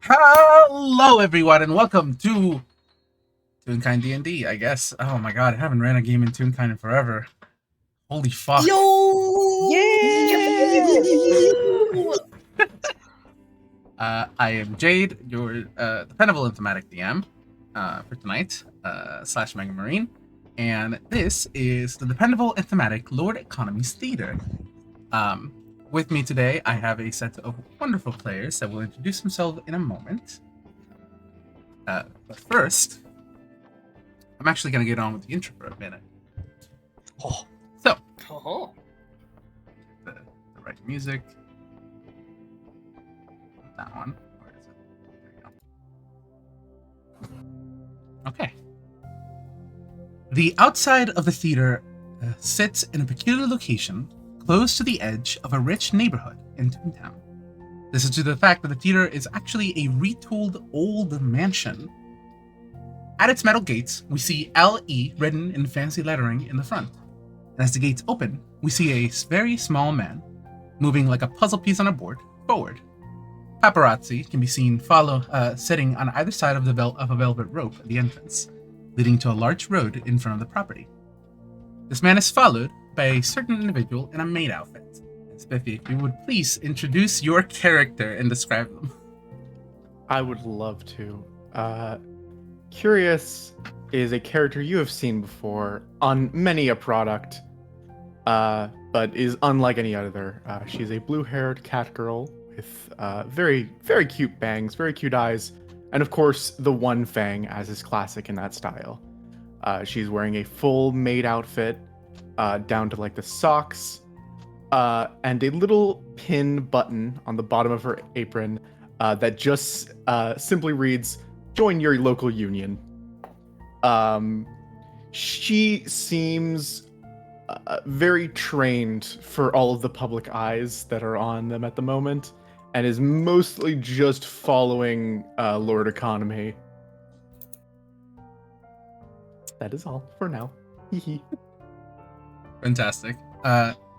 Hello, everyone, and welcome to Toonkind D&D, I guess. Oh my god, I haven't ran a game in Toonkind in forever. Holy fuck. Yo! I am Jade, your Dependable and Thematic DM for tonight, slash Megamarine. And this is the Dependable and Thematic Lord Economy's Theater. With me today, I have a set of wonderful players that will introduce themselves in a moment. But first, I'm actually going to get on with the intro for a minute. So, the right music. That one. Where is it? There you go. Okay. The outside of the theater sits in a peculiar location close to the edge of a rich neighborhood in Toontown. This is due to the fact that the theater is actually a retooled old mansion. At its metal gates, we see LE written in fancy lettering in the front. And as the gates open, we see a very small man, moving like a puzzle piece on a board, forward. Paparazzi can be seen sitting on either side of a velvet rope at the entrance, leading to a large road in front of the property. This man is followed by a certain individual in a maid outfit. Spiffy, if you would please introduce your character and describe them. I would love to. Curious is a character you have seen before on many a product, but is unlike any other. She's a blue-haired cat girl with very, very cute bangs, very cute eyes, and of course the one fang, as is classic in that style. She's wearing a full maid outfit, down to like the socks, and a little pin button on the bottom of her apron that just simply reads, "Join your local union." She seems very trained for all of the public eyes that are on them at the moment, and is mostly just following Lord Economy. That is all for now. Fantastic.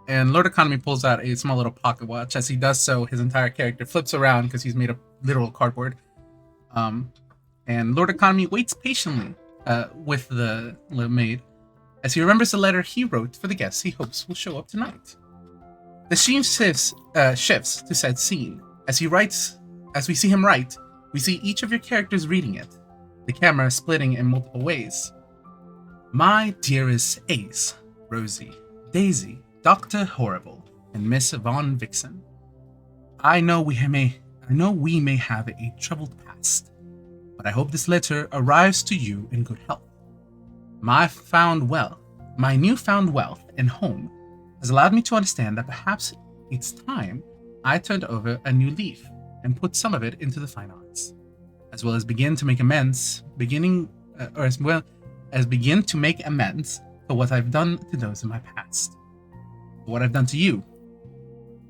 And Lord Economy pulls out a small little pocket watch. As he does so, his entire character flips around because he's made of literal cardboard. And Lord Economy waits patiently with the maid as he remembers the letter he wrote for the guests he hopes will show up tonight. The scene shifts to said scene. As we see him write, we see each of your characters reading it, the camera splitting in multiple ways. My dearest Ace, Rosie, Daisy, Dr. Horrible, and Miss Von Vixen. I know we may have a troubled past, but I hope this letter arrives to you in good health. My newfound wealth and home has allowed me to understand that perhaps it's time I turned over a new leaf and put some of it into the fine arts, as well as begin to make amends for what I've done to those in my past. For what I've done to you,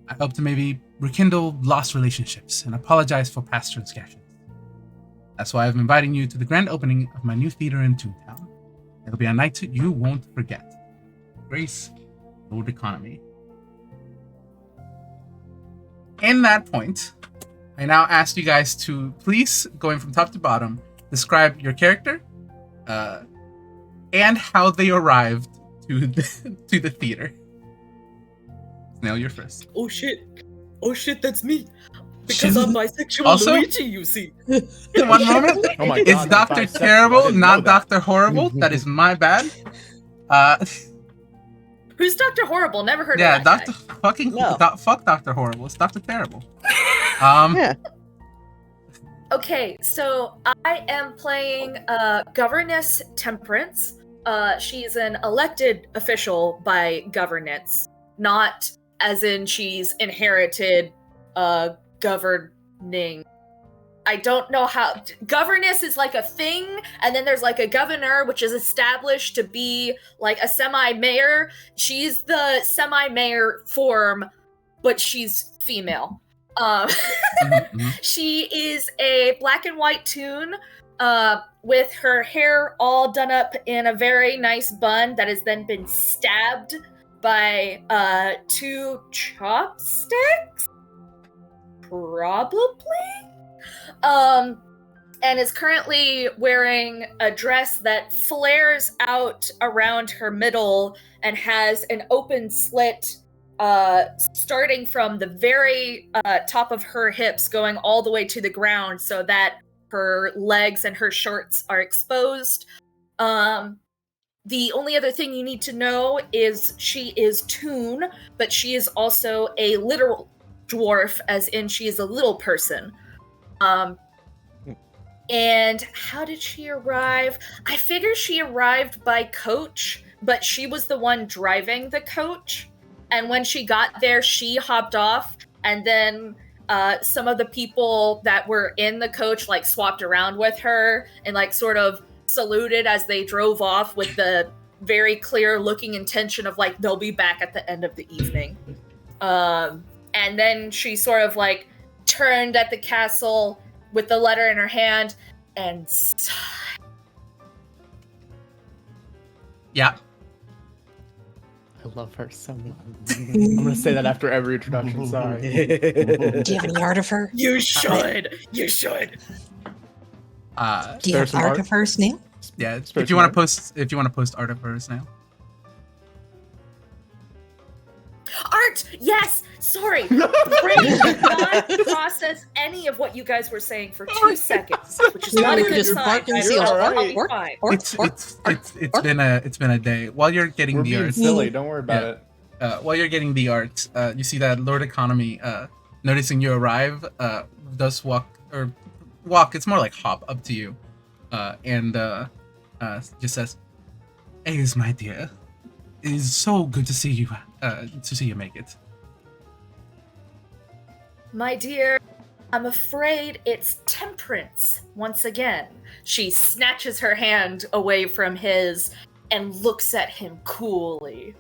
I hope to maybe rekindle lost relationships and apologize for past transgressions. That's why I'm inviting you to the grand opening of my new theater in Toontown. It'll be a night you won't forget. Grace, Lord Economy. In that point, I now ask you guys to please, going from top to bottom, describe your character, and how they arrived to the theater. Snail, you're first. Oh shit, that's me. Because I'm bisexual Also, Luigi, you see. One moment. Oh my It's God, Dr. you're bisexual. I Terrible, didn't not know that. Dr. Horrible. That is my bad. Who's Dr. Horrible? Never heard Yeah, of that Dr. No. Fuck Dr. Horrible. It's Dr. Terrible. Yeah. Okay, so I am playing Governess Temperance. She's an elected official by governance, not as in she's inherited governing. I don't know how. Governess is like a thing, and then there's like a governor, which is established to be like a semi-mayor. She's the semi-mayor form, but she's female. She is a black and white toon with her hair all done up in a very nice bun that has then been stabbed by 2 chopsticks? probably. And is currently wearing a dress that flares out around her middle and has an open slit starting from the very top of her hips going all the way to the ground so that her legs and her shorts are exposed. The only other thing you need to know is she is Toon, but she is also a literal dwarf, as in she is a little person. And how did she arrive? I figure she arrived by coach, but she was the one driving the coach. And when she got there, she hopped off, and then some of the people that were in the coach like swapped around with her and like sort of saluted as they drove off with the very clear looking intention of like they'll be back at the end of the evening. And then she sort of like turned at the castle with the letter in her hand and sighed. Yeah. I love her so much. I'm gonna say that after every introduction. Sorry. Do you have any art of her? You should. You should. Do you have art of her, Snail? Yeah. If you want to post art of hers now. Art! Yes! Sorry. Brain did not process any of what you guys were saying for 2 seconds, which is not a good sign. It's been a day. While you're getting We're the being art, silly. Don't worry about it. while you're getting the art, you see that Lord Economy, noticing you arrive, does walk. It's more like hop up to you, and just says, "Ace, my dear, it is so good to see you. Make it." My dear, I'm afraid it's Temperance once again. She snatches her hand away from his and looks at him coolly.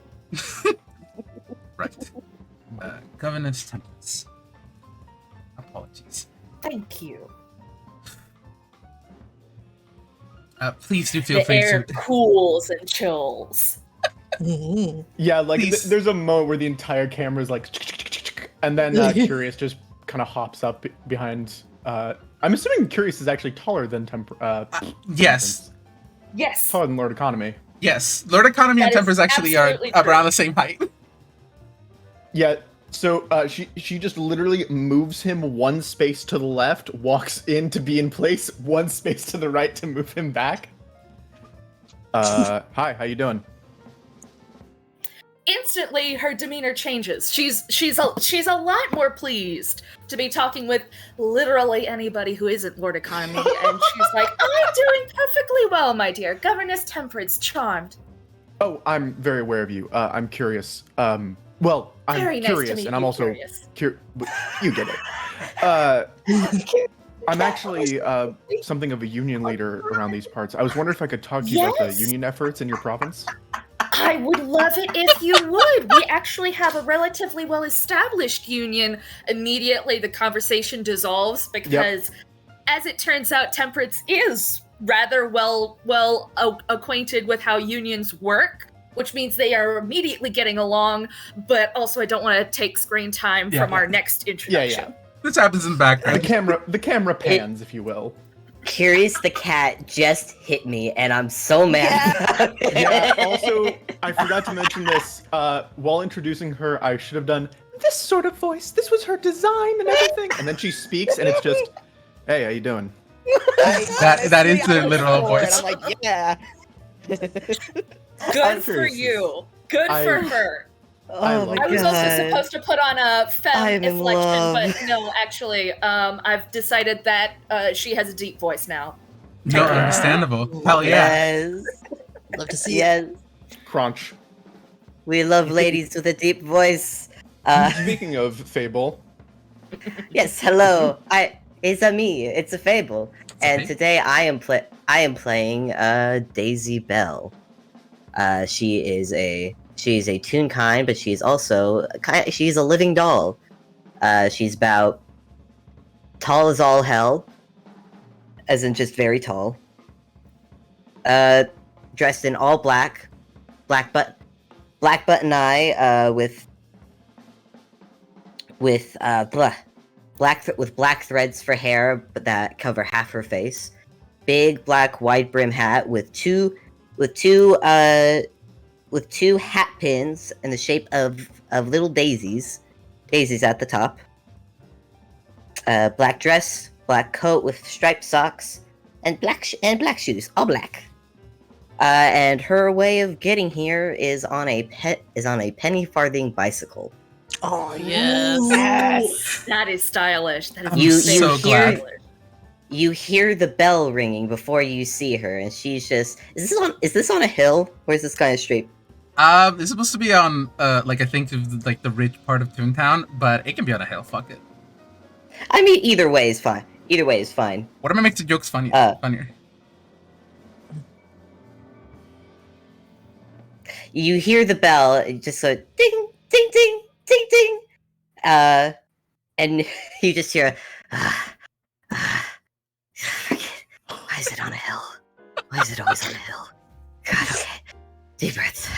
Right. Governess Temperance. Apologies. Thank you. Please do feel The free air to... cools and chills. Yeah, like Please. there's a moment where the entire camera is like, and then Curious just kind of hops up behind. I'm assuming Curious is actually taller than Yes. Yes. Taller than Lord Economy. Yes. Lord Economy That and Temperance is actually are absolutely true. around the same height. Yeah. So she just literally moves him one space to the left, walks in to be in place, one space to the right to move him back. Hi, how you doing? Instantly, her demeanor changes. She's a lot more pleased to be talking with literally anybody who isn't Lord Economy, and she's like, "I'm doing perfectly well, my dear. Governess Temperance, charmed." Oh, I'm very aware of you. I'm curious. Well, I'm Very nice curious, to meet and I'm you, also Curious. you get it. I'm actually something of a union leader around these parts. I was wondering if I could talk to you about the Yes! union efforts in your province. I would love it if you would. We actually have a relatively well-established union. Immediately, the conversation dissolves because, as it turns out, Temperance is rather well acquainted with how unions work, which means they are immediately getting along. But also, I don't want to take screen time from our next introduction. Yeah. This happens in the background. The camera pans, if you will. Curious the cat just hit me, and I'm so mad. Yeah, also, I forgot to mention this. While introducing her, I should have done this sort of voice. This was her design and everything. And then she speaks, and it's just, "Hey, how you doing?" That is the literal voice. I'm like, yeah. Good for you. Good for her. Oh my I was also God. supposed to put on a I'm femme in inflection, love. but no, actually, I've decided that she has a deep voice now. No, understandable. Hell yeah. Yes. Love to see it. Yes. Crunch. We love ladies with a deep voice. Speaking of Fable, Yes, hello. It's a me. It's a Fable. And me. today I am playing Daisy Bell. She's a Toonkind, but she's also she's a living doll. She's about tall as all hell, as in just very tall. Dressed in all black button eye, with with black threads for hair that cover half her face. Big black wide brim hat with two hat pins in the shape of little daisies at the top. Black dress, black coat with striped socks, and black shoes, all black. And her way of getting here is on a penny farthing bicycle. Oh yes. Yes. That is stylish. That is You so glad. stylish. You hear the bell ringing before you see her, and she's just is this on a hill or is this kind of straight? It's supposed to be on like I think like the ridge part of Toontown, but it can be on a hill. Fuck it. I mean, either way is fine. What am I make the jokes funnier? Funnier. You hear the bell, just so ding, ding, ding, ding, ding, and you just hear. Why is it on a hill? Why is it always on a hill? God, okay. Deep breaths.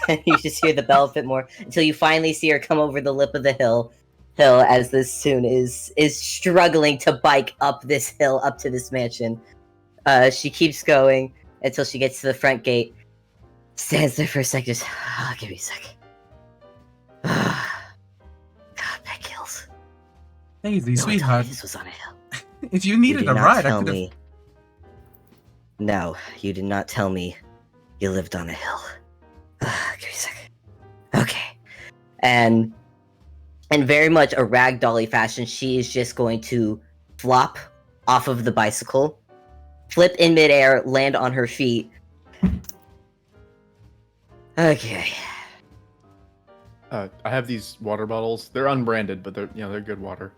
And you just hear the bell a bit more until you finally see her come over the lip of the hill as this Soon is struggling to bike up this hill up to this mansion. She keeps going until she gets to the front gate. Stands there for a second, just give me a second. God, that kills. Daisy, No one told me sweetheart. this was on a hill. If you You needed did a not ride, I tell could have. me. No, you did not tell me you lived on a hill. Give me a second. Okay. And in very much a ragdolly fashion, she is just going to flop off of the bicycle, flip in midair, land on her feet. Okay. I have these water bottles. They're unbranded, but they're good water.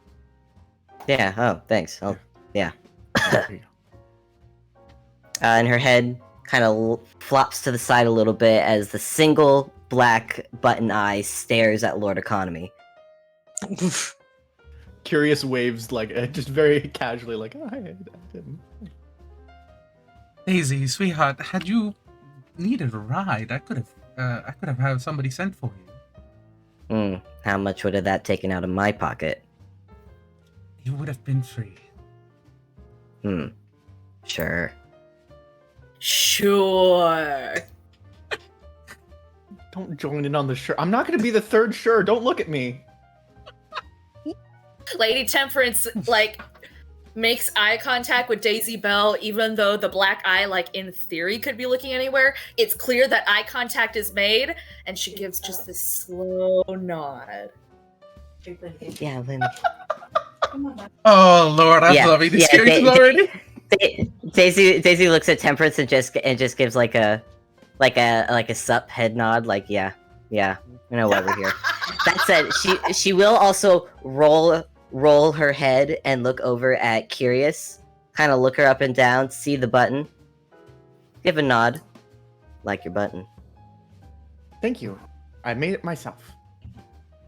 Yeah. Oh, thanks. Oh, yeah. There you go. And her head kind of flops to the side a little bit as the single black button eye stares at Lord Economy. Curious waves, like just very casually, like, oh, I didn't. Daisy, sweetheart, had you needed a ride, I could have had somebody sent for you. How much would have that taken out of my pocket? You would have been free. Sure. Sure. Don't join in on the sure. I'm not going to be the third sure. Don't look at me. Lady Temperance, like, makes eye contact with Daisy Bell, even though the black eye, like, in theory could be looking anywhere. It's clear that eye contact is made, and she gives just this slow nod. Yeah, Lynn. Oh Lord, I'm loving these characters already. Daisy looks at Temperance and just gives like a sup head nod, like yeah, you know why we're here. That said, she will also roll her head and look over at Curious, kind of look her up and down, see the button, give a nod, like your button. Thank you. I made it myself.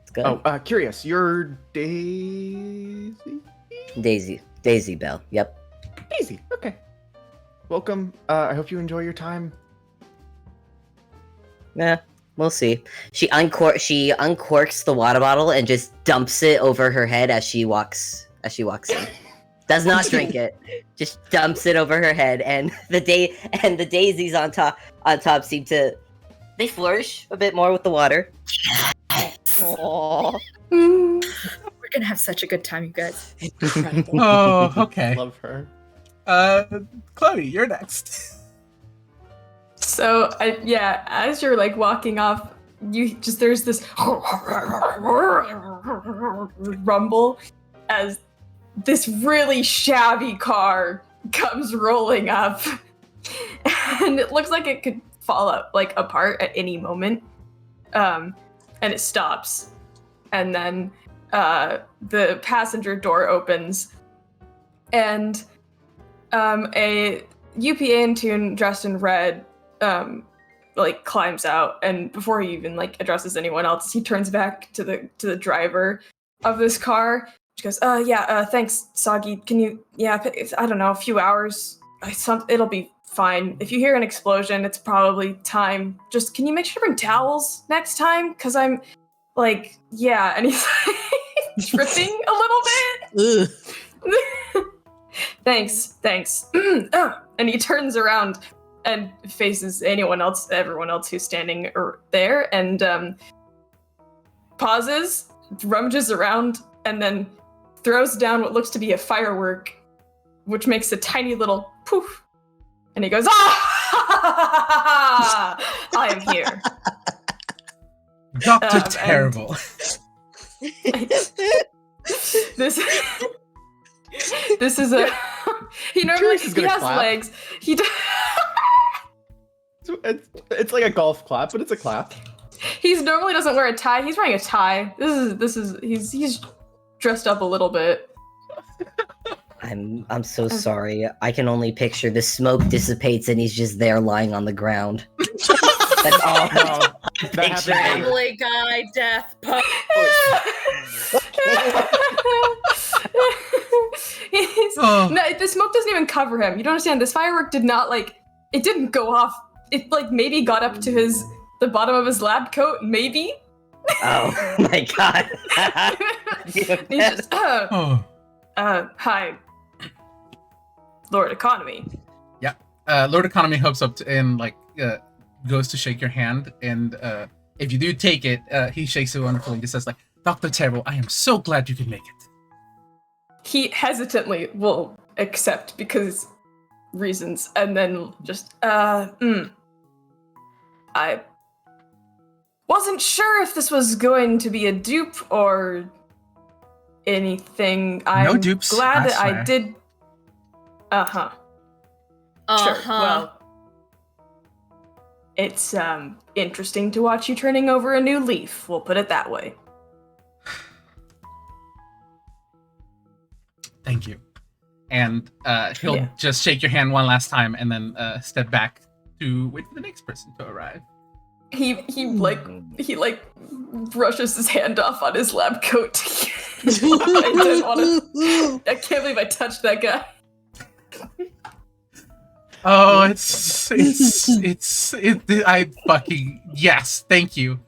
It's good. Oh, Curious, you're Daisy? Daisy Bell. Yep. Daisy. Okay. Welcome. I hope you enjoy your time. Yeah, we'll see. She uncorks the water bottle and just dumps it over her head as she walks in. Does not drink it. Just dumps it over her head, and the daisies on top seem to flourish a bit more with the water. Aww. We're gonna have such a good time, you guys. Incredible. Oh, okay. Love her. Chloe, you're next. So, as you're like walking off, there's this rumble as this really shabby car comes rolling up, and it looks like it could fall apart at any moment. And it stops, and then the passenger door opens, and a UPA Toon dressed in red climbs out, and before he even addresses anyone else, he turns back to the driver of this car. She goes, thanks, Soggy. Can you, I don't know, a few hours. It'll be fine. If you hear an explosion, it's probably time. Just, can you make sure to bring towels next time? Because I'm, and he's tripping a little Ugh. Thanks. And he turns around and faces everyone else who's standing there, and pauses, rummages around, and then throws down what looks to be a firework, which makes a tiny little poof. And he goes, "Ah! I am here." Dr. Terrible. This is a. He normally Curious is he gonna has clap. legs. He does. It's like a golf clap, but it's a clap. He normally doesn't wear a tie. He's wearing a tie. He's dressed up a little bit. I'm so sorry. I can only picture the smoke dissipates and he's just there lying on the ground. That's all. No, that Picture happened. Family Guy death pose. Oh. No, the smoke doesn't even cover him. You don't understand. This firework did not it didn't go off. It maybe got up to the bottom of his lab coat, maybe. Oh my god. He's just, Oh. hi, Lord Economy. Lord Economy hooks up and goes to shake your hand, and if you do take it, he shakes it wonderfully and just says Dr. Terrible, I am so glad you could make it. He hesitantly will accept because reasons, and then just I wasn't sure if this was going to be a dupe or anything. I'm dupes, glad I that I swear. did. Sure. Well, it's interesting to watch you turning over a new leaf. We'll put it that way. Thank you. And he'll Yeah. just shake your hand one last time and then step back to wait for the next person to arrive. He brushes his hand off on his lab coat. I can't believe I touched that guy. Oh, I fucking, yes, thank you.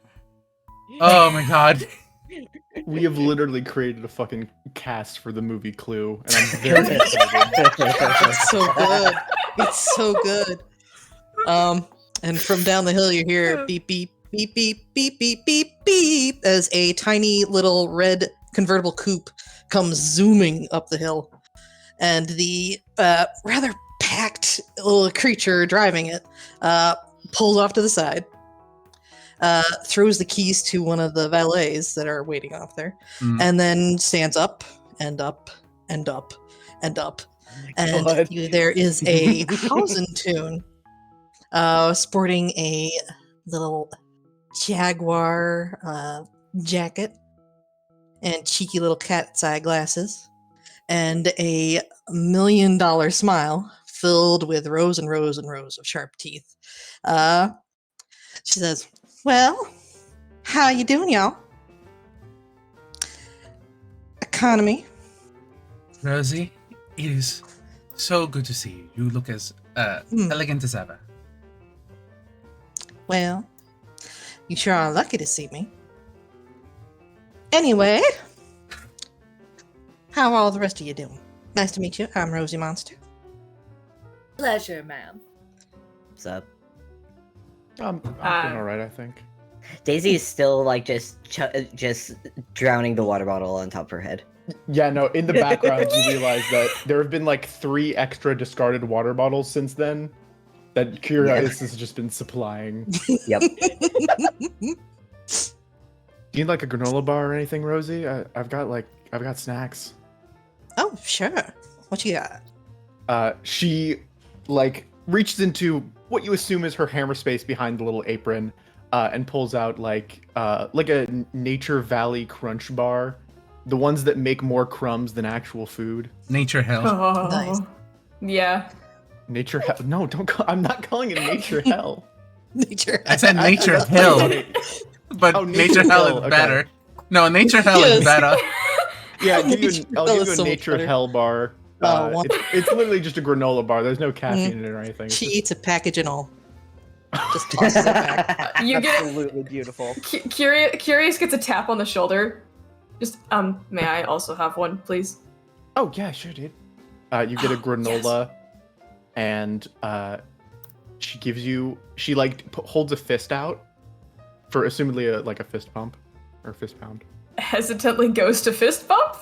Oh my god. We have literally created a fucking cast for the movie Clue, and I'm very excited. It's so good. It's so good. And from down the hill you hear beep beep beep beep beep beep beep beep as a tiny little red convertible coupe comes zooming up the hill, and the rather packed little creature driving it pulls off to the side, throws the keys to one of the valets that are waiting off there, and then stands up and up and up and up, and there is a Hausen tune sporting a little jaguar jacket and cheeky little cat's eye glasses and a $1 million smile filled with rows and rows and rows of sharp teeth. She says, "Well, how you doing, y'all? Economy." Rosie, it is so good to see you. You look as elegant as ever. Well, you sure are lucky to see me. Anyway, how are all the rest of you doing? Nice to meet you. I'm Rosie Monster. Pleasure, ma'am. What's up? I'm doing alright, I think. Daisy is still just drowning the water bottle on top of her head. Yeah, no, in the background you realize that there have been 3 extra discarded water bottles since then that Curious has just been supplying. Yep. Do you need a granola bar or anything, Rosie? I've got snacks. Oh, sure. What you got? She reaches into what you assume is her hammer space behind the little apron, and pulls out a Nature Valley Crunch bar, the ones that make more crumbs than actual food. Nature Hell. Oh, Nice. Yeah. Nature Hell? No, don't. I'm not calling it Nature Hell. Nature. I said Nature Hill, but Oh, Nature Nature Hell Hill, is okay. better. No, Nature Hell Yes. is better. Yeah, I'll give Nature you Hell is a so much Nature better. Hell bar. Oh, It's literally just a granola bar. There's no caffeine in it or anything. It's She just- eats a package and all. Just tosses it back. You get Absolutely beautiful. Curious gets a tap on the shoulder. Just may I also have one, please? Oh yeah, sure, dude. You get a granola, and she gives you. She like holds a fist out for assumedly like a fist pump or fist pound. Hesitantly goes to fist bump.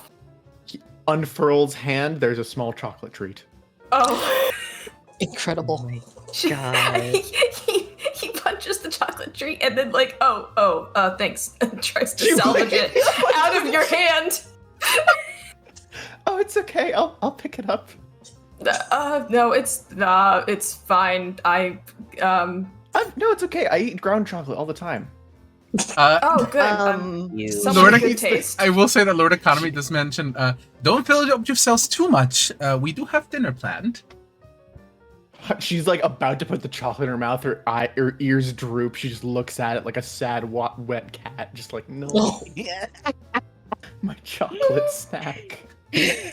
He unfurls hand. There's a small chocolate treat. Oh. Incredible. God. He punches the chocolate treat and then like, thanks. And tries to You salvage like- it out of your hand. Oh, it's okay. I'll pick it up. No, it's fine. No, it's okay. I eat ground chocolate all the time. Oh, good. You- Someone Lord, with good taste. I will say that Lord Economy does mention, don't fill up yourselves too much. We do have dinner planned. She's like about to put the chocolate in her mouth. Her ears droop. She just looks at it like a sad, wet cat. Just like, no, Oh, yeah. my chocolate snack.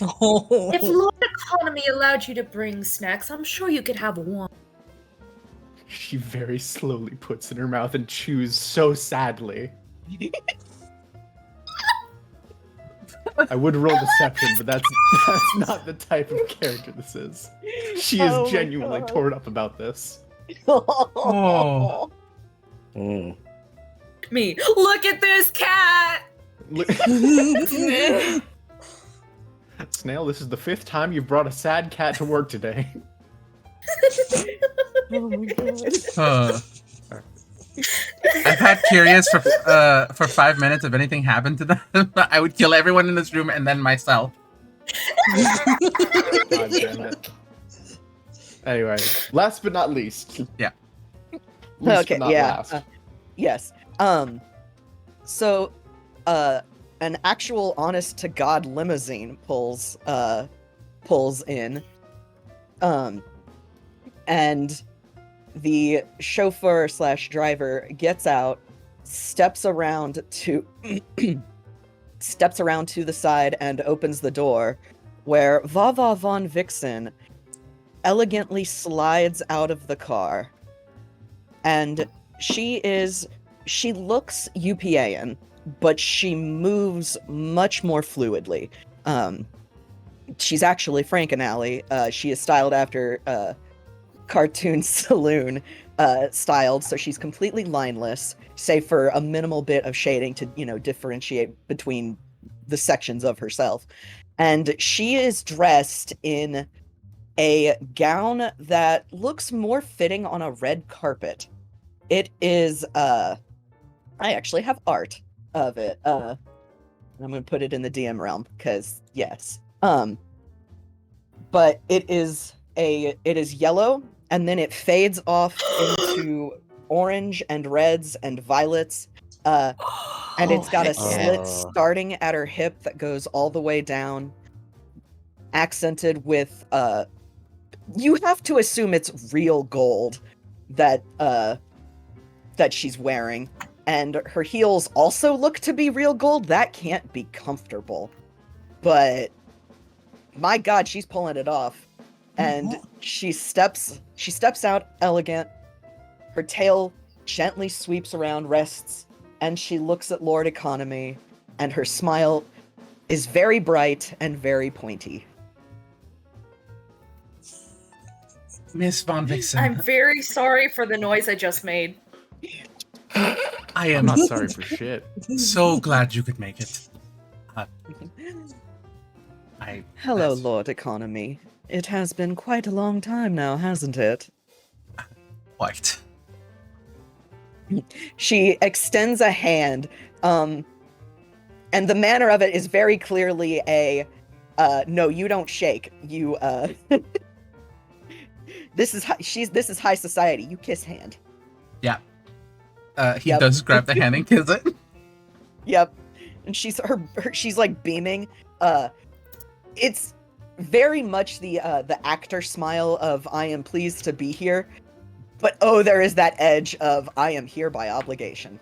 Oh. If Lord Economy allowed you to bring snacks, I'm sure you could have one. She very slowly puts it in her mouth and chews so sadly. I would roll deception, but that's not the type of character this is. She is Oh my genuinely God. torn up about this. Oh. Mm. Me, look at this cat! Snail, this is the 5th time you've brought a sad cat to work today. Oh my God. I've had curious for 5 minutes. If anything happened to them, I would kill everyone in this room and then myself. God damn it. Anyway, last but not least. Yeah. Least Okay, but not yeah. last. Yes. So, an actual honest to God limousine pulls in. And the chauffeur / driver gets out, steps around to the side and opens the door, where Vava von Vixen elegantly slides out of the car. And she looks UPAan, but she moves much more fluidly. She's actually Frankenalley. She is styled after Cartoon Saloon styled, so she's completely lineless, save for a minimal bit of shading to, differentiate between the sections of herself. And she is dressed in a gown that looks more fitting on a red carpet. It is, I actually have art of it. I'm gonna put it in the DM realm, because, yes. But it is yellow, and then it fades off into orange and reds and violets. And it's got a slit starting at her hip that goes all the way down, accented with, you have to assume it's real gold that she's wearing. And her heels also look to be real gold. That can't be comfortable. But my God, she's pulling it off. And she steps out elegant. Her tail gently sweeps around, rests, and she looks at Lord Economy, and her smile is very bright and very pointy. Miss Von Vixen, I'm very sorry for the noise I just made. I I'm am not sorry for shit. so glad you could make it. Hello, that's- Lord Economy. It has been quite a long time now, hasn't it? Quite. She extends a hand, and the manner of it is very clearly a, no, you don't shake. You, this is high society. You kiss hand. He Yep. does grab the hand and kiss it. Yep. And she's like beaming. It's very much the actor smile of I am pleased to be here. But oh, there is that edge of I am here by obligation.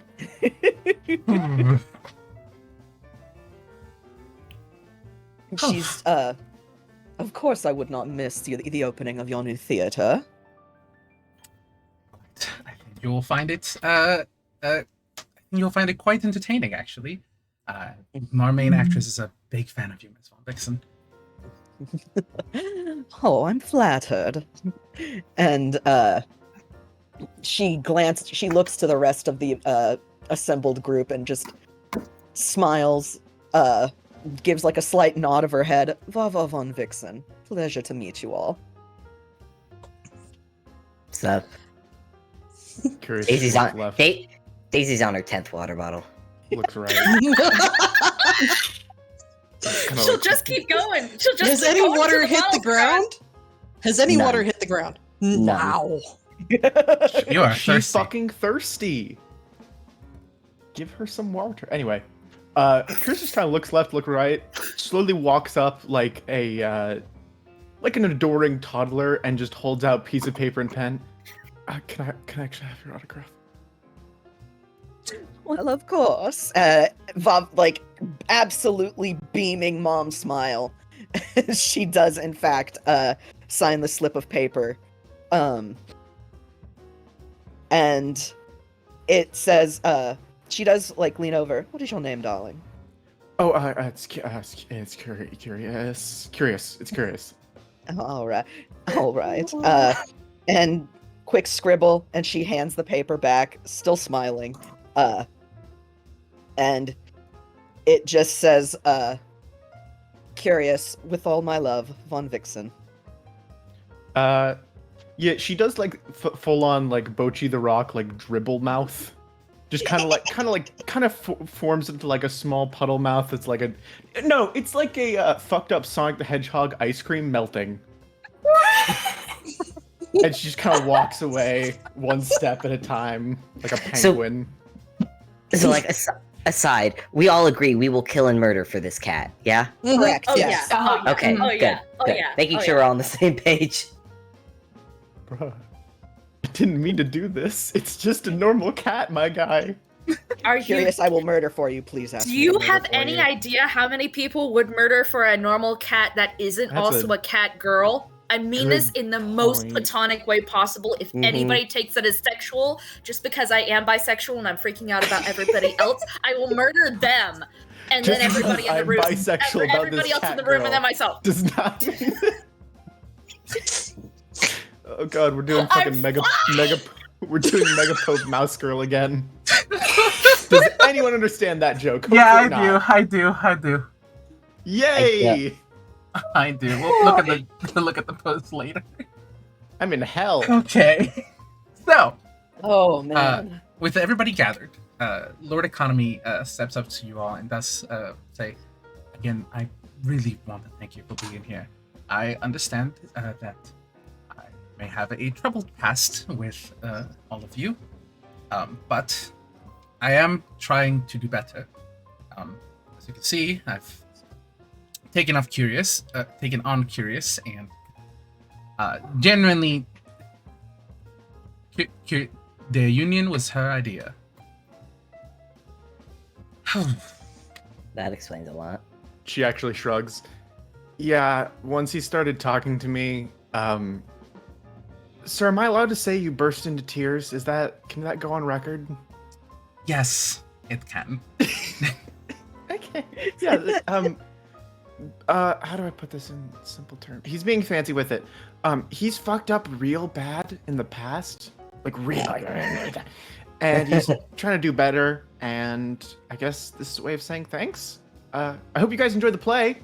She's of course I would not miss the opening of your new theater. I think you will find it. I think you'll find it quite entertaining, actually. Our main actress is a big fan of you, Miss Von Vixen. Oh, I'm flattered. And she looks to the rest of the assembled group and just smiles, gives like a slight nod of her head. Vava von Vixen. Pleasure to meet you all. What's up? Curious Daisy's who's on. left. Daisy's on her 10th water bottle. Looks right. Kinda She'll like- just keep going. She'll just Has keep any going to water the hit the well ground? Has any None. water hit the ground? None. Wow. You are She's thirsty. fucking thirsty. Give her some water. Anyway, Chris just kind of looks left, look right, slowly walks up like an adoring toddler, and just holds out piece of paper and pen. Can I actually have your autograph? Well, of course. Vav, like, absolutely beaming mom smile. She does, in fact, sign the slip of paper. And it says, she does, like, lean over. What is your name, darling? Oh, it's curious. Curious. It's curious. All right. All right. And quick scribble, and she hands the paper back, still smiling. And it just says, curious, with all my love, Von Vixen. Yeah, she does like full on like Bochi the Rock like dribble mouth, just kind of forms into like a small puddle mouth. That's like it's like a fucked up Sonic the Hedgehog ice cream melting. And she just kind of walks away one step at a time, like a penguin. So like aside, we all agree we will kill and murder for this cat. Yeah. Correct, Oh yes. yeah. Oh yeah. Okay. Oh good. yeah. Oh good. yeah. Making Oh, sure yeah. we're all on the same page. Bruh, I didn't mean to do this. It's just a normal cat, my guy. Are you? Curious, I will murder for you, please ask Do me you to murder have for any you. idea how many people would murder for a normal cat that isn't That's also a a cat girl? I mean good this in the most point. platonic way possible. If Mhm. anybody takes it as sexual, just because I am bisexual and I'm freaking out about everybody else, I will murder them. And Just then everybody in the because room. I'm bisexual about everybody this else in cat the room, girl and then myself. does not mean. Oh god, we're doing I'm fucking mega. We're doing Mega Pope Mouse Girl again. Does anyone understand that joke? Yeah, Hopefully not. I do. Yay! I do. We'll look at the post later. I'm in hell. Okay. So, Oh, man. with everybody gathered, Lord Economy steps up to you all and does say, again, I really want to thank you for being here. I understand that I may have a troubled past with all of you, but I am trying to do better. As you can see, I've taken on Curious, and genuinely, the union was her idea. That explains a lot. She actually shrugs. Yeah, once he started talking to me, sir, am I allowed to say you burst into tears? Can that go on record? Yes, it can. Okay. Yeah, how do I put this in simple terms? He's being fancy with it. He's fucked up real bad in the past. Like real bad. And he's trying to do better, and I guess this is a way of saying thanks. I hope you guys enjoyed the play.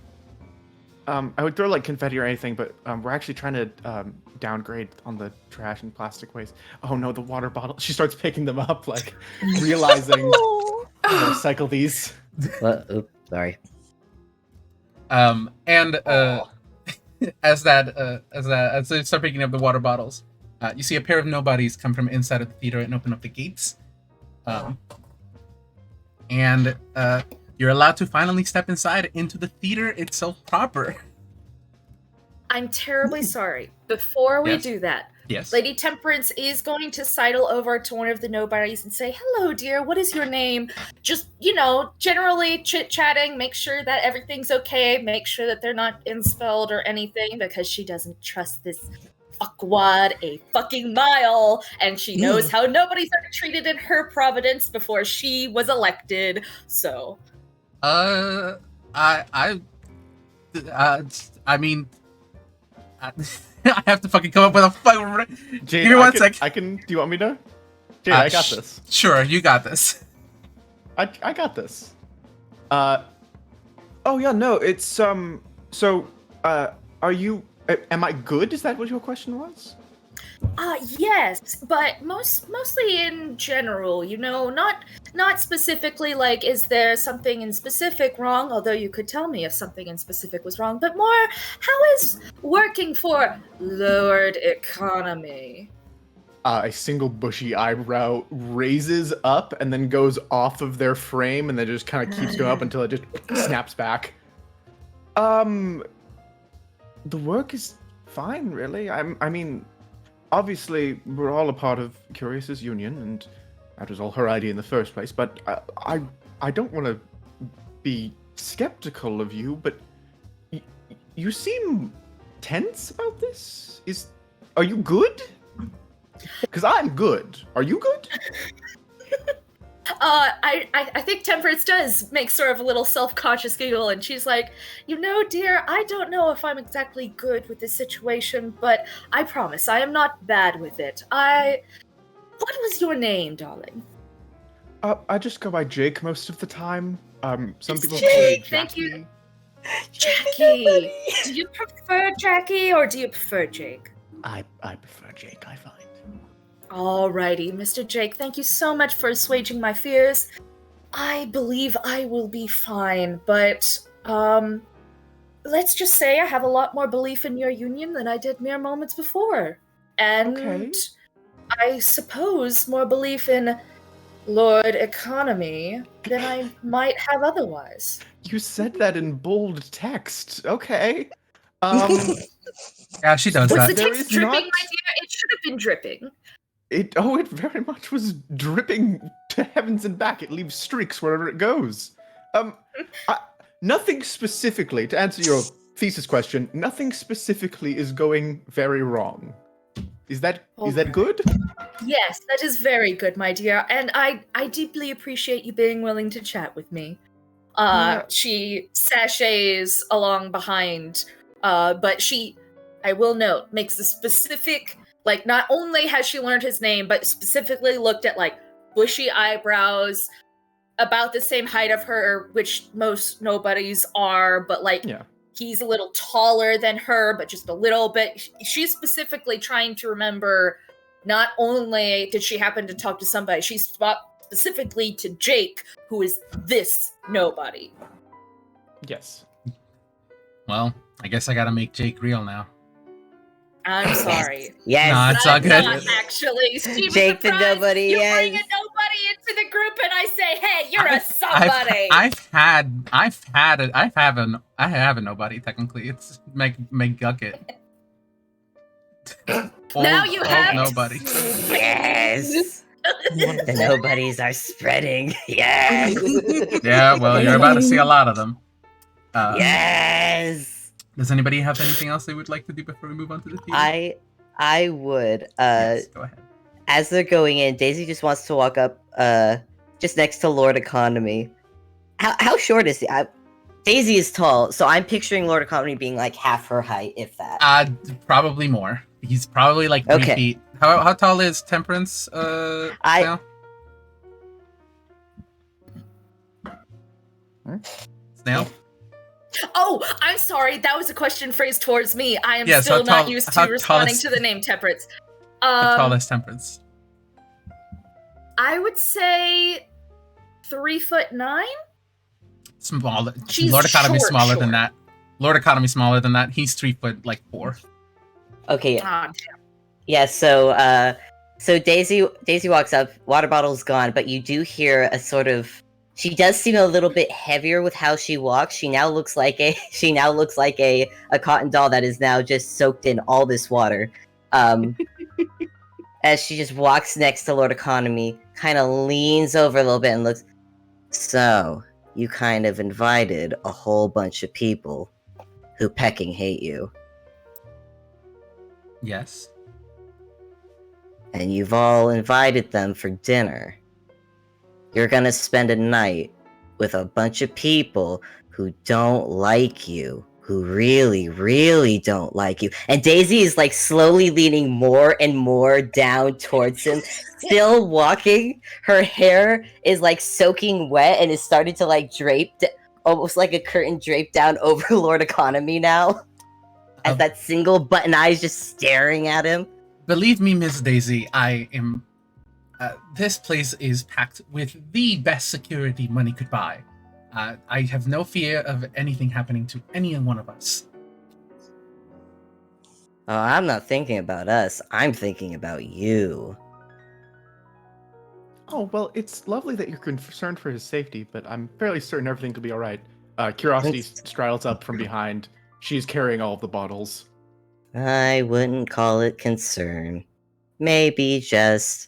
I would throw like confetti or anything, but we're actually trying to downgrade on the trash and plastic waste. Oh no, the water bottle. She starts picking them up, like realizing recycle these. Oops, sorry. And as they start picking up the water bottles, you see a pair of nobodies come from inside of the theater and open up the gates. And you're allowed to finally step inside into the theater itself proper. I'm terribly sorry. Before we Yes. do that, Yes. Lady Temperance is going to sidle over to one of the nobodies and say, "Hello, dear. What is your name?" Just, generally chit-chatting, make sure that everything's okay, make sure that they're not inspelled or anything, because she doesn't trust this fuckwad a fucking mile, and she knows how nobodies are treated in her providence before she was elected. So, I I mean, I have to fucking come up with a fucking. Jade, Give me one sec. I can. Do you want me to? Jade, I got this. Sure, you got this. I got this. Oh yeah, no, it's So, are you? Am I good? Is that what your question was? Yes, but mostly in general, you know, not specifically like is there something in specific wrong, although you could tell me if something in specific was wrong, but more how is working for Lord Economy? A single bushy eyebrow raises up and then goes off of their frame and then just kind of keeps going up until it just snaps back. The work is fine, really. I mean, obviously, we're all a part of Curious's union, and that was all her idea in the first place. But I don't want to be skeptical of you, but you seem tense about this. Are you good? Because I'm good. Are you good? I think Temperance does make sort of a little self-conscious giggle, and she's like, you know, dear, I don't know if I'm exactly good with this situation, but I promise I am not bad with it. What was your name, darling? I just go by Jake most of the time. Some It's people Jake, call me thank Jackie. you. Jackie. Do you prefer Jackie or do you prefer Jake? I prefer Jake, I find. Alrighty, Mr. Jake, thank you so much for assuaging my fears. I believe I will be fine, but, let's just say I have a lot more belief in your union than I did mere moments before. And Okay. I suppose more belief in Lord Economy than I might have otherwise. You said that in bold text. Okay. Yeah, she does Was the that. There text is dripping, not- my dear? It should have been dripping. It very much was dripping to heavens and back. It leaves streaks wherever it goes. Nothing specifically, to answer your thesis question, nothing specifically is going very wrong. Is that good? Yes, that is very good, my dear, and I deeply appreciate you being willing to chat with me. She sashays along behind, but she, I will note, makes a specific, like, not only has she learned his name, but specifically looked at, like, bushy eyebrows, about the same height of her, which most nobodies are, but, like, Yeah. he's a little taller than her, but just a little bit. She's specifically trying to remember, not only did she happen to talk to somebody, she specifically to Jake, who is this nobody. Yes. Well, I guess I gotta make Jake real now. I'm sorry. Yes. Nah, it's all I'm good. not actually. She was Jake the surprised. nobody, You yes. bring a nobody into the group, and I say, "Hey, you're a I've- somebody." I have a nobody technically. It's McGucket. Now you have nobody. Yes. The nobodies are spreading. Yes. Yeah, well, you're about to see a lot of them. Yes. Does anybody have anything else they would like to do before we move on to the theater? I would. Yes, go ahead. As they're going in, Daisy just wants to walk up, just next to Lord Economy. How short is he? Daisy is tall, so I'm picturing Lord Economy being like half her height, if that. Probably more. He's probably like 3 Okay. feet. How tall is Temperance? Snail? Snail? Oh, I'm sorry. That was a question phrased towards me. I am Yes, still how not tall- used how to tall responding is- to the name Temperance. How tall is Temperance? I would say 3'9". Smaller. She's Lord Economy short, smaller short. than that. Lord Economy smaller than that. He's 3'4". Okay. Ah, Yeah, so Daisy walks up, water bottle's gone, but you do hear a sort of, she does seem a little bit heavier with how she walks. She now looks like a cotton doll that is now just soaked in all this water. As she just walks next to Lord Economy, kind of leans over a little bit and looks, so you kind of invited a whole bunch of people who pecking hate you. Yes. And you've all invited them for dinner. You're gonna spend a night with a bunch of people who don't like you, who really, really don't like you. And Daisy is like slowly leaning more and more down towards him, still walking. Her hair is like soaking wet and is starting to like drape, almost like a curtain draped down over Lord Economy now. As that single button eye is just staring at him. Believe me, Miss Daisy, I am. This place is packed with the best security money could buy. I have no fear of anything happening to any one of us. Oh, I'm not thinking about us. I'm thinking about you. Oh, well, it's lovely that you're concerned for his safety, but I'm fairly certain everything will be alright. Curiosity straddles up from behind. She's carrying all of the bottles. I wouldn't call it concern. Maybe just...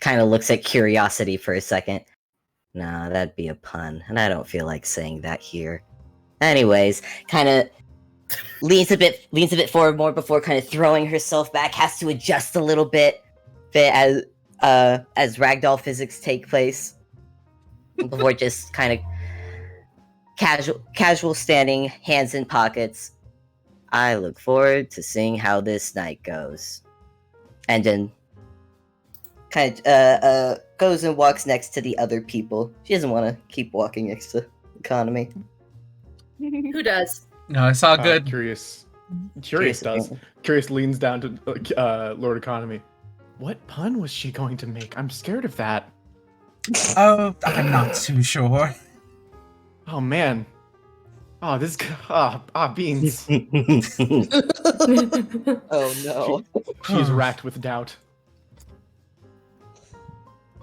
kind of looks at Curiosity for a second. Nah, that'd be a pun, and I don't feel like saying that here. Anyways, kind of leans a bit forward more before kind of throwing herself back. Has to adjust a little bit as ragdoll physics take place before just kind of casual standing, hands in pockets. I look forward to seeing how this night goes, and then kind of goes and walks next to the other people. She doesn't want to keep walking next to Economy. Who does? No, it's all good. Curious Curious does. Curious leans down to Lord Economy. What pun was she going to make? I'm scared of that. Oh, I'm not too sure. Oh man. Oh, this. Beans. Oh no. She's racked with doubt.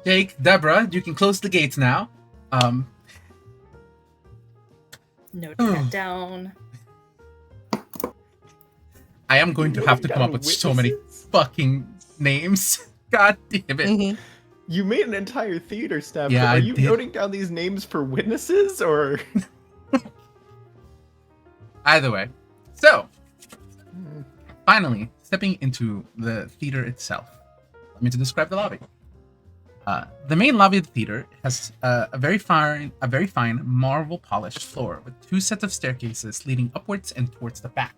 Jake, Deborah, you can close the gates now. Note that down. I am going to have to come up with so many fucking names. God damn it. Mhm. You made an entire theater step. Yeah, Are I you did. noting down these names for witnesses, or? Either way. So, finally, stepping into the theater itself. Let me describe the lobby. The main lobby of the theater has a very fine marble polished floor with two sets of staircases leading upwards and towards the back.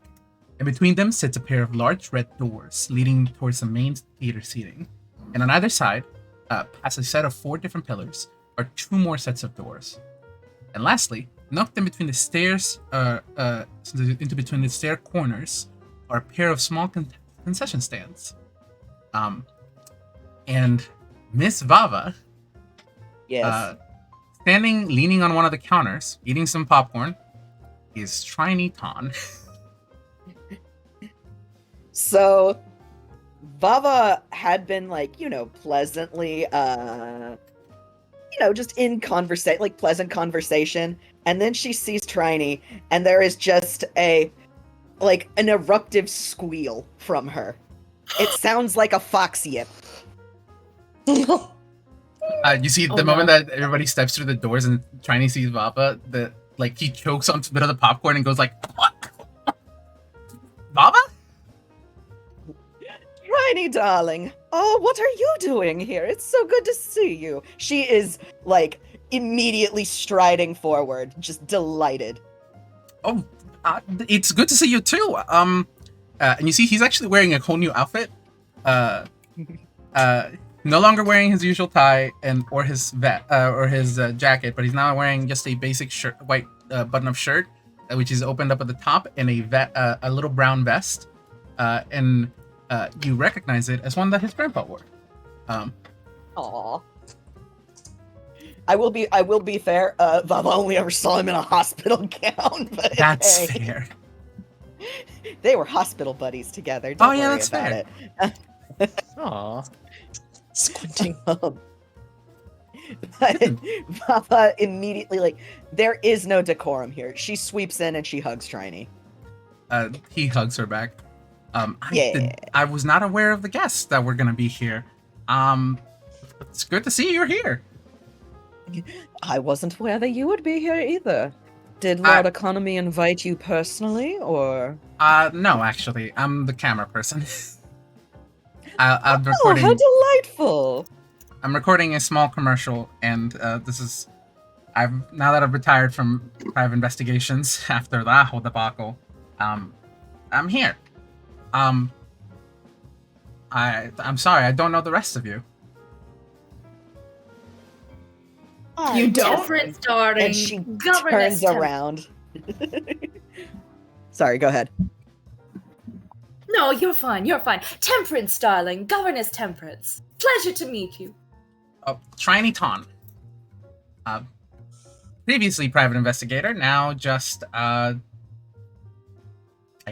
In between them sits a pair of large red doors leading towards the main theater seating. And on either side, past a set of 4 different pillars, are 2 more sets of doors. And lastly, knocked in between the stairs, into between the stair corners, are a pair of small concession stands. And Miss Vava, Yes. standing, leaning on one of the counters, eating some popcorn, is Tsunamiholmes. So, Vava had been pleasantly, just in pleasant conversation, and then she sees Trini, and there is just an eruptive squeal from her. It sounds like a fox yip. You see, the moment that everybody steps through the doors and Trini sees Vava, he chokes on a bit of the popcorn and goes like, "What? Vava?" Tiny darling, oh, what are you doing here? It's so good to see you. She is, immediately striding forward, just delighted. Oh, it's good to see you too. And you see, he's actually wearing a whole new outfit. No longer wearing his usual tie or his jacket, but he's now wearing just a basic shirt, white button-up shirt, which is opened up at the top, and a little brown vest. And you recognize it as one that his grandpa wore. Aww. I will be fair. Vava only ever saw him in a hospital gown. But That's hey, fair. they were hospital buddies together. Don't worry that's about fair. it. Aw. Squinting. But Vava immediately, there is no decorum here. She sweeps in and she hugs Trini. He hugs her back. Yeah. I was not aware of the guests that were gonna be here. It's good to see you're here. I wasn't aware that you would be here either. Did Lord Economy invite you personally, or? No, actually, I'm the camera person. I'm Oh, recording. how delightful! I'm recording a small commercial, and this is. now that I've retired from private investigations after the whole debacle, I'm here. I'm sorry, I don't know the rest of you. You don't? Temperance, darling. And she Governess turns around. Sorry, go ahead. No, you're fine. You're fine. Temperance, darling. Governess Temperance. Pleasure to meet you. Oh, Trini Ton. Previously private investigator, now just, I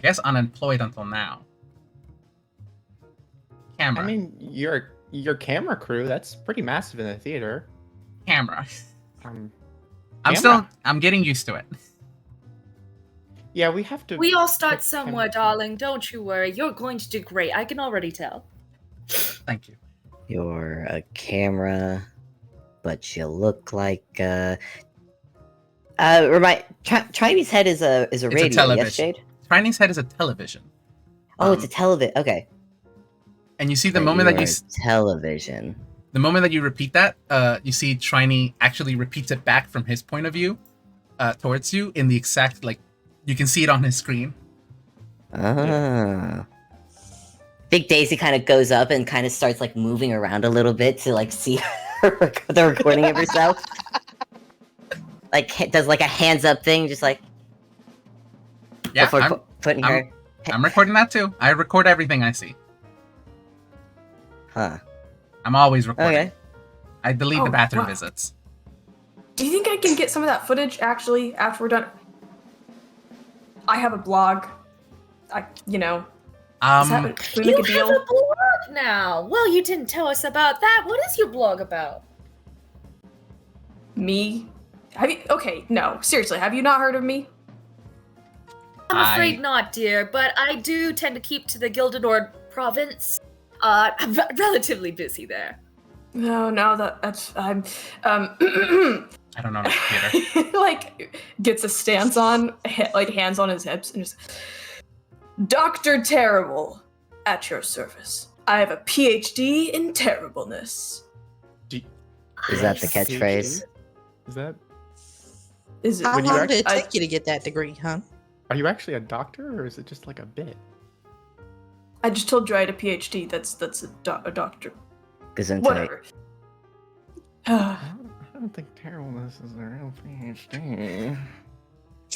guess unemployed until now. Camera. I mean, your camera crew, that's pretty massive in the theater. Camera. Camera. I'm getting used to it. Yeah, we have to. We all start pick somewhere, camera. darling. Don't you worry. You're going to do great. I can already tell. Thank you. You're a camera, but you look like Triby's head is a It's radio, a television. yes, Jade? Trini's head is a television. Oh, it's a television. Okay. And you see the But moment that you you're a television. the moment that you repeat that, you see Trini actually repeats it back from his point of view, towards you in the exact you can see it on his screen. Ah. Big Daisy kind of goes up and kind of starts moving around a little bit to see the recording of herself. Does a hands up thing, just Yeah, before putting her. I'm recording that too. I record everything I see. Huh. I'm always recording. Okay. I delete Oh, the bathroom wow. visits. Do you think I can get some of that footage actually after we're done? I have a blog. Is that, can we You make a have deal? a blog now. Well, you didn't tell us about that. What is your blog about? Me? Have you? Okay, no, seriously, have you not heard of me? I'm afraid not, dear, but I do tend to keep to the Gilded province. I'm relatively busy there. No, that's I'm I don't know the computer. gets a stance on, hands on his hips, and just Dr. Terrible at your service. I have a PhD in terribleness. Is that the catchphrase? Is that? Is it? How When you long did it I- take you to get that degree, huh? Are you actually a doctor, or is it just a bit? I just told you I had a PhD. That's a doctor. Gesundheit. Whatever. I don't think terribleness is a real PhD.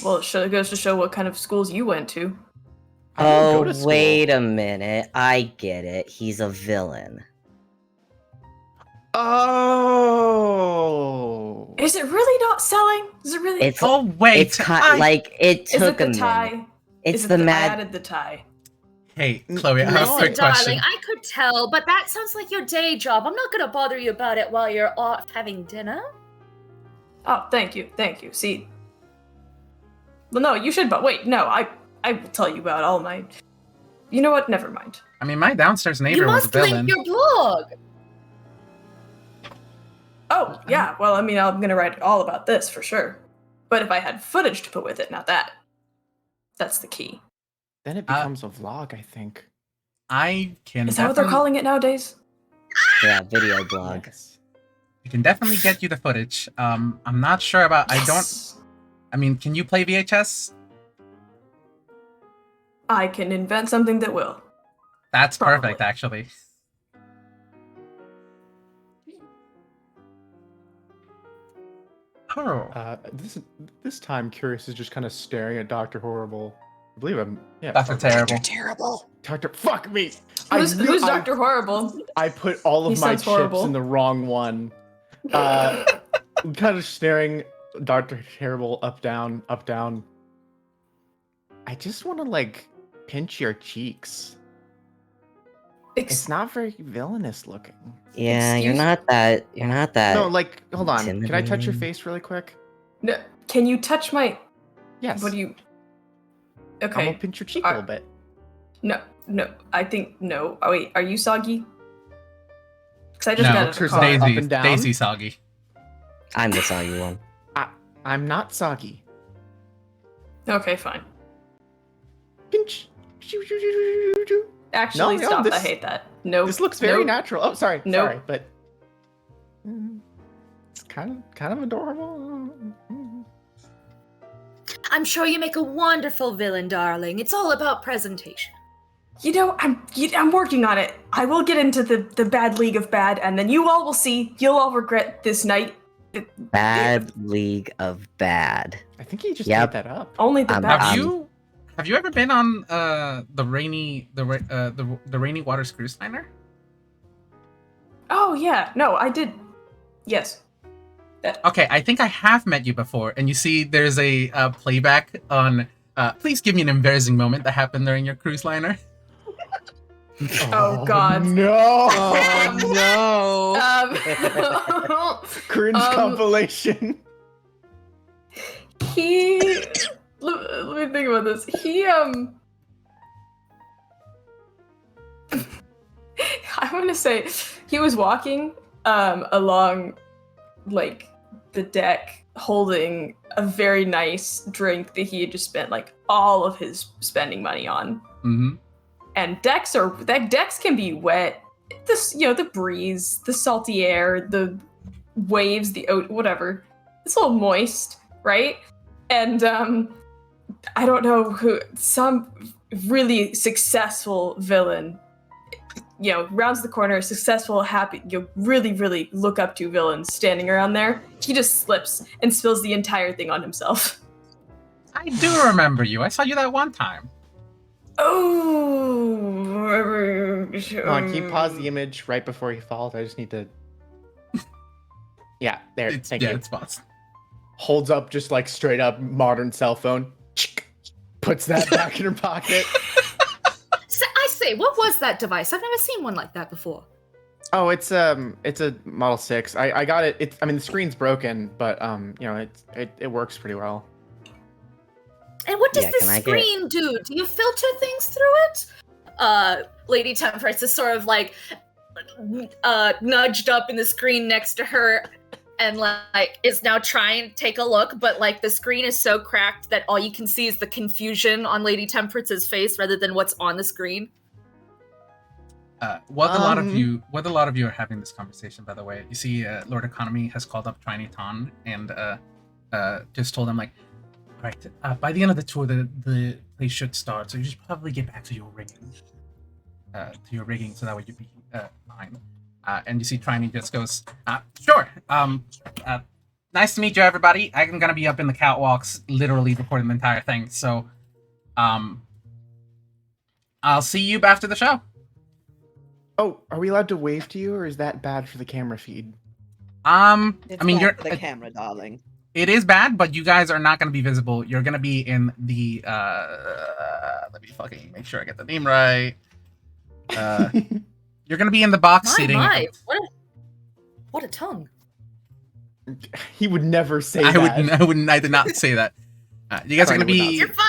Well, it goes to show what kind of schools you went to. I didn't go Oh, to school. wait a minute. I get it. He's a villain. Oh. Is it really not selling? Is it really? It's Oh wait, it's it is it took the a minute. tie? It's Is it the I mad. added the tie. Hey, Chloe, I have a Listen, quick question. darling, I could tell, but that sounds like your day job. I'm not gonna bother you about it while you're off having dinner. Oh, thank you. See. Well, no, you should. But wait, no, I will tell you about all my. You know what? Never mind. I mean, my downstairs neighbor You was a must link villain. your blog. Oh, yeah. Well, I mean, I'm gonna write all about this for sure. But if I had footage to put with it, now that's the key. Then it becomes a vlog, I think. I can. Is that what they're definitely- calling it nowadays? Yeah, video blog. Yes. I can definitely get you the footage. I'm not sure about. Yes! I mean, can you play VHS? I can invent something that will. That's Probably. perfect, actually. Oh, This time, Curious is just kind of staring at Dr. Horrible. I believe I'm. Yeah. Dr. Terrible. Terrible. Dr. Fuck me. Who's I Dr. Horrible? I put all He of my sounds chips horrible. in the wrong one. I'm kind of staring Dr. Terrible up, down, up, down. I just want to pinch your cheeks. It's not very villainous looking. Yeah, Excuse- you're not that. No, hold on. Can I touch your intimidating. face really quick? No, can you touch my? Yes. What do you? I'm Okay. gonna pinch your cheek a little bit. No. I think no. Oh wait, are you soggy? Because I just no, got out of the Pictures car. Daisy. Daisy, and down? Daisy Soggy. I'm the soggy one. I'm not soggy. Okay, fine. Pinch. Actually, No, stop. I this- hate that. No. This looks very natural. Oh, sorry. Nope. Sorry, but. It's kind of adorable. I'm sure you make a wonderful villain, darling. It's all about presentation. You know, I'm working on it. I will get into the bad league of bad, and then you all will see. You'll all regret this night. Bad League of Bad. I think he just Yep. made that up. Only the bad. Have you ever been on the rainy waters cruise liner? Oh yeah, no, I did. Yes. Okay, I think I have met you before, and you see there's a playback on please give me an embarrassing moment that happened during your cruise liner. Oh, God. No. no. Cringe compilation. Let me think about this. I want to say he was walking along like the deck holding a very nice drink that he had just spent like all of his spending money on. Mm-hmm. And decks can be wet. The breeze, the salty air, the waves, whatever. It's a little moist, right? And I don't know who, some really successful villain, rounds the corner, successful, happy, really, really look up to villains standing around there. He just slips and spills the entire thing on himself. I do remember you. I saw you that one time. Oh. Come on, can you pause the image right before he falls? I just need to. Yeah, there. Thank you. It's paused. Holds up just like straight up modern cell phone. Puts that back in her pocket. So I say, what was that device? I've never seen one like that before. Oh, it's a Model 6. I got it. The screen's broken, but it works pretty well. And what does Yeah, this can I get- screen do? Do you filter things through it? Lady Temperance is sort of like nudged up in the screen next to her and like is now trying to take a look, but like the screen is so cracked that all you can see is the confusion on Lady Temperance's face rather than what's on the screen. What a lot of you are having this conversation, by the way. You see, Lord Economy has called up Toontown and just told him like, all right, by the end of the tour, the play should start, so you should probably get back to your rigging, so that way you'd be fine. And you see, Trinity just goes, sure. Nice to meet you, everybody. I'm gonna be up in the catwalks, literally recording the entire thing. So, I'll see you after the show. Oh, are we allowed to wave to you, or is that bad for the camera feed? It's you're bad for the camera, darling. It is bad, but you guys are not gonna be visible. You're gonna be in the let me fucking make sure I get the name right. You're gonna be in the box seating. What a tongue. He would never say I that. I did not say that. You guys are gonna be. You're fine.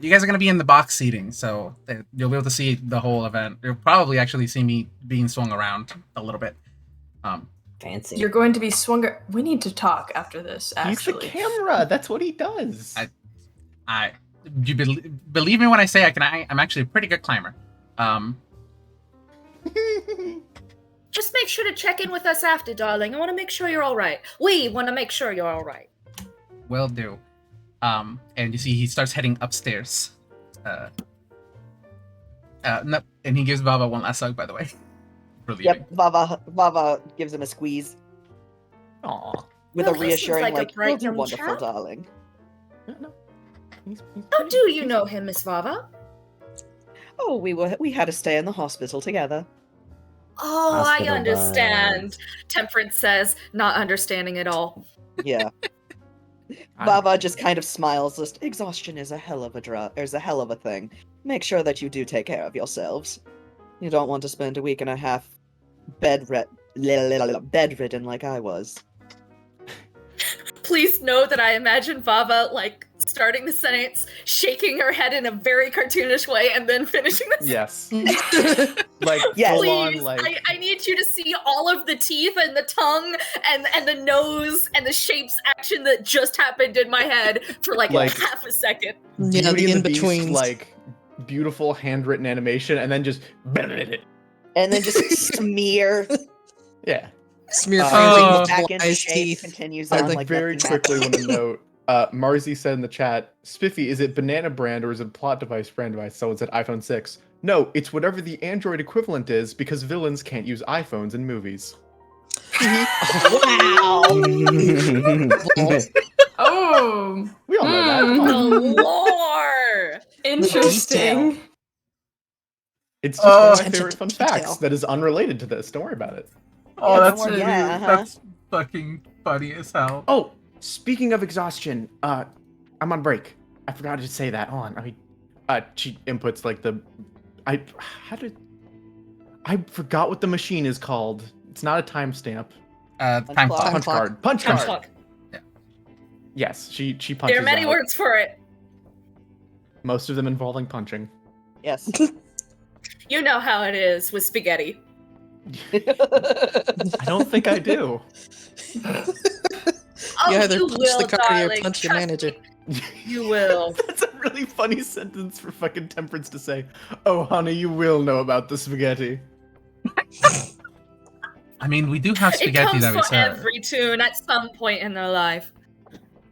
You guys are gonna be in the box seating, so you'll be able to see the whole event. You'll probably actually see me being swung around a little bit. Fancy. You're going to be swung. We need to talk after this. Actually, He's the camera. That's what he does. You believe me when I say I'm actually a pretty good climber. Just make sure to check in with us after, darling. I want to make sure you're all right. We want to make sure you're all right. Will do. And you see he starts heading upstairs. No, and he gives Vava one last hug, by the way. For leaving. Yep, Vava gives him a squeeze Aw. with Well, a he seems reassuring, like a like, bright you'll do young wonderful, chap." darling. No. He's How do you know him, Miss Vava? Oh, we had to stay in the hospital together. Oh, I Hospital understand. vibes. Temperance says, not understanding at all. Yeah. Vava just kind of smiles. Just exhaustion is a hell of a thing. Make sure that you do take care of yourselves. You don't want to spend a week and a half bedridden like I was. Please know that I imagine Vava, like, starting the sentence, shaking her head in a very cartoonish way, and then finishing the Yes. Like Yes. full on, Please, like I need you to see all of the teeth and the tongue and the nose and the shapes action that just happened in my head for like half a second. Yeah, Beauty the and the in-betweens. Beast, like beautiful handwritten animation, and then just And then just smear. yeah. Smear Oh. freezing Back into eyes, shape, teeth. continues I on think like Very nothing quickly happened. want to note, Marzi said in the chat, Spiffy, is it banana brand or is it plot device brand device? Someone said iPhone 6. No, it's whatever the Android equivalent is because villains can't use iPhones in movies. Wow. Oh, We all know that. Come The on. lore. interesting. It's just one of my Attention favorite to fun detail. facts that is unrelated to this. Don't worry about it. Oh, Yeah, that's don't worry. really, Yeah, uh-huh. that's fucking funny as hell. Oh, speaking of exhaustion, I'm on break. I forgot to say that. Hold on. She inputs like I forgot what the machine is called. It's not a timestamp. Time Punch clock. Punch clock. card. Punch Punch card. clock. Yes, she punches. There are many out, words for it. most of them involving punching. Yes. You know how it is with spaghetti. I don't think I do. Oh, You either you punch will, the card or you darling. punch your Trust manager. me, You will. That's a really funny sentence for fucking Temperance to say. Oh, honey, you will know about the spaghetti. I mean, we do have It spaghetti comes that we for serve. every tune at some point in their life.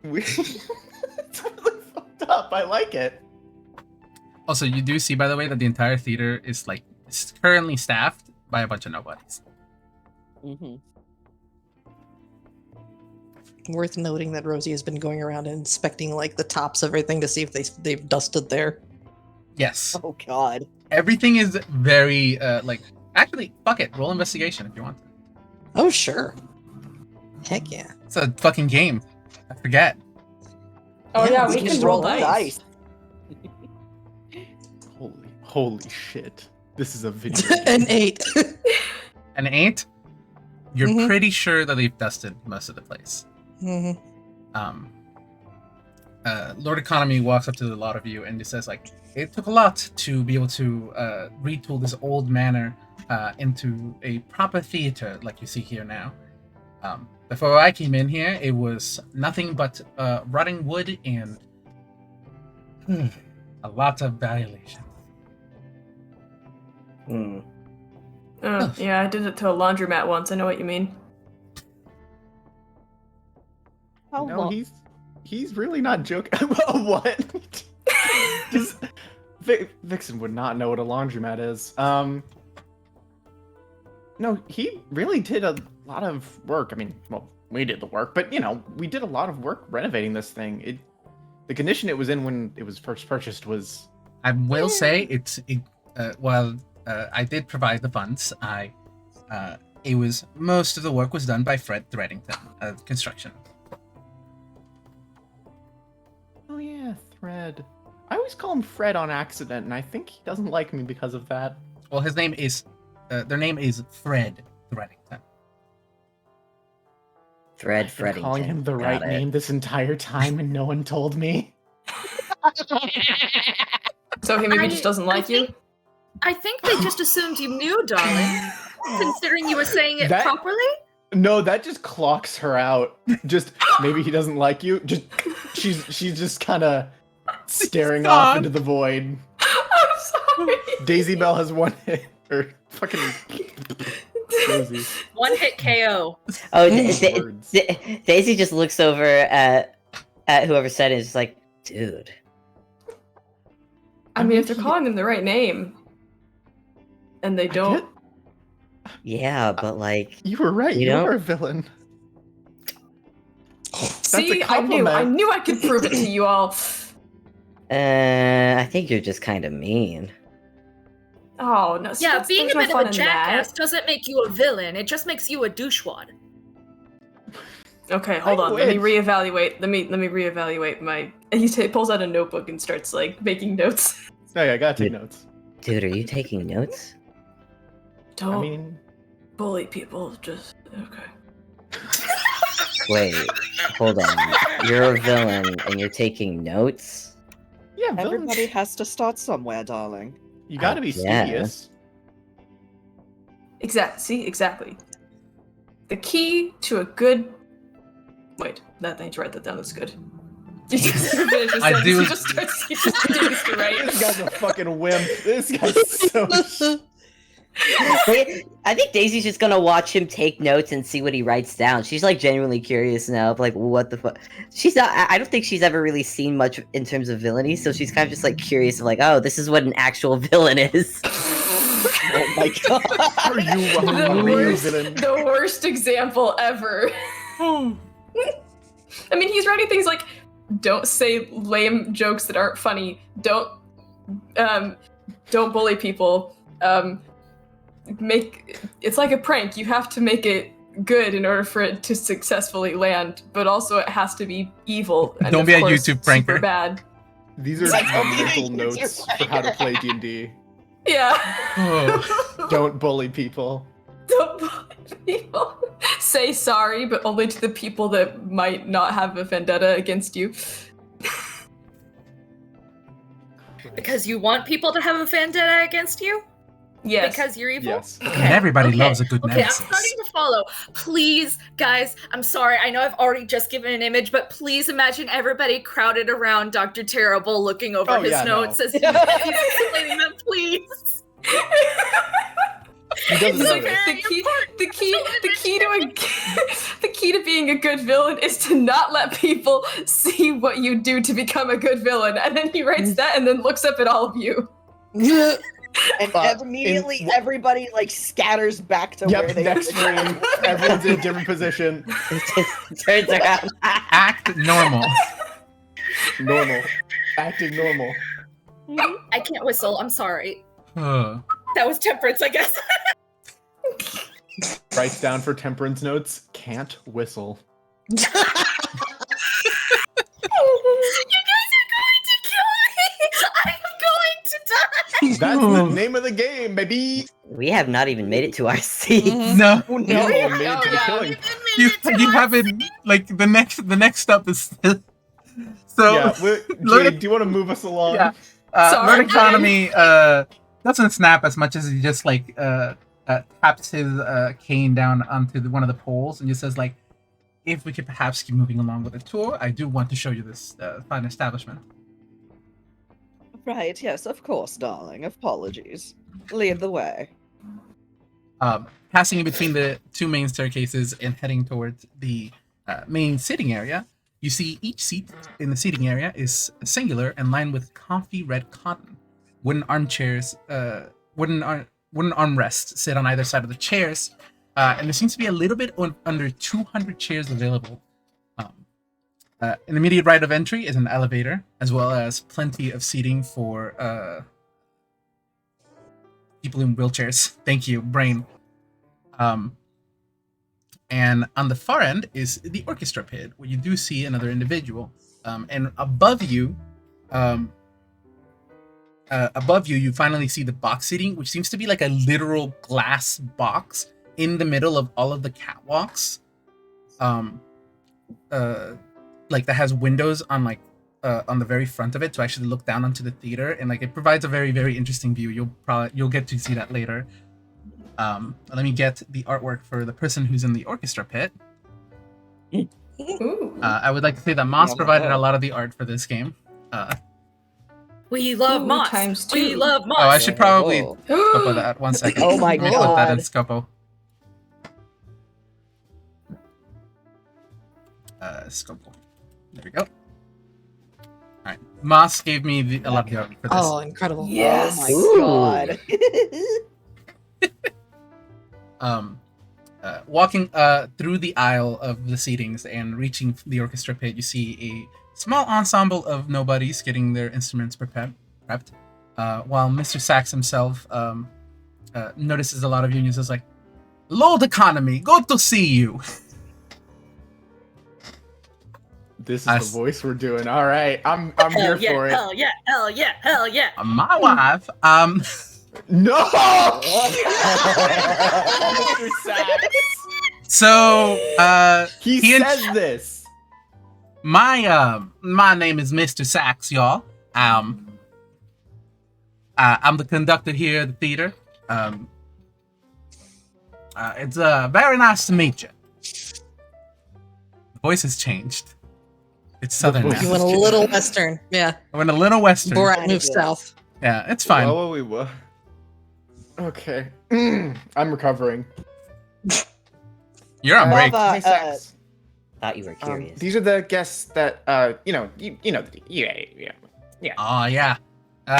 It's really fucked up. I like it. Also, you do see, by the way, that the entire theater is currently staffed by a bunch of nobodies. Mhm. Worth noting that Rosie has been going around and inspecting like the tops of everything to see if they've dusted there. Yes, Oh God. everything is very Actually, fuck it. Roll investigation if you want to. Oh sure. Heck yeah. It's a fucking game. I forget. Oh yeah, we we can can just roll roll dice. Holy shit. This is a video An game. 8. An 8. You're Mhm. pretty sure that they've dusted most of the place. Mhm. Lord Economy walks up to the lot of you and just says, like, it took a lot to be able to retool this old manor into a proper theater like you see here now. Before I came in here, it was nothing but rotting wood and a lot of violation. Hmm. Oh, yeah, I did it to a laundromat once. I know what you mean. How No, long? he's really not joking. What? Just, Vixen would not know what a laundromat is. No, he really did a lot of work. I mean, well, we did the work, but we did a lot of work renovating this thing. The condition it was in when it was first purchased was. I will say while I did provide the funds, most of the work was done by Fred Threadington, construction. Oh yeah, Thread. I always call him Fred on accident, and I think he doesn't like me because of that. Well, their name is Fred Threadington. Fred I've been Freddington. calling him the Got right it. name this entire time, and no one told me. So he maybe just doesn't like you? I think they just assumed you knew, darling. Considering you were saying it That- properly? No, that just clocks her out. Just maybe he doesn't like you. Just she's just kind of staring off gone. into the void. I'm sorry. Daisy Bell has one hit. Or fucking Rosie. One hit KO. Oh, Words. Daisy just looks over at whoever said it and is just like, dude. I mean, if they're calling them the right name, and they don't. Yeah, but like, You were right. You You know? are a villain. See, a I knew compliment. I could prove it to you all. I think you're just kind of mean. Oh no! see, Yeah, that's- being there's a no bit fun of a in jackass that. doesn't make you a villain. It just makes you a douchewad. Okay, hold I on. Let me wish. reevaluate. Let me reevaluate my. He pulls out a notebook and starts like making notes. Oh yeah, I gotta take notes. Dude, are you taking notes? Don't I mean, bully people. Just okay. Wait, hold on. You're a villain and you're taking notes? yeah, villains. Everybody has to start somewhere, darling. You gotta be Yeah. studious. Exactly. The key to a good. Wait, that I need to write that down. That's good. You just finish your I sentence, do- He just continues to write. This guy's a fucking wimp. This guy's so. I think Daisy's just gonna watch him take notes and see what he writes down. She's like genuinely curious now of like what the fuck. She's not. I don't think she's ever really seen much in terms of villainy, so she's kind of just like curious of like, oh, this is what an actual villain is. Oh my god. Are you a real villain? The worst example ever. I mean, he's writing things like, "Don't say lame jokes that aren't funny. Don't bully people. It's like a prank. You have to make it good in order for it to successfully land, but also it has to be evil. And Don't of be a course, YouTube super pranker. bad. These are Like, mental notes for how to play D&D. Yeah. Oh. Don't bully people. Don't bully people. Say sorry, but only to the people that might not have a vendetta against you. Because you want people to have a vendetta against you? Yes. Because you're evil? Yes. And everybody loves a good Okay, I'm nemesis. starting to follow. Please, guys, I'm sorry. I know I've already just given an image, but please imagine everybody crowded around Dr. Terrible looking over Oh, his yeah, no. notes as he's explaining them, please. He doesn't It's know like this. the key to being a good villain is to not let people see what you do to become a good villain. And then he writes that and then looks up at all of you. And But immediately everybody like scatters back to where Yep, they next room. Everyone's in a different position. Turns around. Act normal. Normal. Acting normal. I can't whistle. I'm sorry. Ugh. That was Temperance, I guess. Writes down for Temperance notes, can't whistle. You guys are going to kill me! I'm going to die! That's the name of the game, baby! We have not even made it to our seats. No, Oh We no. haven't even made it to the yeah. killing. you haven't. Like the next step is still. So Yeah, Lord- Jade, do you want to move us along? Yeah. Sorry. Lord Economy doesn't snap as much as he just like taps his cane down onto one of the poles and just says like, if we could perhaps keep moving along with the tour, I do want to show you this fine establishment. Right, yes, of course, darling. Apologies. Lead the way. Passing in between the two main staircases and heading towards the main sitting area, you see each seat in the seating area is singular and lined with comfy red cotton. Wooden armchairs, wooden armrests sit on either side of the chairs, and there seems to be a little bit under 200 chairs available. In the immediate right of entry is an elevator, as well as plenty of seating for people in wheelchairs. Thank you, brain. And on the far end is the orchestra pit, where you do see another individual. And above you, you finally see the box seating, which seems to be like a literal glass box in the middle of all of the catwalks. Like that has windows on like on the very front of it to actually look down onto the theater, and like it provides a very, very interesting view. You'll get to see that later. Let me get the artwork for the person who's in the orchestra pit. Ooh. I would like to say that Moss Yeah, provided oh. a lot of the art for this game. We love Ooh, Moss. times We two. love Moss. Oh, I should probably Whoa. scopo that. 1 second. Oh my Let me put that in God. scopo. Scopo. There we go. Alright. Moss gave me a lot of the art for this. Oh, incredible. Yes. Oh my Ooh. god. Walking through the aisle of the seatings and reaching the orchestra pit, you see a small ensemble of nobodies getting their instruments prepped, while Mr. Sachs himself notices a lot of unions as like, Lord Economy, good to see you. This is I the s- voice we're doing. All right, I'm here Hell yeah, for it. hell yeah, hell yeah, hell yeah. My wife, No! Oh Mr. Sachs. so He He says this. my name is Mr. Sachs, y'all. I'm the conductor here at the theater. It's very nice to meet you. The voice has changed. It's southern voice now. You went a little western. Yeah. I went a little western. Borat Kinda moved did. south. Yeah, it's fine. Whoa. Okay. I'm recovering. You're on break. Vava, Hey, Sax. Thought you were curious. These are the guests that yeah. Oh yeah.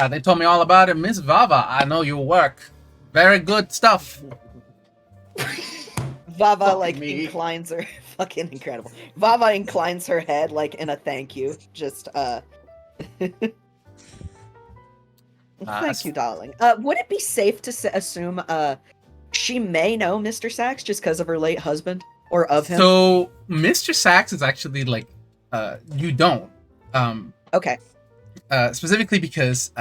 They told me all about it, Miss Vava. I know your work. Very good stuff. Vava Fuck like me. inclines her fucking incredible. Vava inclines her head like in a thank you. Just thank you, darling. Would it be safe to assume she may know Mr. Sachs just because of her late husband or of him? So Mr. Sachs is actually like you don't. Okay. Specifically because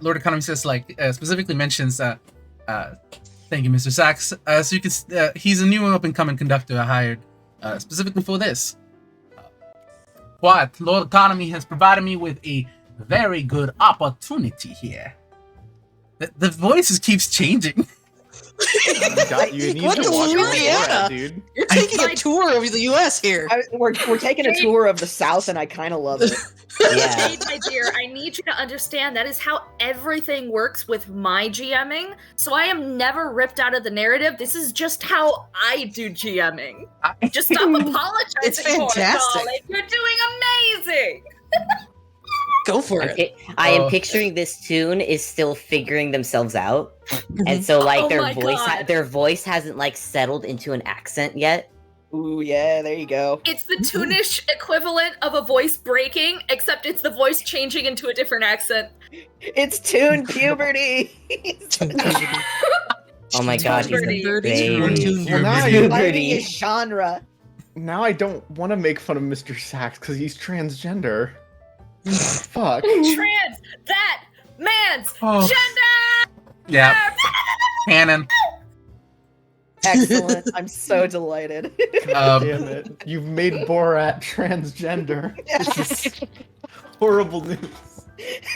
Lord Economy says like specifically mentions thank you, Mr. Sachs. So you can he's a new up and coming conductor I hired specifically for this. What Lord Economy has provided me with a very good opportunity here. The voices keeps changing. You need What to is watch Louisiana? Borat, dude. You're taking a tour of the U.S. here. We're taking a tour of the South, and I kind of love it. Yeah. Jade, my dear, I need you to understand that is how everything works with my GMing. So I am never ripped out of the narrative. This is just how I do GMing. Just stop apologizing It's for it, fantastic. darling. You're doing amazing. Go for it. I am Oh. picturing this tune is still figuring themselves out, and so like Oh my God. their voice hasn't like settled into an accent yet. Ooh, yeah, there you go. It's the Toonish equivalent of a voice breaking, except it's the voice changing into a different accent. It's Toon puberty. Oh my god, he's Puberty. a baby. Well, now Puberty. Finding his genre. Now I don't want to make fun of Mr. Sachs because he's transgender. Fuck. Trans, that, man's, Oh. gender! Yeah. Canon. Excellent. I'm so delighted. God damn it. You've made Borat transgender. This is horrible news.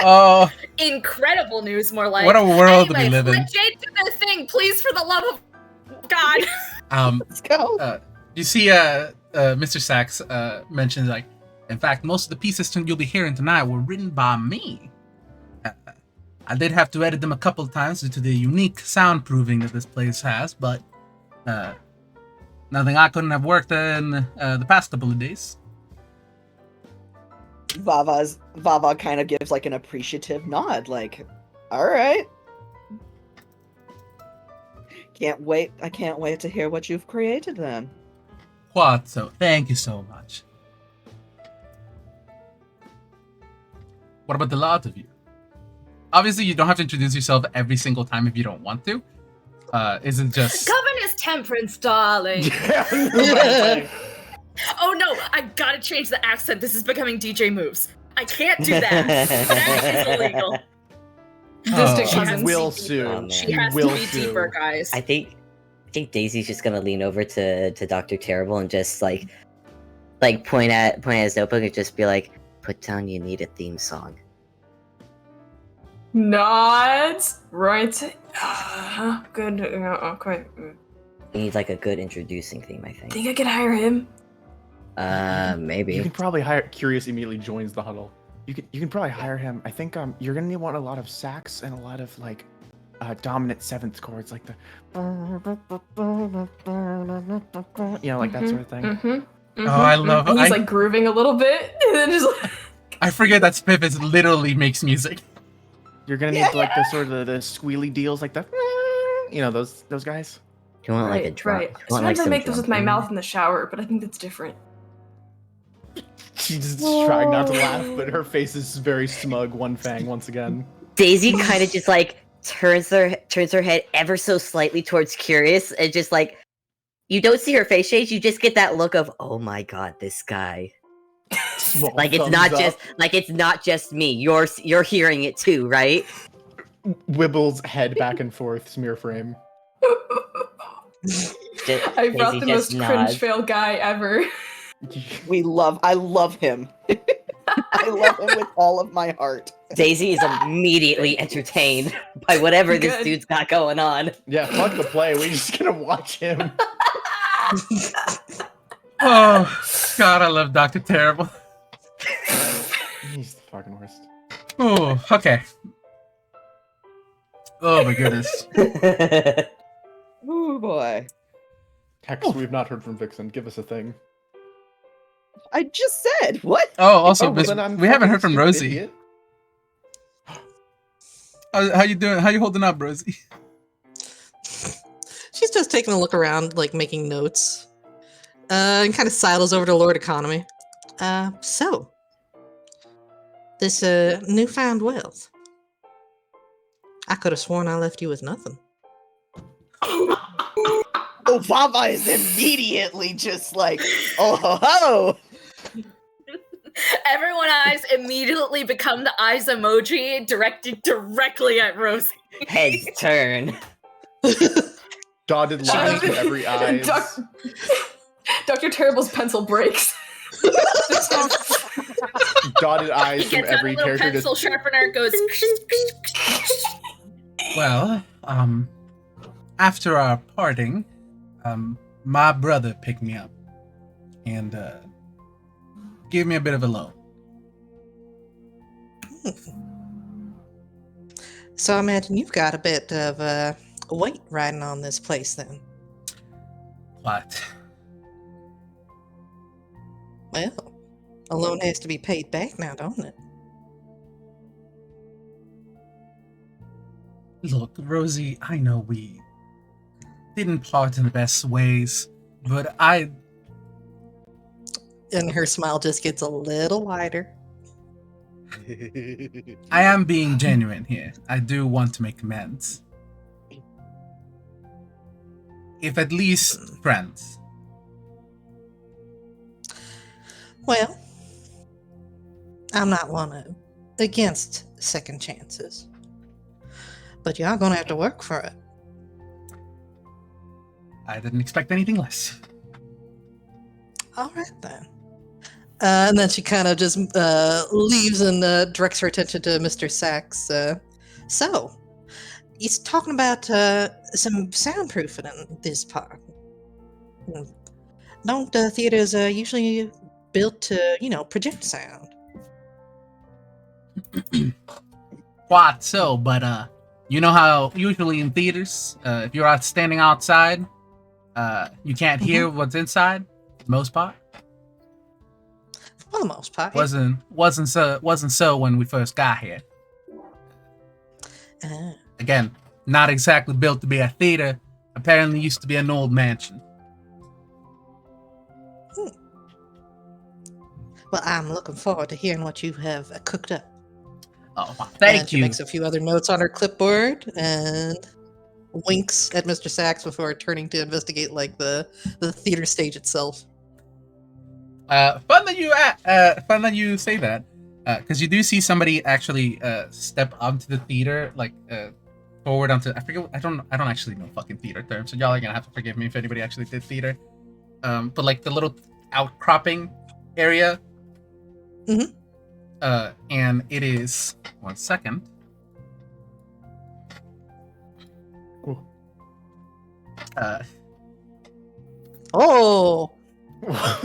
Oh, Incredible news, more like. what a world we Anyways, live in. let Jade do their thing, please, for the love of God. Let's go. You see, Mr. Sachs mentions like, in fact, most of the pieces you'll be hearing tonight were written by me. I did have to edit them a couple of times due to the unique soundproofing that this place has, but nothing I couldn't have worked in the past couple of days. Vava kind of gives like an appreciative nod, like, all right. Can't wait. I can't wait to hear what you've created then. What? So, thank you so much. What about the lot of you? Obviously, you don't have to introduce yourself every single time if you don't want to. Isn't just... Governess Temperance, darling. Oh no, I gotta change the accent. This is becoming DJ moves. I can't do that. That is illegal. Distant She has cousins. to Will be sue. deeper. man. She has Will to be sue. deeper, guys. I think Daisy's just gonna lean over to Dr. Terrible and just like point at his notebook and just be like, "Put down. You need a theme song." Nods. Right. Good. Okay. He needs like a good introducing theme, I think. Think I could hire him? You Maybe. can probably hire. Curious immediately joins the huddle. You can probably hire him. I think you're gonna want a lot of sax and a lot of like dominant seventh chords, like the like that sort of thing. Mm-hmm. Oh, I love And he's I- like grooving a little bit, and then just like, I forget that Spiffy literally makes music. You're gonna need like the sort of the squealy deals, like the those guys. You want like a drum? right. You want, Sometimes I some make those with my drumming? mouth in the shower, but I think that's different. She's just trying not to laugh, but her face is very smug. One fang once again. Daisy kind of just like turns her head ever so slightly towards Curious, and just like you don't see her face change. You just get that look of, "Oh my god, this guy." Small Like it's thumbs not up. just me. You're hearing it too, right? Wibbles head back and forth, smear frame. I brought Daisy the just most nods. cringe fail guy ever. I love him. I love him with all of my heart. Daisy is immediately entertained by whatever this Good. dude's got going on. Yeah, fuck the play. We're just gonna watch him. Oh, God, I love Dr. Terrible. He's the fucking worst. Oh, okay. Oh my goodness. Oh boy. Hex, we've not heard from Vixen. Give us a thing. I just said what? Oh, also, Oh, well, then I'm we haven't fucking heard from stupid Rosie. idiot. How you doing? How you holding up, Rosie? She's just taking a look around, like making notes. And kind of sidles over to Lord Economy. So, this newfound wealth. I could have sworn I left you with nothing. Oh, Vava is immediately just like, oh ho ho! Everyone's eyes immediately become the eyes emoji directed directly at Rosie. Heads turn. Dotted lines for every eye. Dr. Terrible's pencil breaks. Dotted eyes He from gets out a every little character. pencil sharpener, goes. Well, after our parting, my brother picked me up and gave me a bit of a loan. So I imagine you've got a bit of weight riding on this place then. What? Well, a loan has to be paid back now, don't it? Look, Rosie, I know we didn't part in the best ways, but And her smile just gets a little wider. I am being genuine here. I do want to make amends. If at least friends. Well, I'm not one against second chances. But you are going to have to work for it. I didn't expect anything less. All right, then. And then she kind of just leaves and directs her attention to Mr. Sachs. So, he's talking about some soundproofing in this part. Don't theaters usually built to, project sound? Quite so, but you know how usually in theaters, if you're out standing outside, you can't hear what's inside. Most part. For the most part. Yeah. Wasn't so when we first got here. Again, not exactly built to be a theater. Apparently used to be an old mansion. Well, I'm looking forward to hearing what you have cooked up. Oh, well, thank She you. makes a few other notes on her clipboard and winks at Mr. Sachs before turning to investigate like the theater stage itself. Fun that you say that, because you do see somebody actually step onto the theater, like forward onto. I forget. I don't actually know fucking theater terms, so y'all are gonna have to forgive me if anybody actually did theater. But like the little outcropping area. Mhm. And it is 1 second. Oh! Not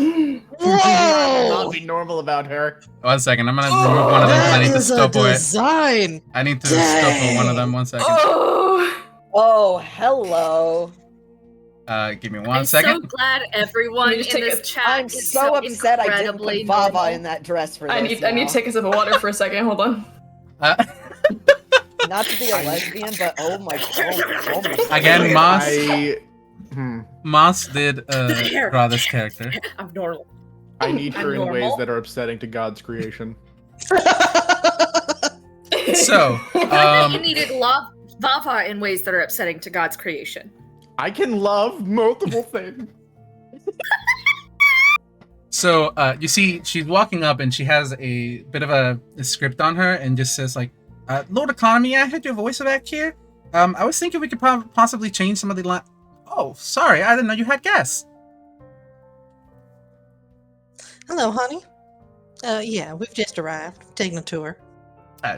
be normal about her. 1 second. I'm gonna remove one of them because I need to That is a scopo it. design! I need to scopo one of them. 1 second. Oh, Oh, hello. Give me I'm one second. so glad everyone Let me in just take this a- chat I'm is so upset I didn't incredibly put Vava normal. in that dress for this. I need to take a sip of water for a second. Hold on. Not to be a lesbian, but oh my god. Again, Moss. Hmm. Moss did draw this character. I'm normal. I need her in ways normal. that are upsetting to God's creation. So, You needed Vava in ways that are upsetting to God's creation. I can love multiple things. So, you see, she's walking up and she has a bit of a script on her and just says like, Lord Economy, I heard your voice back here. I was thinking we could possibly change some of the Oh, sorry, I didn't know you had guests. Hello, honey. Yeah, we've just arrived. Taking a tour.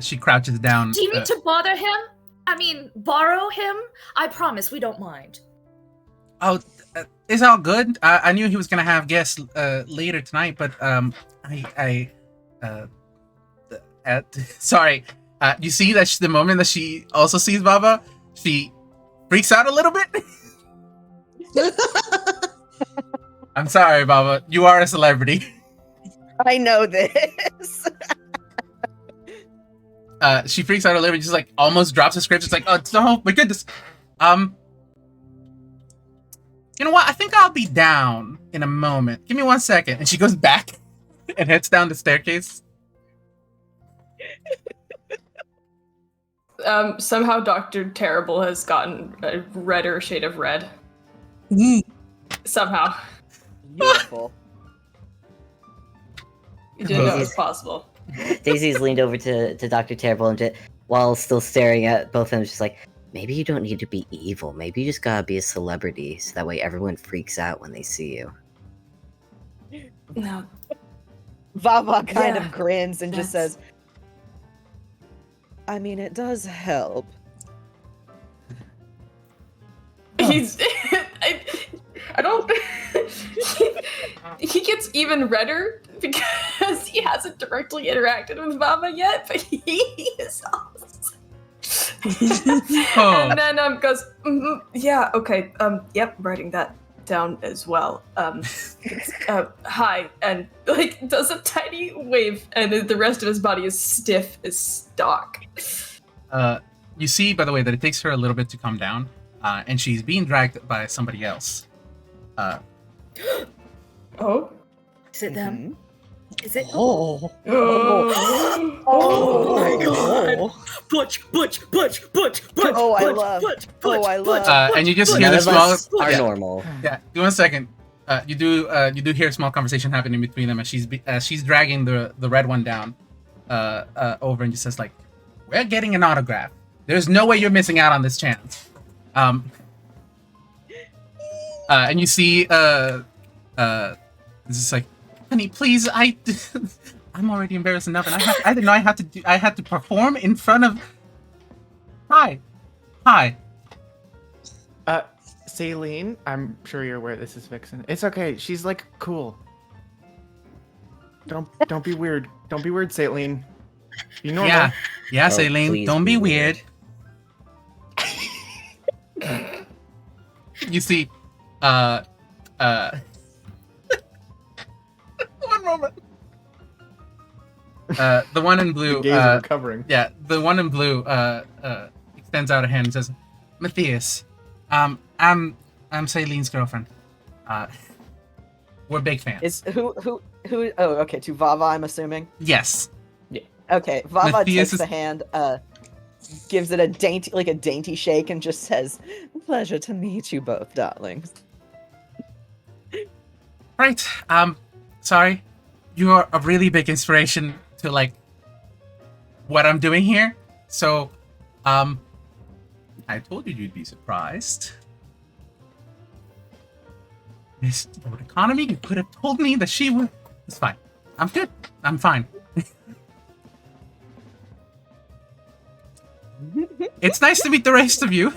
She crouches down. Do you need to bother him? I mean, borrow him? I promise we don't mind. Oh, it's all good. I knew he was gonna have guests later tonight, but sorry, You see that the moment that she also sees Vava, she freaks out a little bit. I'm sorry, Vava. You are a celebrity. I know this. She freaks out a little bit, just like almost drops the script. It's like, oh no, my goodness. You know what? I think I'll be down in a moment. Give me 1 second. And she goes back and heads down the staircase. Somehow Dr. Terrible has gotten a redder shade of red. Somehow. Beautiful. You didn't know it was possible. Daisy's leaned over to Dr. Terrible and while still staring at both of them, just like, maybe you don't need to be evil. Maybe you just gotta be a celebrity, so that way everyone freaks out when they see you. No. Vava kind Yeah, of grins and just that's- says, I mean, it does help. He's. I don't. He gets even redder because he hasn't directly interacted with Vava yet, but he is awesome. Oh. And then goes, yeah, okay, yep, writing that down as well. Hi, and like does a tiny wave, and the rest of his body is stiff as stock. You see, by the way, that it takes her a little bit to calm down, and she's being dragged by somebody else. Oh. Is it them? Mhm. Is it? Oh. Oh my god. Butch. Oh, I love. I love. And you just hear None the of small. us are Yeah, normal. yeah. Give me 1 second. You do hear a small conversation happening between them as she's dragging the red one down, over, and just says like, "We're getting an autograph. There's no way you're missing out on this chance." And you see, this is like, honey, please, I'm already embarrassed enough, and I didn't know I had to perform in front of. Hi. Saline, I'm sure you're aware this is Vixen. It's okay. She's like cool. Don't be weird. Don't be weird, Saline. Be normal. Yeah, Oh, Saline, please don't be be weird. You see, one moment. The one in blue, Gaze are recovering. yeah, the one in blue, extends out a hand and says, "Matthias, I'm Saline's girlfriend. We're big fans." Is who? Oh, okay. To Vava, I'm assuming. Yes. Okay, Vava Matthias takes is- the hand, gives it a dainty shake, and just says, "Pleasure to meet you both, darlings." Right. Sorry. You are a really big inspiration to like what I'm doing here. So, I told you you'd be surprised. Miss Lord Economy, you could have told me that she would. It's fine. I'm good. I'm fine. It's nice to meet the rest of you.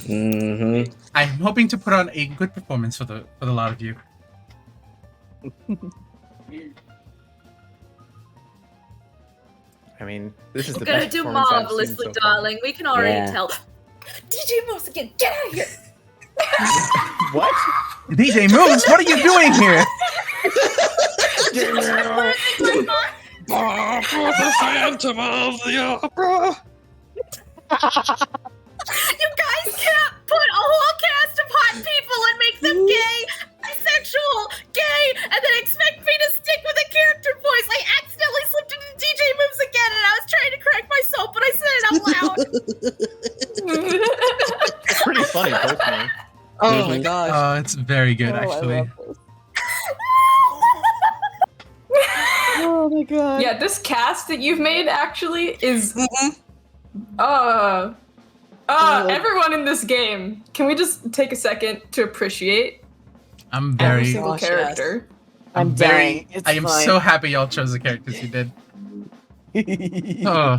Mm-hmm. I'm hoping to put on a good performance for the lot of you. I mean, this is You're the gonna best do performance I've seen marvelously, so far. darling. We can already Yeah. tell. DJ Moves again, get out of here! What? DJ Moves, what are you doing here? The Phantom of the Opera. You guys can't put a whole cast of hot people and make them gay, bisexual, gay, and then expect me to stick with a character voice. I accidentally slipped into DJ Moves again, and I was trying to correct myself, but I said it out loud. It's pretty funny, personally. Oh my Mhm. gosh. Oh, it's very good, Oh, I actually. love this. Oh my god. Yeah, this cast that you've made actually is Mhm. everyone in this game. Can we just take a second to appreciate I'm every very, single Gosh, yes. character? I'm dying. It's I am fine. so happy y'all chose the characters you did. Oh.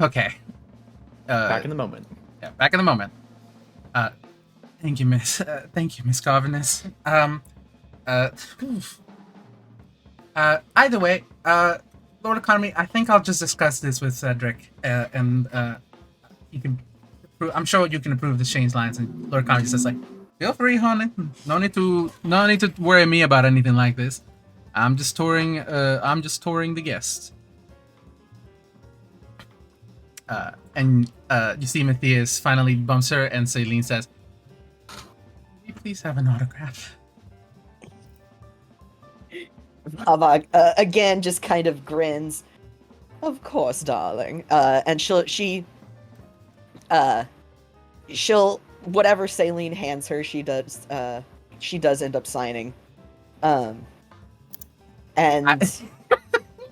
Okay. Back in the moment. Yeah, back in the moment. Thank you, Miss. Thank you, Miss Carvinus. Either way, Lord Economy, I think I'll just discuss this with Cedric, and you can. I'm sure you can approve the change lines. And Lord Economy just says like, feel free, honey. No need to worry me about anything like this. I'm just touring the guests. And you see Matthias finally bumps her, and Celine says, "Can you please have an autograph?" Vava again just kind of grins. Of course, darling. And she'll whatever Celine hands her, she does end up signing. And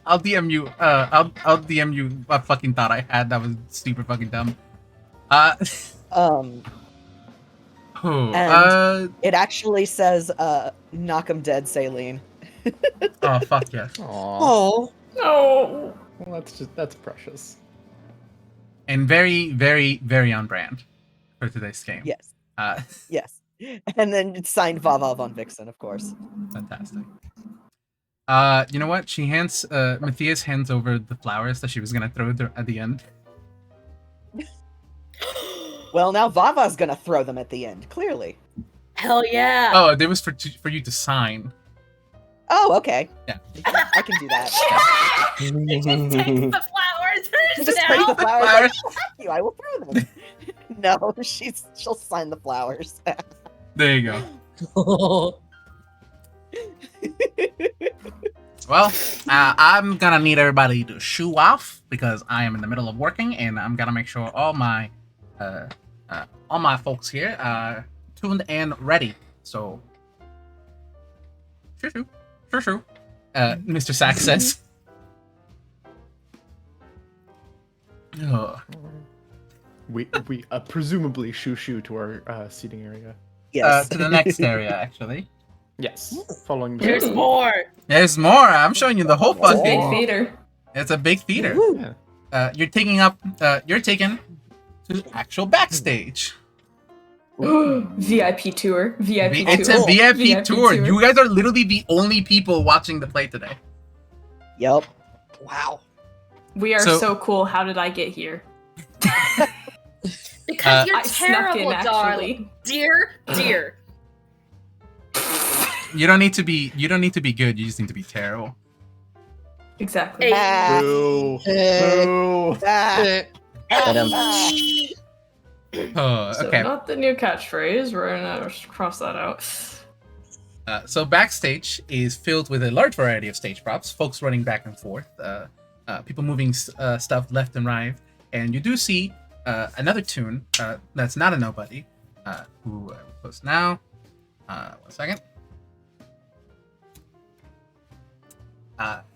I'll DM you. I'll DM you a fucking thought I had that was super fucking dumb. It actually says knock 'em dead, Celine. Oh fuck yes. Oh. No. Well, that's precious. And very, very, very on brand for today's game. Yes. Uh, Yes. And then it's signed Vava von Vixen, of course. fantastic. You know what? Matthias hands over the flowers that she was gonna throw at the end. Well, now Vava's gonna throw them at the end, clearly. Hell yeah. Oh, they was for you to sign. Oh, okay. Yeah. I can do that. Just take the flowers for Just take the now. flowers. Like, "Oh, thank you, I will throw them. No, she'll sign the flowers. There you go. Well, I'm gonna need everybody to shoo off because I am in the middle of working, and I'm gonna make sure all my folks here are tuned and ready. So, shoo. Mr. Sack says. Oh. We presumably shoo to our seating area. Yes. To the next area, actually. Yes, following. There's more. There's more. I'm showing you the whole It's a fucking. big theater. It's a big theater. Yeah. You're taken to the actual backstage. VIP tour. VIP It's tour. a VIP, VIP tour. tour. You guys are literally the only people watching the play today. Yep. Wow. We are So- so cool. How did I get here? Because you're I snuck terrible, in, darling. Dear. You don't need to be good. You just need to be terrible. Exactly. Hey. Ah, Boo. Eh, Boo. eh. Oh, So okay. not the new catchphrase. We're gonna cross that out. So backstage is filled with a large variety of stage props, folks running back and forth, people moving stuff left and right, and you do see another tune that's not a nobody, who I will post now. 1 second.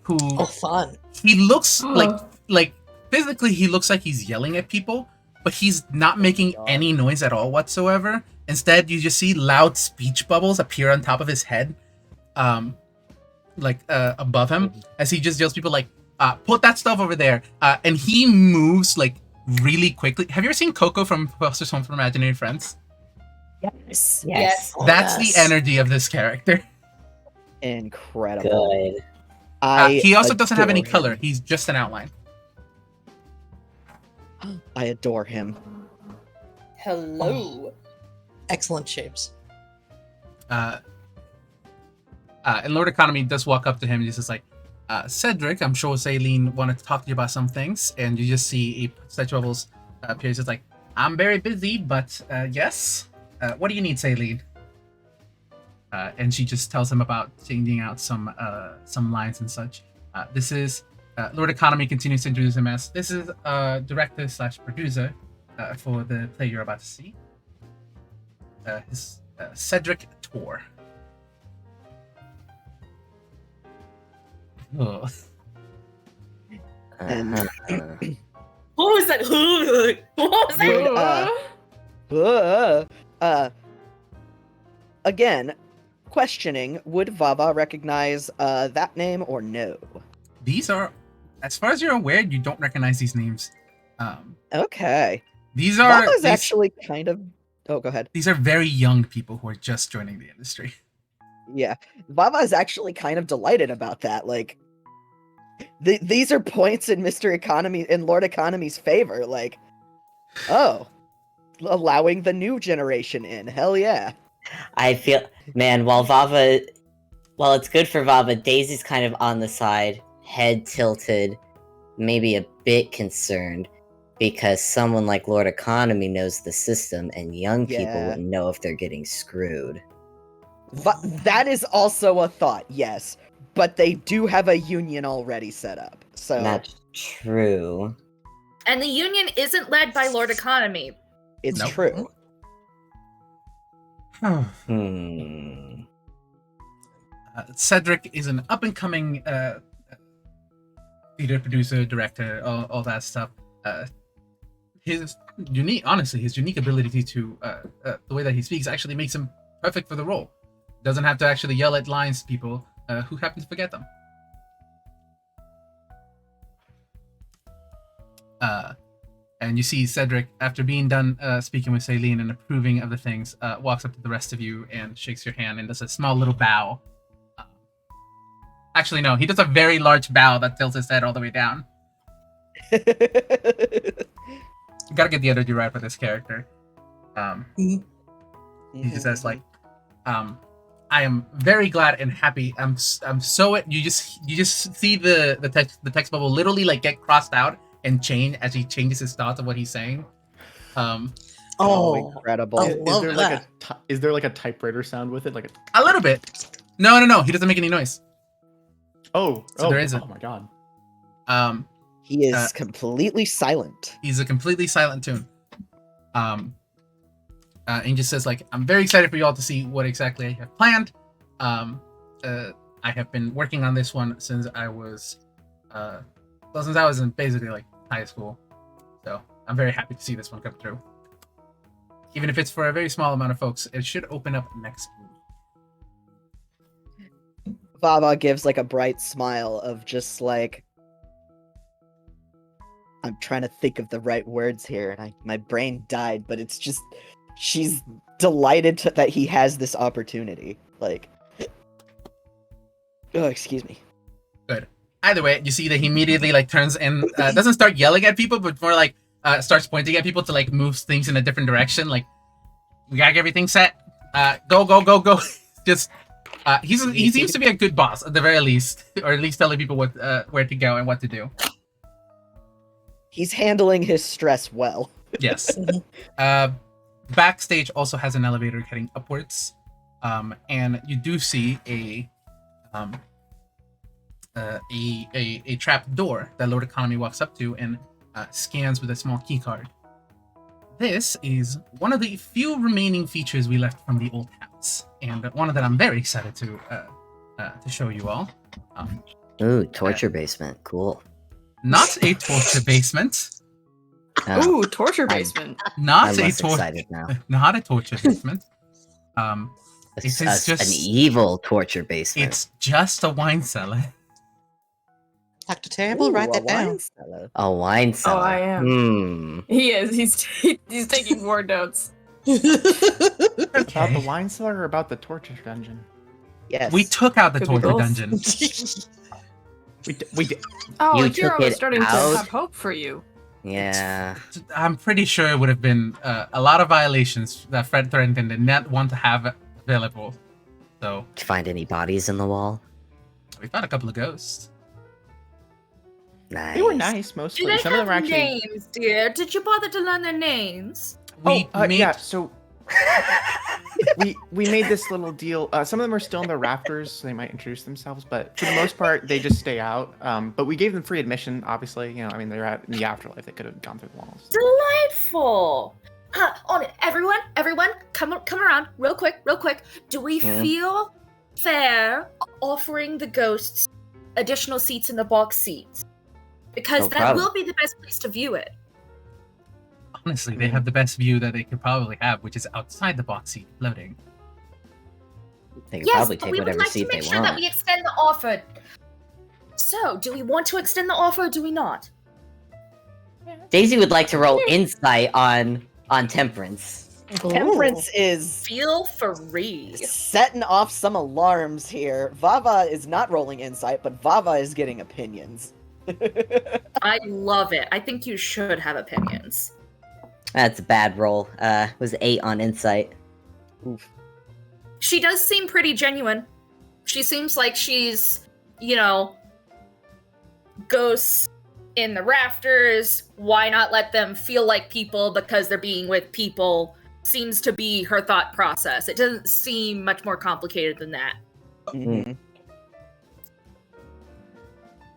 Who Oh, fun. he looks like physically he looks like he's yelling at people, but he's not making any noise at all whatsoever. Instead, you just see loud speech bubbles appear on top of his head, above him, as he just yells people like, put that stuff over there. And he moves like really quickly. Have you ever seen Coco from Foster's Home for Imaginary Friends? Yes. Oh, That's yes. the energy of this character. incredible. Good. He also doesn't have any adore color. him. He's just an outline. I adore him. Hello. Excellent shapes. And Lord Economy does walk up to him and he's just like, Cedric, I'm sure Celine wanted to talk to you about some things. And you just see a Statue of Bubbles appear. He's just like, I'm very busy, but yes. What do you need, Celine? And she just tells him about changing out some lines and such. This is Lord Economy continues to introduce him as this is director/producer for the play you're about to see. His Cedric Tor. Oh. And- What was that? What was that? Would, again, questioning, would Vava recognize that name or no? These are, as far as you're aware, you don't recognize these names. Okay. These are Vava's these, actually kind of... Oh, go ahead. these are very young people who are just joining the industry. Yeah. Vava is actually kind of delighted about that. Like, these are points in Lord Economy's favor. Like, oh, allowing the new generation in. Hell yeah. I feel, man, while it's good for Vava, Daisy's kind of on the side, head tilted, maybe a bit concerned, because someone like Lord Economy knows the system, and young people Yeah. wouldn't know if they're getting screwed. But that is also a thought, yes. But they do have a union already set up. So That's true. And the union isn't led by Lord Economy. it's Nope. true. Cedric is an up-and-coming theater producer, director, all that stuff. His unique ability to the way that he speaks actually makes him perfect for the role. Doesn't have to actually yell at lines to people who happen to forget them. And you see Cedric, after being done speaking with Celine and approving of the things, walks up to the rest of you and shakes your hand and does a small little bow. Actually, no, he does a very large bow that tilts his head all the way down. Gotta get the energy right for this character. He just says like, I am very glad and happy. I'm so you just see the text bubble literally like get crossed out and change as he changes his thoughts of what he's saying. Oh, incredible. I Is love there that. is there like a typewriter sound with it? Like A little bit. No. He doesn't make any noise. So there isn't. Oh my god. He is completely silent. He's a completely silent tune. And he just says like, I'm very excited for you all to see what exactly I have planned. I have been working on this one since I was in basically like high school. So I'm very happy to see this one come through. Even if it's for a very small amount of folks, it should open up next week. Vava gives like a bright smile of just like, I'm trying to think of the right words here, and my brain died, but it's just, she's delighted that he has this opportunity. Like, oh, excuse me. Good. Either way, you see that he immediately like turns and doesn't start yelling at people, but more like starts pointing at people to like move things in a different direction. Like, we gotta get everything set. Go. Just he seems to be a good boss at the very least, or at least telling people what where to go and what to do. He's handling his stress well. Yes. Backstage also has an elevator heading upwards, and you do see a trap door that Lord Economy walks up to and scans with a small key card. This is one of the few remaining features we left from the old house, and one that I'm very excited to show you all. Ooh, torture basement. Cool. Not a torture basement. Ooh, torture basement. Not I'm a less torture. excited now. Not a torture basement. It's is just- an evil torture basement. It's just a wine cellar. Dr. Terrible, write Ooh, that a down. wine cellar. A wine cellar. I am. He is. He's taking more notes. About Okay. the wine cellar or about the torture dungeon? Yes. We took out the Could be torture both. dungeon. We did. Oh, You Hero took was it starting to out? have hope for you. Yeah. I'm pretty sure it would have been a lot of violations that Fred Thornton did not want to have available. So Did you find any bodies in the wall? we found a couple of ghosts. Nice. They were nice Do mostly. they Some of them have were actually. names, dear? Did you bother to learn their names? We made Yeah. So we made this little deal. Some of them are still in the rafters, so they might introduce themselves, but for the most part, they just stay out. But we gave them free admission. Obviously, I mean, they're in the afterlife. They could have gone through the walls. Delightful. On it, everyone, come around, real quick. Do we feel fair offering the ghosts additional seats in the box seats? Because No that problem. will be the best place to view it. honestly, they have the best view that they could probably have, which is outside the box seat floating. They could Yes, probably but take we would whatever like to seat make they sure that want. we extend the offer. So, do we want to extend the offer or do we not? Daisy would like to roll insight on Temperance. Temperance is Feel free. setting off some alarms here. Vava is not rolling insight, but Vava is getting opinions. I love it. I think you should have opinions. That's a bad roll. Was 8 on insight. Oof. She does seem pretty genuine. She seems like she's, ghosts in the rafters. Why not let them feel like people because they're being with people? Seems to be her thought process. It doesn't seem much more complicated than that. Mhm.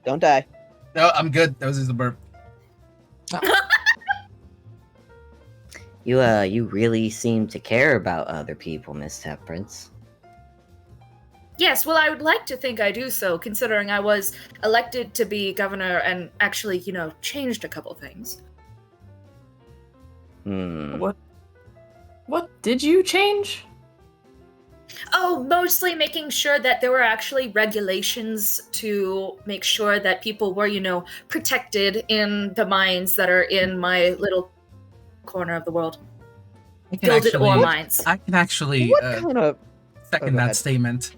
Don't die. No, I'm good. That was just a burp. You really seem to care about other people, Miss Temperance. Yes, well, I would like to think I do so, considering I was elected to be governor and actually, changed a couple things. What did you change? Oh, mostly making sure that there were actually regulations to make sure that people were, protected in the mines that are in my little corner of the world. Gilded ore mines. I can actually What kind of... second go that ahead. statement.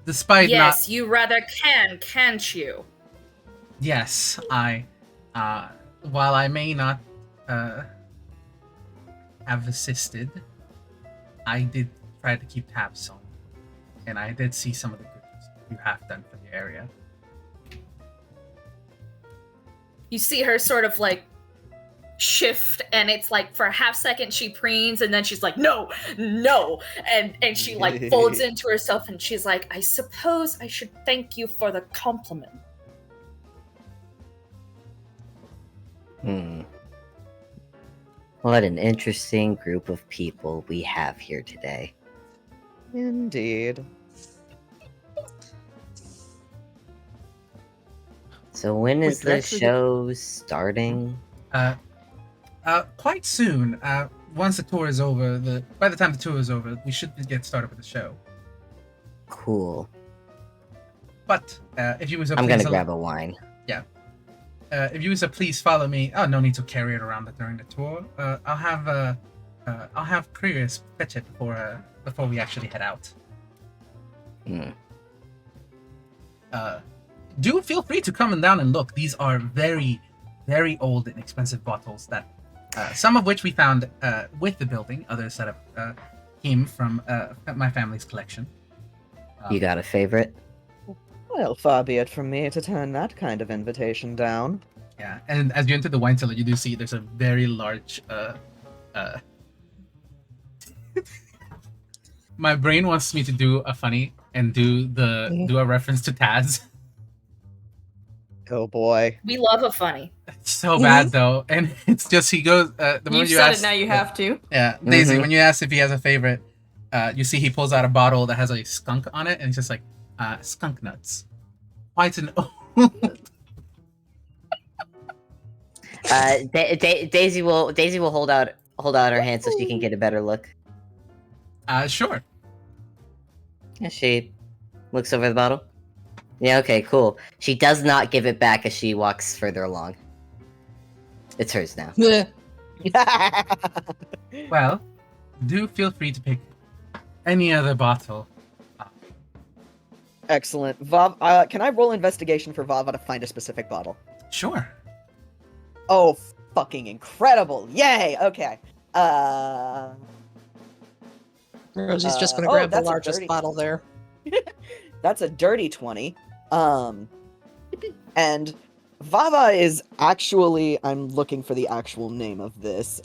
Despite Yes, you rather can't you? Yes, while I may not have assisted, I did try to keep tabs on, and I did see some of the good you have done for the area. You see her sort of shift, and it's for a half second she preens, and then she's like, no, and she folds into herself, and she's like, I suppose I should thank you for the compliment. What an interesting group of people we have here today. Indeed. So when is Wait, the actually- show starting? Quite soon. Once the tour is over, by the time the tour is over, we should get started with the show. Cool. But if you was I'm gonna grab a wine. if you was to please follow me. Oh, no need to carry it around during the tour. I'll have couriers fetch it before we actually head out. Do feel free to come down and look. These are very, very old and expensive bottles that some of which we found with the building. Others that came from my family's collection. You got a favorite? Well, far be it from me to turn that kind of invitation down. Yeah, and as you enter the wine cellar, you do see there's a very large. My brain wants me to do a funny and do a reference to Taz. Oh boy. We love a funny. It's so bad though, and it's just he goes. The You've moment you said ask, it, now you have to. Yeah, Daisy. Mhm. When you ask if he has a favorite, you see he pulls out a bottle that has a skunk on it, and it's just like skunk nuts. Why it's an Daisy will hold out her hand so she can get a better look. Sure. Yeah, she looks over the bottle. Yeah, okay, cool. She does not give it back as she walks further along. It's hers now. Well, do feel free to pick any other bottle. Excellent. Can I roll investigation for Vava to find a specific bottle? Sure. Oh, fucking incredible! Yay! Okay. Rosie's just gonna oh, grab the that's a largest dirty- bottle there. That's a dirty 20. And Vava is actually, I'm looking for the actual name of this.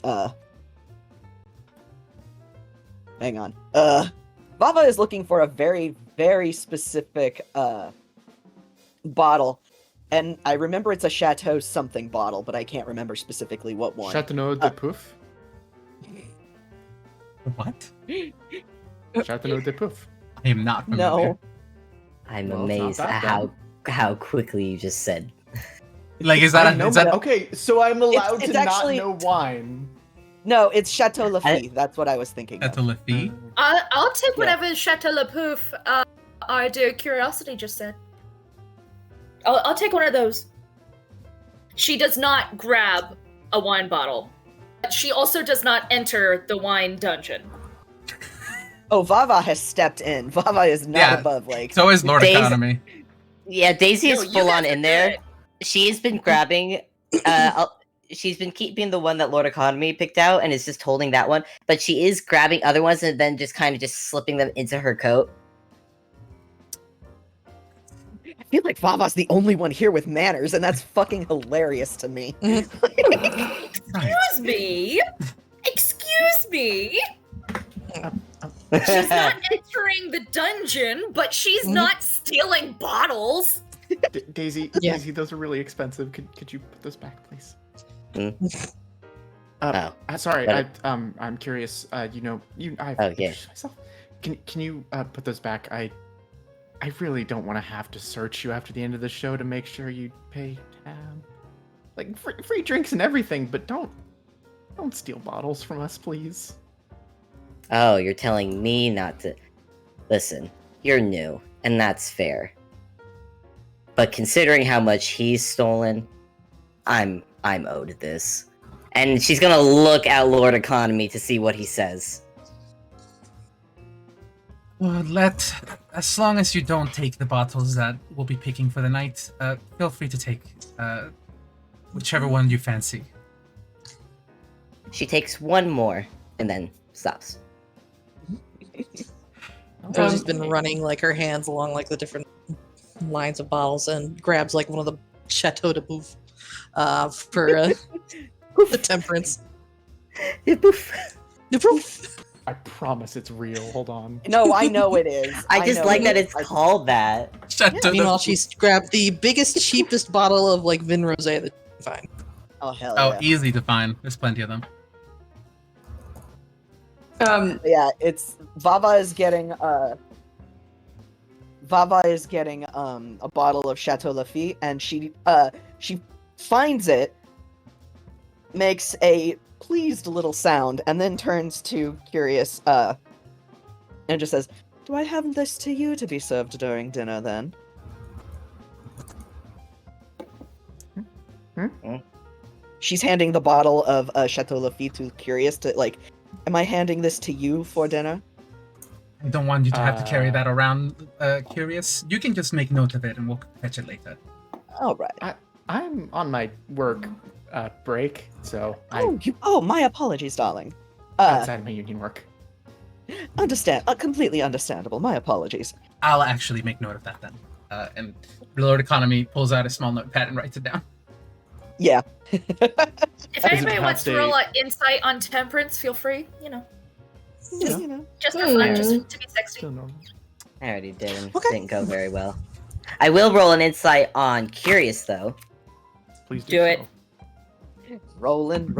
Hang on. Vava is looking for a very, very specific bottle. And I remember it's a Chateau something bottle, but I can't remember specifically what one. Chateau de Pouf. What? Chateau de Pouf. I am not familiar. No. I'm Well, it's not amazed that at how quickly you just said. Like, is I that know, is that but- okay, so I'm allowed it's to actually- not know wine. No, it's Chateau Lafite. That's what I was thinking that's a of. Lafite? I'll take whatever Chateau Le Pouf, our dear Curiosity just said. I'll take one of those. She does not grab a wine bottle. she also does not enter the wine dungeon. Oh, Vava has stepped in. Vava is not Yeah. above, like. So is Lord Daisy- Economy. Yeah, Daisy No, is you full guys on are in there. good. She's been grabbing. She's been keeping the one that Lord Economy picked out and is just holding that one. But she is grabbing other ones and then just kind of just slipping them into her coat. I feel like Vava's the only one here with manners, and that's fucking hilarious to me. Excuse me. Excuse me. She's not entering the dungeon, but she's not stealing bottles. Daisy, Yeah. Daisy, those are really expensive. Could you put those back, please? Oh. Sorry, What? I'm curious. I've Oh, yeah. introduced myself. Can you put those back? I really don't want to have to search you after the end of the show to make sure you pay tab. Like free drinks and everything, but don't steal bottles from us, please. Oh, you're telling me not to. Listen, you're new, and that's fair. But considering how much he's stolen, I'm owed this. And she's gonna look at Lord Economy to see what he says. As long as you don't take the bottles that we'll be picking for the night, feel free to take whichever one you fancy. She takes one more and then stops. Rosie's been running like her hands along like the different lines of bottles and grabs like one of the Chateau de Bouffe for the Temperance. The Bouffe. I promise it's real. Hold on. No, I know it is. I just know like it that is. it's called that. Meanwhile, she's grabbed the biggest, cheapest bottle of like Vin Rosé that you can find. Oh hell Oh, yeah. easy to find. There's plenty of them. Yeah, it's Vava is getting a bottle of Chateau Lafite, and she finds it, makes a pleased little sound, and then turns to Curious and just says, "Do I have this to you to be served during dinner then?" She's handing the bottle of Chateau Lafite to Curious to like, "Am I handing this to you for dinner?" I don't want you to have to carry that around, Curious. You can just make note of it and we'll fetch it later. All right. I'm on my work break, so My apologies, darling. outside of my union work. Completely understandable. My apologies. I'll actually make note of that then. And Lord Economy pulls out a small notepad and writes it down. Yeah. If anybody perhaps wants to roll an insight on Temperance, feel free. Just, you know. Just for fun, just to be sexy. Still normal. I already did. Okay. Didn't go very well. I will roll an insight on Curious though. Please Do it. so. Rolling.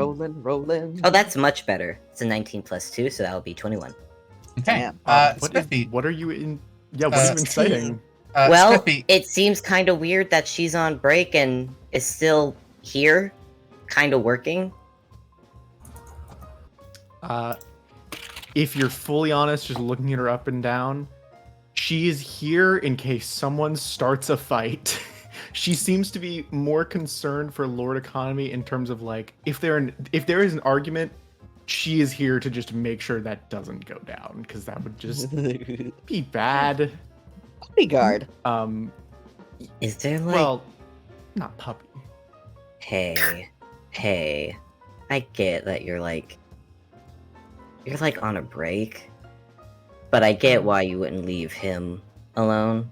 Oh, that's much better. It's a 19 plus 2, so that will be 21. Okay. Damn. Spiffy. What are you in? Yeah, what are you inciting? Well, Spiffy, it seems kind of weird that she's on break and is still here, kind of working. If you're fully honest, just looking at her up and down, she is here in case someone starts a fight. She seems to be more concerned for Lord Economy in terms of like if there is an argument, she is here to just make sure that doesn't go down because that would just be bad. Bodyguard. Is there like... Well, not puppy. Hey, I get that you're like on a break, but I get why you wouldn't leave him alone.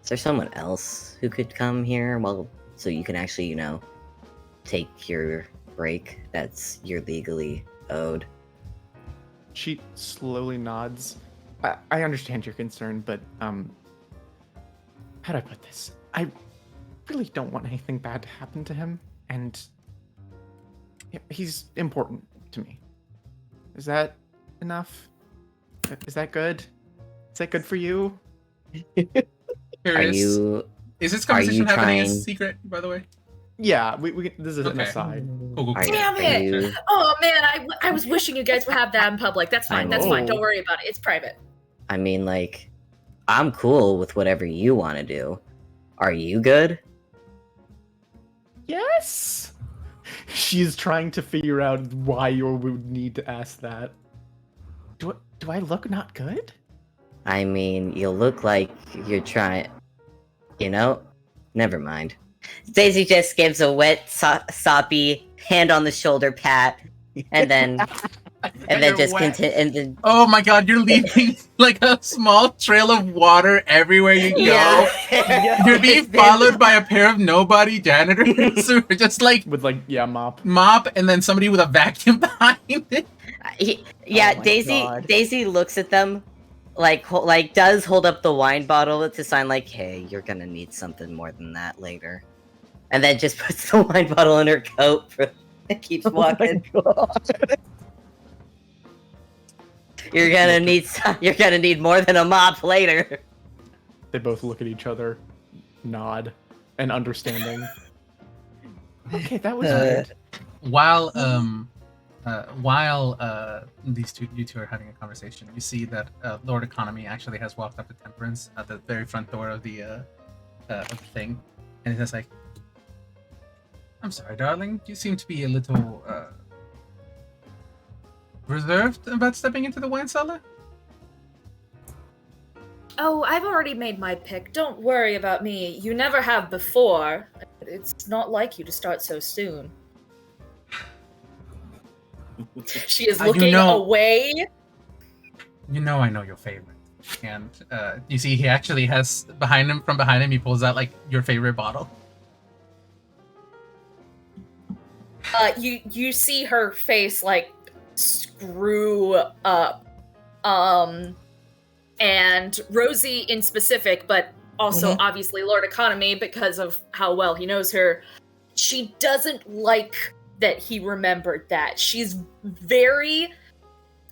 Is there someone else who could come here so you can actually, take your break you're legally owed? She slowly nods. I understand your concern, but how do I put this? I really don't want anything bad to happen to him, and he's important to me. Is that enough? Is that good? Is that good for you? Curious. Is this conversation you happening in trying- secret, by the way? Yeah, we this is an Okay. aside. Cool. Damn it! Oh man, I was wishing you guys would have that in public. That's fine. That's fine. Don't worry about it. It's private. I mean, like, I'm cool with whatever you want to do. Are you good? Yes. She's trying to figure out why you would need to ask that. Do I look not good? I mean, you look like you're trying. You know? Never mind. Daisy just gives a wet, soppy hand on the shoulder pat, and then You're wet. continue. Oh my god, you're leaving like a small trail of water everywhere you go. Yeah. You're being followed by a pair of nobody janitors who are just like With mop. and then somebody with a vacuum behind it. Yeah, Oh my Daisy. God. Daisy looks at them, like does hold up the wine bottle to sign like, "Hey, you're gonna need something more than that later," and then just puts the wine bottle in her coat and keeps walking. You're gonna need more than a mop later. They both look at each other, nod, and understanding. Okay, that was weird. While you two are having a conversation, you see that Lord Economy actually has walked up to Temperance at the very front door of the thing, and he's just like, "I'm sorry, darling. You seem to be a little reserved about stepping into the wine cellar." Oh, I've already made my pick. Don't worry about me. You never have before. It's not like you to start so soon. She is looking away. You know I know your favorite. And you see he actually has behind him, he pulls out like your favorite bottle. You see her face like screw up. And Rosie in specific, but also obviously Lord Economy because of how well he knows her. She doesn't like that he remembered that. She's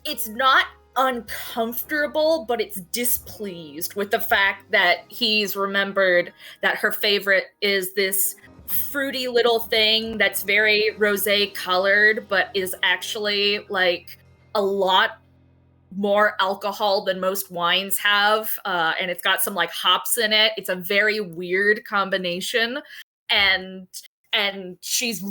it's not uncomfortable, but it's displeased with the fact that he's remembered that her favorite is this fruity little thing that's very rosé colored, but is actually like a lot more alcohol than most wines have, and it's got some like hops in it. It's a very weird combination, and she's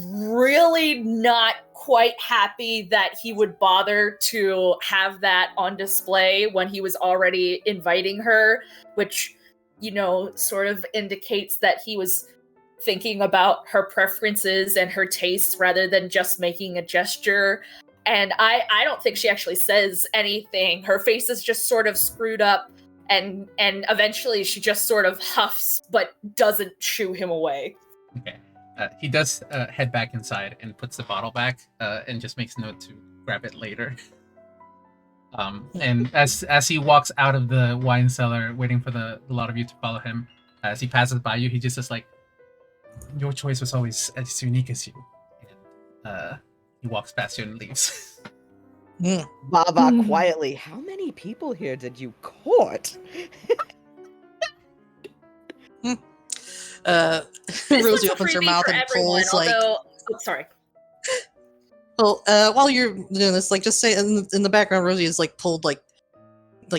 really not quite happy that he would bother to have that on display when he was already inviting her, which, you know, sort of indicates that he was thinking about her preferences and her tastes rather than just making a gesture. And I don't think she actually says anything. Her face is just sort of screwed up, and eventually she just sort of huffs but doesn't shoo him away. Okay. He does head back inside and puts the bottle back and just makes note to grab it later. And as he walks out of the wine cellar, waiting for the lot of you to follow him, as he passes by you, he just says like, "Your choice was always as unique as you." And, he walks past you and leaves. Vava quietly, how many people here did you court? Rosie opens her mouth and pulls like. Sorry. Well, while you're doing this, like, just say in the background, Rosie is like pulled like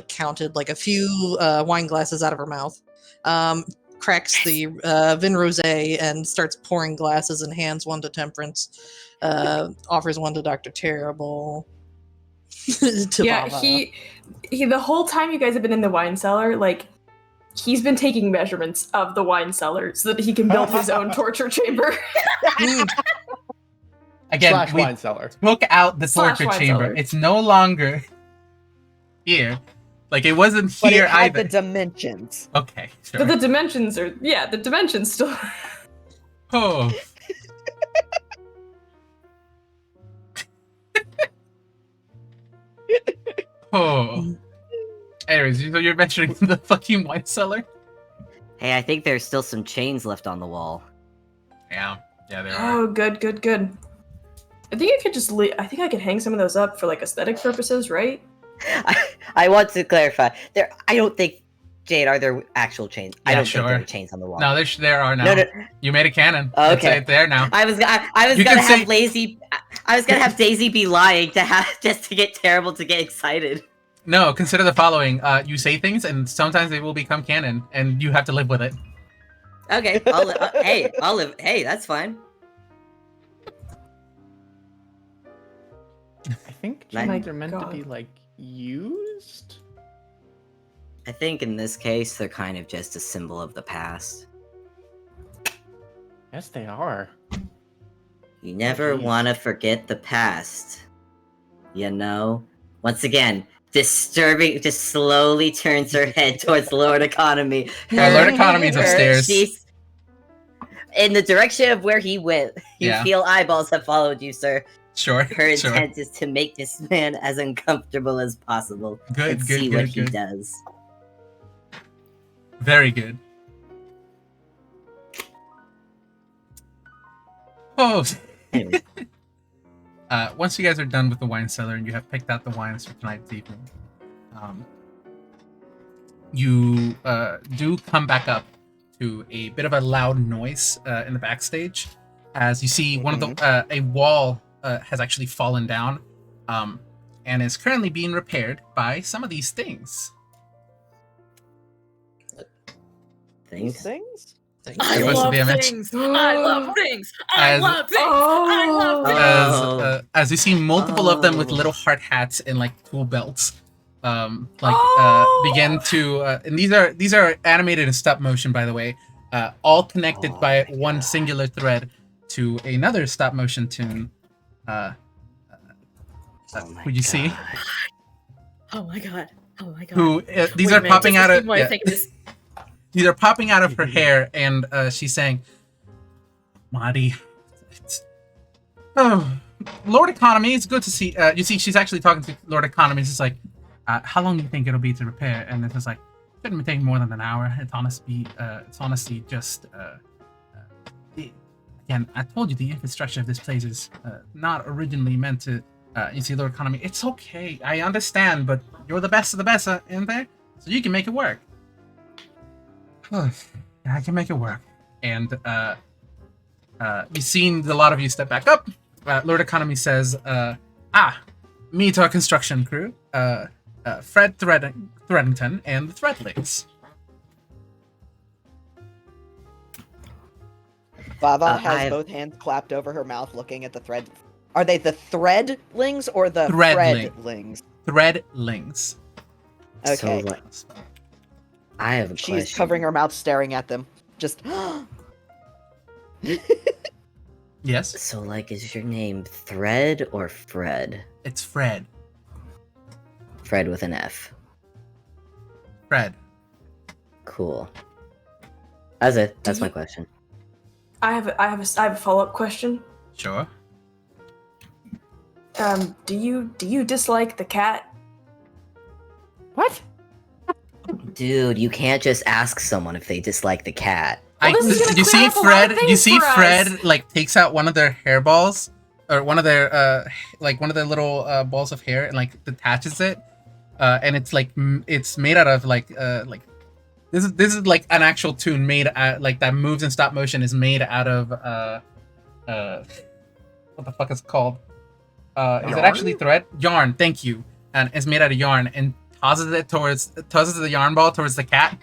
counted like a few wine glasses out of her mouth, cracks the vin rosé and starts pouring glasses and hands one to Temperance, offers one to Dr. Terrible. To Yeah, Vava. he the whole time you guys have been in the wine cellar, like, he's been taking measurements of the wine cellar so that he can build his own torture chamber. Again, we wine cellar. took out the Slash torture wine chamber. cellar. It's no longer here. Like, it wasn't But here it had either. the dimensions. Okay, sure. But the dimensions still. Oh. Oh. Anyways, so you're mentioning the fucking wine cellar? Hey, I think there's still some chains left on the wall. Yeah, there are. Oh, good. I think I could just I think I could hang some of those up for like aesthetic purposes, right? I want to clarify. I don't think, Jade, are there actual chains? I Yeah, don't sure. think there are chains on the wall. No, there are now. No. You made a cannon. Oh, It's okay. there now. I was You gonna can say- have I was gonna have Daisy be lying just to get Terrible to get excited. No, consider the following. You say things, and sometimes they will become canon, and you have to live with it. Okay, I'll live. Hey, that's fine. I think Oh my genes are meant to God. be like used. I think in this case, they're kind of just a symbol of the past. Yes, they are. You never geez. want to forget the past. You know? Once again, disturbing, just slowly turns her head towards Lord Economy. Lord Economy's upstairs. She's in the direction of where he went. You Yeah. feel eyeballs have followed you, sir. Sure. Her Sure. intent is to make this man as uncomfortable as possible Good, and good, see good, what he good. does. Very good. Oh. Anyway, Once you guys are done with the wine cellar and you have picked out the wines for tonight's evening, you do come back up to a bit of a loud noise in the backstage as you see one of the a wall has actually fallen down and is currently being repaired by some of these things. thanks. These things? I Give us love the image. things. I love things. I As- love things. I love things. Oh. As you see multiple of them with Oh. little hard hats and like tool belts Oh. begin to and these are animated in stop motion, by the way, all connected Oh by my one God. singular thread to another stop motion tune. Oh my Who'd you see? God. Oh my god. Oh my god. Who these Wait are a minute, popping does out this of mean what I think it is? these are popping out of her hair, and she's saying, "Marty, oh, Lord Economy, it's good to see." You see, she's actually talking to Lord Economy. It's just like, "How long do you think it'll be to repair?" And it's just like, "Shouldn't take more than an hour." It's honestly just. Again, I told you the infrastructure of this place is not originally meant to. You see, Lord Economy, it's okay. I understand, but you're the best of the best, in there, so you can make it work. I can make it work. And you've seen a lot of you step back up. Lord Economy says, meet our construction crew, Fred Threadington and the Threadlings. Vava has I've- both hands clapped over her mouth looking at the thread. Are they the threadlings or the Threadling. threadlings? Threadlings. Okay. So, like, I have a She's question. covering her mouth, staring at them. Just. Yes, So, like, is your name Thread or Fred? it's Fred. Fred with an F. Fred. Cool. That's it. That's my question. I have a follow-up question. Sure. Do you dislike the cat? What? Dude, you can't just ask someone if they dislike the cat. Well, this is gonna You clear see up a lot of Fred. You things see for us. Fred like takes out one of their hairballs, or one of their little balls of hair, and like detaches it, and it's like it's made out of like this is like an actual tune made like that moves in stop motion is made out of what the fuck is it called? Is it actually thread? Yarn. Thank you. And it's made out of yarn, and tosses the yarn ball towards the cat.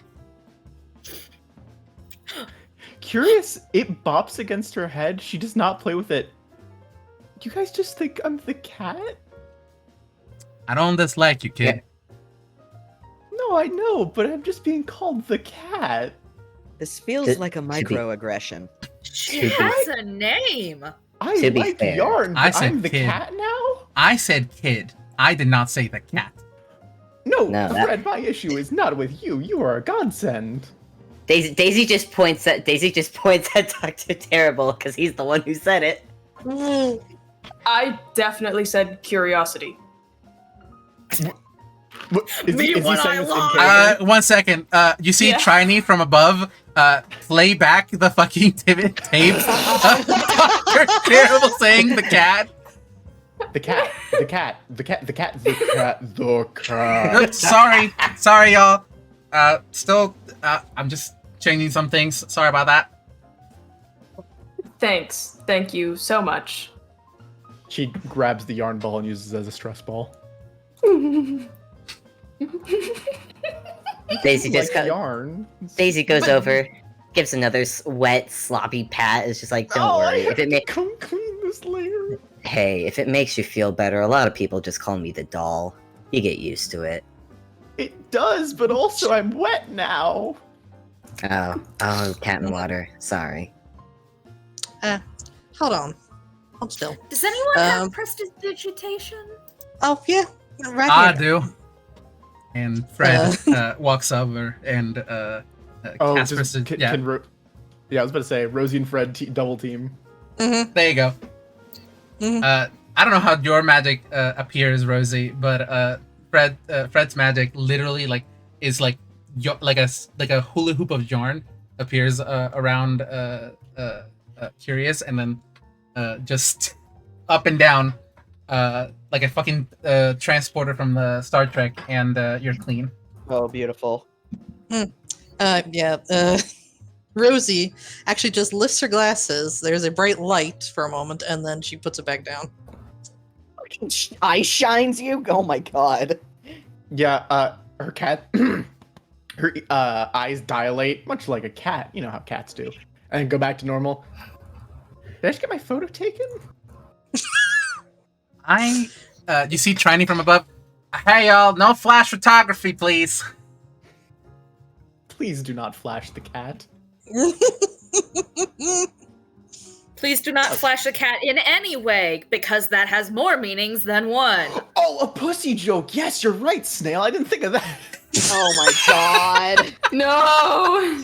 Curious, it bops against her head. She does not play with it. You guys just think I'm the cat? I don't dislike you, kid. No, I know, but I'm just being called the cat. This feels Th- like a to be- microaggression. She To be- has a name. I To be like fair, yarn, I but said I'm the kid. cat now? I said kid. I did not say the cat. No, No, that- Fred, my issue is not with you. You are a godsend. Daisy just points at Dr. Terrible because he's the one who said it. I definitely said curiosity. What, is Me he when saying I this in lie. character? 1 second. You see Yeah. Trini from above play back the fucking tape of Dr. Terrible saying the cat. The cat, the cat, the cat, the cat, the cat, the cat. Sorry, y'all. I'm just changing some things. Sorry about that. Thanks. Thank you so much. She grabs the yarn ball and uses it as a stress ball. Daisy just Like go- yarn. Daisy goes over, gives another wet, sloppy pat. It's just like, don't worry. If it Come clean this later. Hey, if it makes you feel better, a lot of people just call me the doll. You get used to it. It does, but also I'm wet now. Oh, cat and water. Sorry. Hold on. Hold still. Does anyone have Um, prestidigitation? Oh yeah, right I here. do. And Fred walks over and casts Can yeah, I was about to say Rosie and Fred double team. Mm-hmm. there you go. Mhm. I don't know how your magic appears, Rosie, but Fred's magic literally is like a hula hoop of yarn appears around Curious, and then just up and down like a fucking transporter from the Star Trek, and you're clean. Oh, beautiful. Rosie actually just lifts her glasses. There's a bright light for a moment, and then she puts it back down. Eye shines you? Oh my god. Yeah, her cat, her eyes dilate, much like a cat. You know how cats do, and then go back to normal. Did I just get my photo taken? You see Trini from above. Hey y'all, no flash photography, please. Please do not flash the cat. Please do not flash a cat in any way, because that has more meanings than one. Oh, a pussy joke. Yes, you're right, Snail. I didn't think of that. Oh my god. No.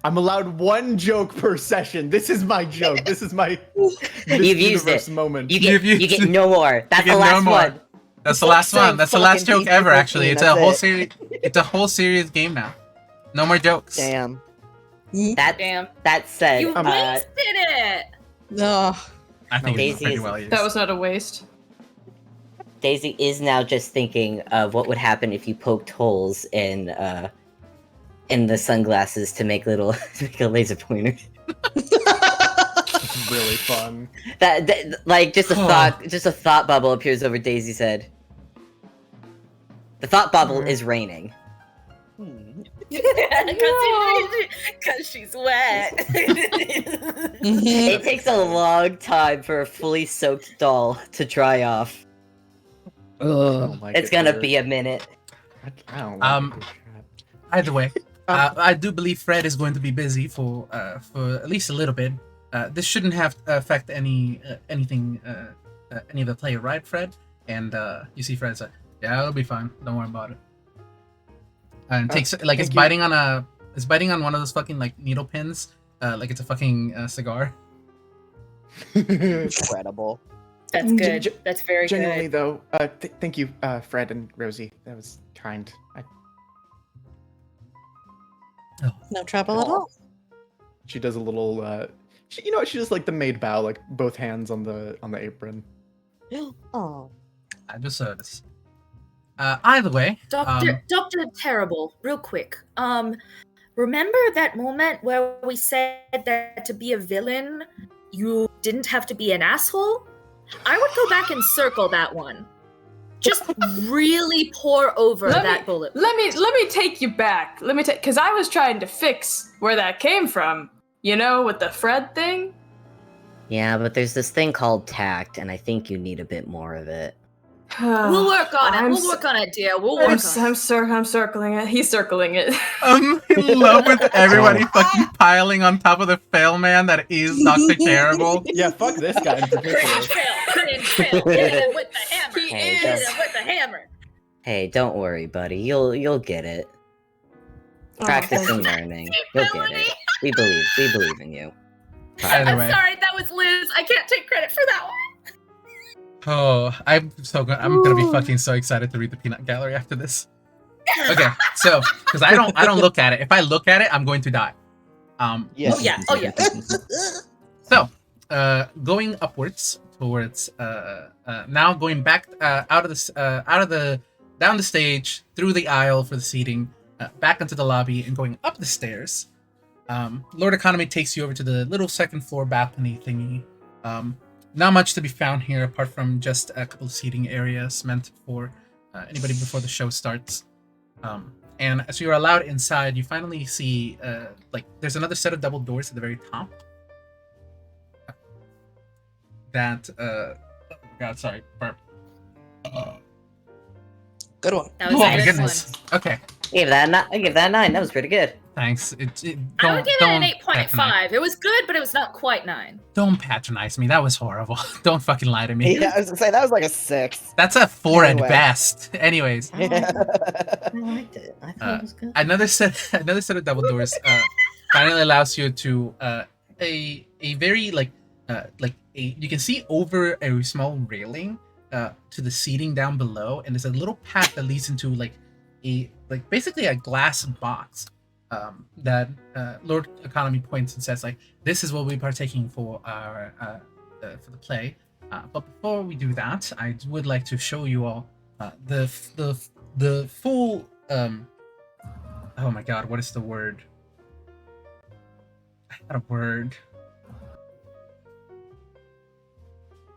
I'm allowed one joke per session. This is my joke. This is my You've used universe it. moment. You get no more. That's You the get no last more. one. That's the last one. That's the last fucking joke ever. PG-13, Actually, it's a that's whole it. series. It's a whole serious game now. No more jokes. Damn. Damn. That said, You wasted it! No. I think Daisy it's pretty is- well used. That was not a waste. Daisy is now just thinking of what would happen if you poked holes in the sunglasses to make a laser pointer. It's really fun. That like just a thought bubble appears over Daisy's head. The thought bubble is raining. Because she's wet. It takes a long time for a fully soaked doll to dry off. Don't like It's it gonna here. be a minute. I don't like this cat. Either way, I do believe Fred is going to be busy for at least a little bit. This shouldn't have affect any of the play, right, Fred? And you see Fred say, "Yeah, it'll be fine. Don't worry about it." And takes it's thank you. biting on one of those fucking like needle pins, like it's a fucking cigar. Incredible. That's good. Gen- That's very Genuinely good. though, thank you, Fred and Rosie. That was kind. No trouble at all. She does a little. She does like the maid bow, like both hands on the apron. Oh. I just saw this. Either way, Dr. Terrible, real quick. Remember that moment where we said that to be a villain, you didn't have to be an asshole? I would go back and circle that one. Just really pour over that bullet. Let me take you back. Because I was trying to fix where that came from. You know, with the Fred thing. Yeah, but there's this thing called tact, and I think you need a bit more of it. We'll work on it. I'm We'll work on it, dear. We'll work on it. I'm circling it. He's circling it. I'm in love with everybody fucking piling on top of the fail man that is Dr. Terrible. Yeah, fuck this guy in particular. Fail. Hit him with the hammer. He Hey, Hit is. him with the hammer. Hey, don't worry, buddy. You'll get it. Practice and learning. You'll get it. We believe in you. Either I'm way. sorry, that was Liz. I can't take credit for that one. Oh, I'm gonna be fucking so excited to read the peanut gallery after this. Okay, so because I don't look at it. If I look at it, I'm going to die. Yes. Oh yeah. So, going upwards towards now going back down the stage, through the aisle for the seating, back into the lobby, and going up the stairs. Lord Economy takes you over to the little second floor balcony thingy. Not much to be found here apart from just a couple of seating areas meant for anybody before the show starts. And as you are allowed inside, you finally see there's another set of double doors at the very top. that God, sorry, burp. Good one. That Oh was a my good goodness. Okay, I give that a 9. That was pretty good. thanks. one. I Don't would give it an don't patronize, 8.5. It was good, but it was not quite 9. don't patronize me. That was horrible. Don't fucking lie to me. Yeah, I was gonna say that was like a 6. That's a 4 Anyway. at best. Anyways, I liked it. I thought it was good. another set of double doors finally allows you to a very like you can see over a small railing to the seating down below, and there's a little path that leads into basically a glass box that Lord Economy points and says like, this is what we're partaking for our for the play. But before we do that, I would like to show you all the full oh my god, what is the word? I had a word.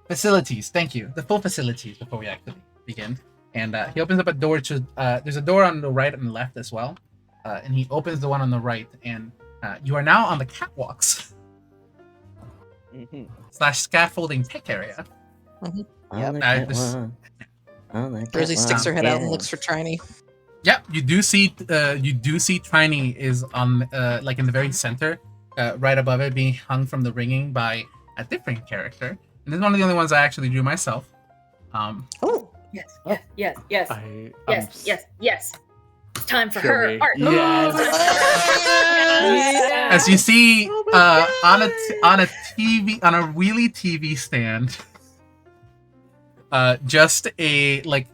Facilities, thank you. The full facilities before we actually begin. And he opens up a door to there's a door on the right and the left as well. And he opens the one on the right, and you are now on the catwalks Mhm. / scaffolding tech area. On Yep. the this- catwalk. On the Rosie sticks her catwalk, head out and yeah. looks for Trini. Yep, you do see Trini is on like in the very center, right above it, being hung from the ringing by a different character. And this is one of the only ones I actually drew myself. Oh, Yes, yes, yes, yes, yes, yes, yes. It's time for Fury. her art. Yes. As you see Oh my on a TV, on a wheelie TV stand, just a like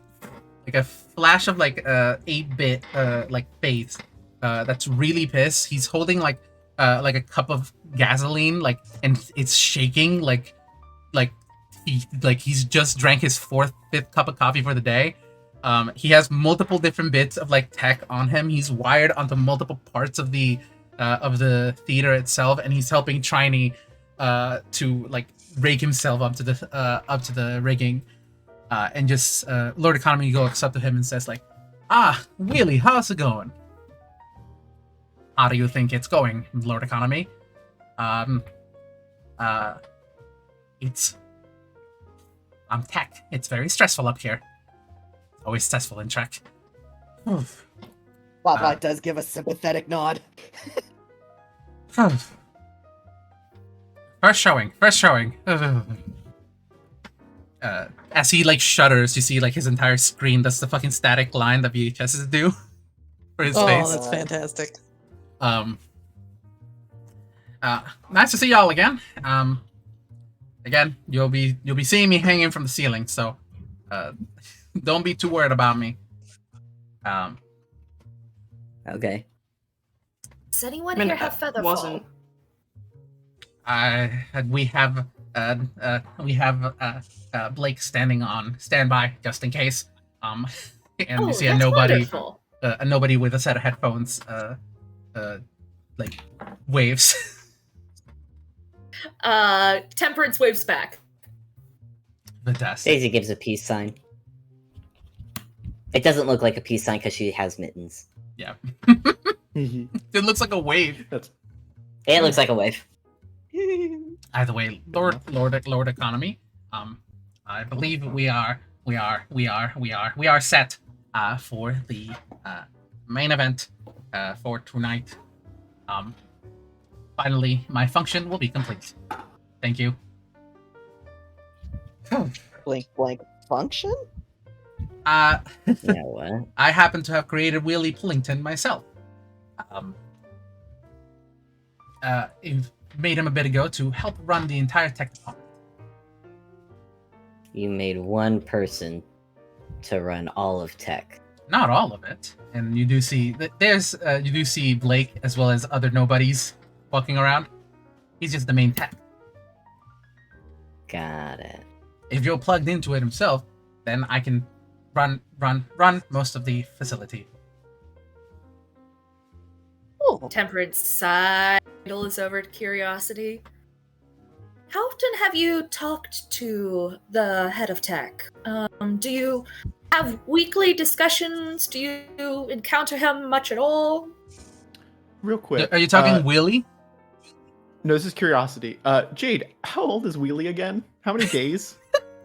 a flash of like 8-bit like face that's really pissed. He's holding like a cup of gasoline, like, and it's shaking like he's just drank his 5th cup of coffee for the day. He has multiple different bits of like tech on him. He's wired onto multiple parts of the theater itself, and he's helping Trini to like rig himself up to the rigging. And just Lord Economy goes up to him and says like, "Ah, Willie, how's it going? How do you think it's going, Lord Economy? I'm tech. It's very stressful up here. Always stressful in Trek." Vava does give a sympathetic nod. First showing. As he like shudders, you see like his entire screen does the fucking static line that VHSs do for his oh, face. that's fantastic. Nice to see y'all again. Again, you'll be seeing me hanging from the ceiling, so don't be too worried about me. Okay. Does anyone I mean, here have feather wasn't- We have Blake standing on standby just in case. And you see a that's nobody, wonderful. a nobody with a set of headphones, like waves. Temperance waves back. The desk. Daisy gives a peace sign. It doesn't look like a peace sign because she has mittens. Yeah, Mhm. it looks like a wave. That's It looks like a wave. Either way, Lord Economy. I believe we are set for the main event for tonight. Finally, my function will be complete. Thank you. Blink blank function? Yeah, what? I happen to have created Willie Pullington myself. I've made him a bit ago to help run the entire tech department. You made one person to run all of tech. Not all of it, and you do see you do see Blake as well as other nobodies walking around. He's just the main tech. Got it. If you're plugged into it himself, then I can run most of the facility. Oh, Temperance sidles over to Curiosity. How often have you talked to the head of tech? Do you have weekly discussions? Do you encounter him much at all? real quick. Are you talking Willie? No, this is curiosity. Jade, how old is Wheelie again? How many days?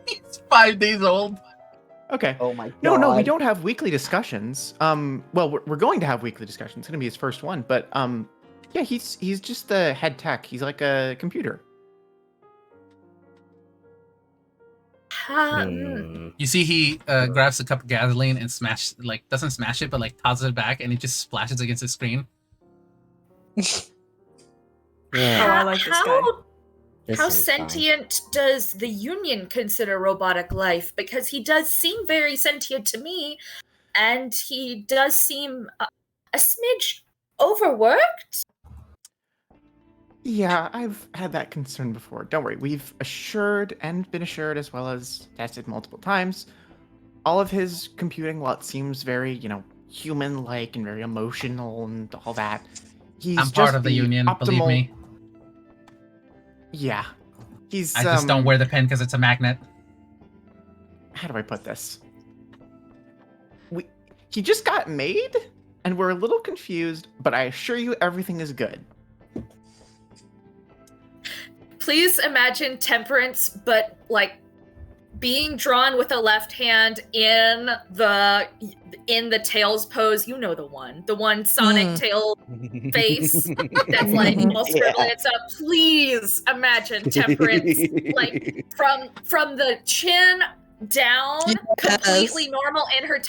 He's 5 days old. Okay. Oh my god. No, we don't have weekly discussions. Well, we're going to have weekly discussions. It's gonna be his first one, but yeah, he's just the head tech. He's like a computer. You see, he grabs a cup of gasoline and doesn't smash it, but like tosses it back, and it just splashes against the screen. Yeah. Oh, I like this guy. This How is fine. sentient does the Union consider robotic life? Because he does seem very sentient to me, and he does seem a smidge overworked. Yeah, I've had that concern before. Don't worry, we've assured and been assured, as well as tested multiple times. All of his computing, while it seems very, human-like and very emotional and all that, he's I'm just part of the the union, believe optimal- me. Yeah, he's. I just don't wear the pen because it's a magnet. How do I put this? He just got made, and we're a little confused, but I assure you everything is good. Please imagine Temperance, but like being drawn with a left hand in the Tails pose. You know the one Sonic tail face that's like all scribbling and stuff. Please imagine Temperance like from the chin down, completely normal in her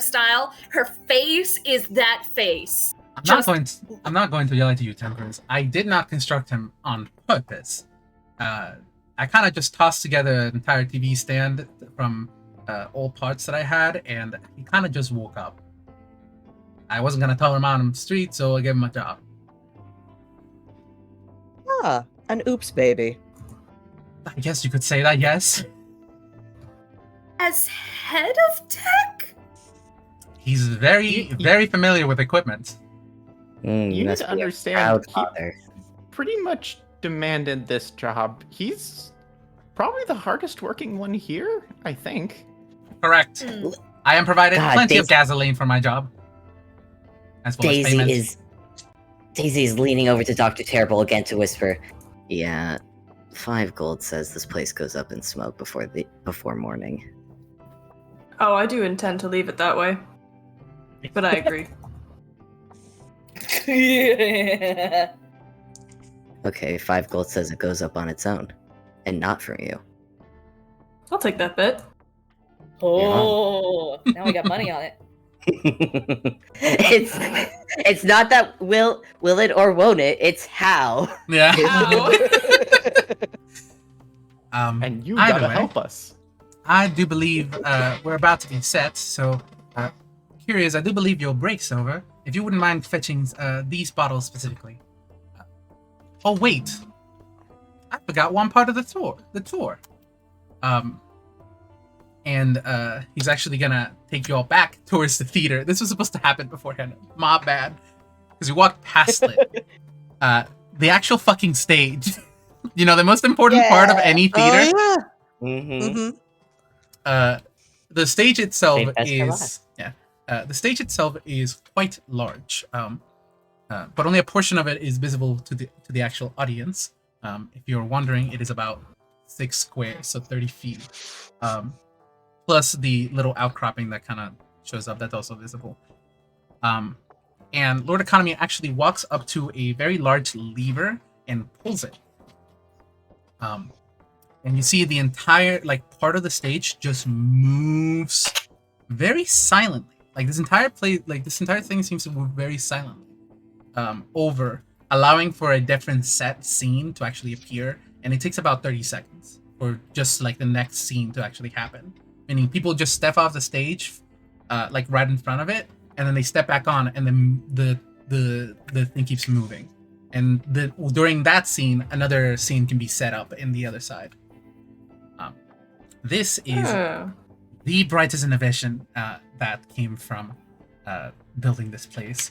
style. Her face is that face. I'm not going to yell at you, Temperance. I did not construct him on purpose. I kind of just tossed together an entire TV stand from old parts that I had, and he kind of just woke up. I wasn't gonna tell him out on the street, so I gave him a job. Ah, an oops baby. I guess you could say that, yes. As head of tech? He's very familiar with equipment. You need must to be a understand, proud he father. pretty much demanded this job. He's probably the hardest working one here, I think. Correct. I am provided God, plenty of gasoline for my job. As well as payment. Daisy is leaning over to Dr. Terrible again to whisper, "Yeah, 5 gold says this place goes up in smoke before morning." Oh, I do intend to leave it that way. But I agree. Okay, 5 gold says it goes up on its own, and not from you. I'll take that bet. Oh, now we got money on it. It's not that will it or won't it, it's how. Yeah. And you either gotta way, help us. I do believe we're about to be set, so curious, I do believe you'll break, Silver. If you wouldn't mind fetching these bottles specifically. Oh wait, I forgot one part of the tour. And he's actually gonna take you all back towards the theater. This was supposed to happen beforehand. My bad, because we walked past it. The actual fucking stage. You know, the most important part of any theater. Oh, yeah. Mm-hmm. The stage itself Save best for is last. the stage itself is quite large, but only a portion of it is visible to the actual audience. If you're wondering, it is about 6 squares, so 30 feet, plus the little outcropping that kind of shows up that's also visible. And Lord Economy actually walks up to a very large lever and pulls it. And you see the entire part of the stage just moves very silently. This entire thing seems to move very silently over, allowing for a different set scene to actually appear. And it takes about 30 seconds for just the next scene to actually happen. Meaning people just step off the stage, right in front of it, and then they step back on, and then the thing keeps moving. And during that scene, another scene can be set up in the other side. This is the brightest innovation that came from building this place.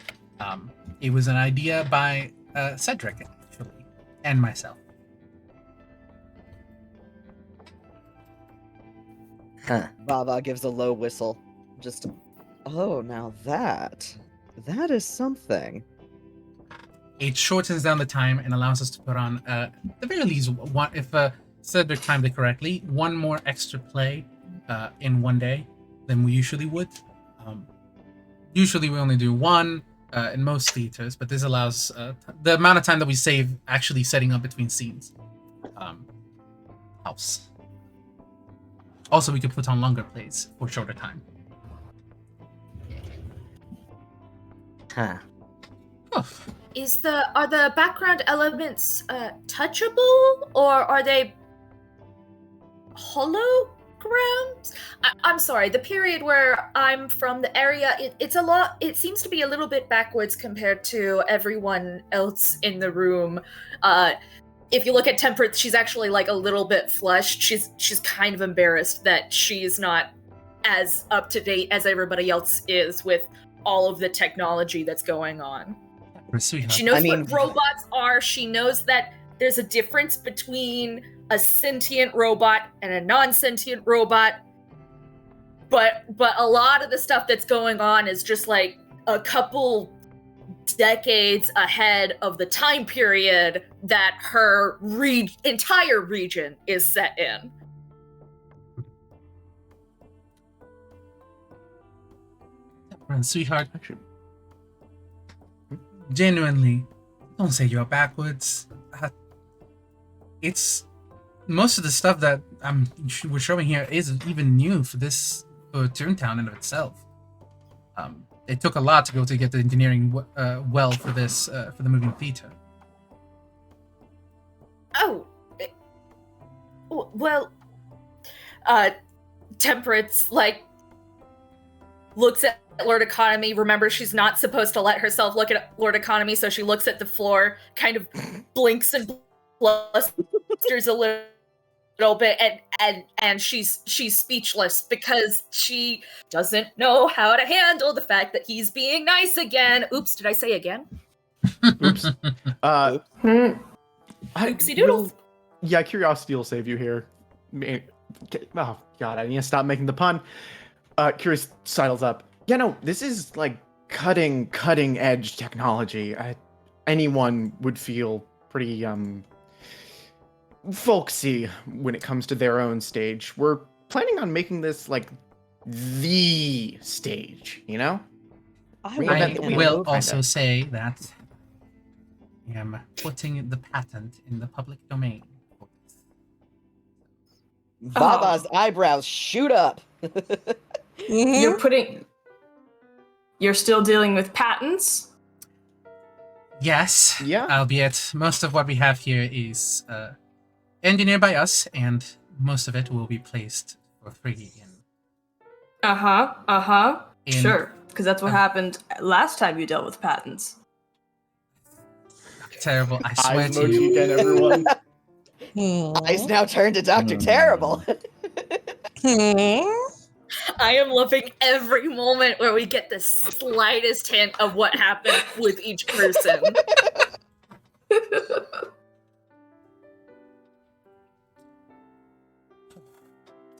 It was an idea by Cedric, actually, and myself. Huh. Vava gives a low whistle. Just, oh, now that is something. It shortens down the time and allows us to put on, at the very least, one, if Cedric timed it correctly, one more extra play in one day than we usually would. Usually we only do one in most theaters, but this allows the amount of time that we save actually setting up between scenes helps. Also, we could put on longer plays for shorter time. Huh. Oof. Are the background elements touchable, or are they holograms? I'm sorry, the period where I'm from, the area, it seems to be a little bit backwards compared to everyone else in the room. If you look at Temperance, she's actually like a little bit flushed. She's kind of embarrassed that she's not as up to date as everybody else is with all of the technology that's going on. Sweetheart. She knows I mean- what robots are. She knows that there's a difference between a sentient robot and a non-sentient robot. But a lot of the stuff that's going on is just like a couple decades ahead of the time period that her entire region is set in. Sweetheart, genuinely, don't say you're backwards. It's most of the stuff that we're showing here is even new for Toontown in of itself. It took a lot to get the engineering well for this for the moving theater. Well, Temperance looks at Lord Economy. Remember, she's not supposed to let herself look at Lord Economy, so she looks at the floor, kind of blinks and blusters a little bit, and she's speechless because she doesn't know how to handle the fact that he's being nice again. Oops, did I say again? Oops. Oopsie doodle. Yeah, curiosity will save you here. Oh god, I need to stop making the pun. Curious sidles up. Yeah, no, this is like cutting edge technology. Anyone would feel pretty folksy when it comes to their own stage. We're planning on making this like the stage, you know? I Reinvent the will wheel, also kinda. say that I am putting the patent in the public domain. Vava's eyebrows shoot up. You're still dealing with patents? Yes. Yeah. Albeit most of what we have here is engineered by us, and most of it will be placed for free in. In- Sure, because that's what happened last time you dealt with patents. Terrible. I swear Eyes to emoji you. again, everyone. Eyes now turned to Dr. Terrible. I am loving every moment where we get the slightest hint of what happened with each person.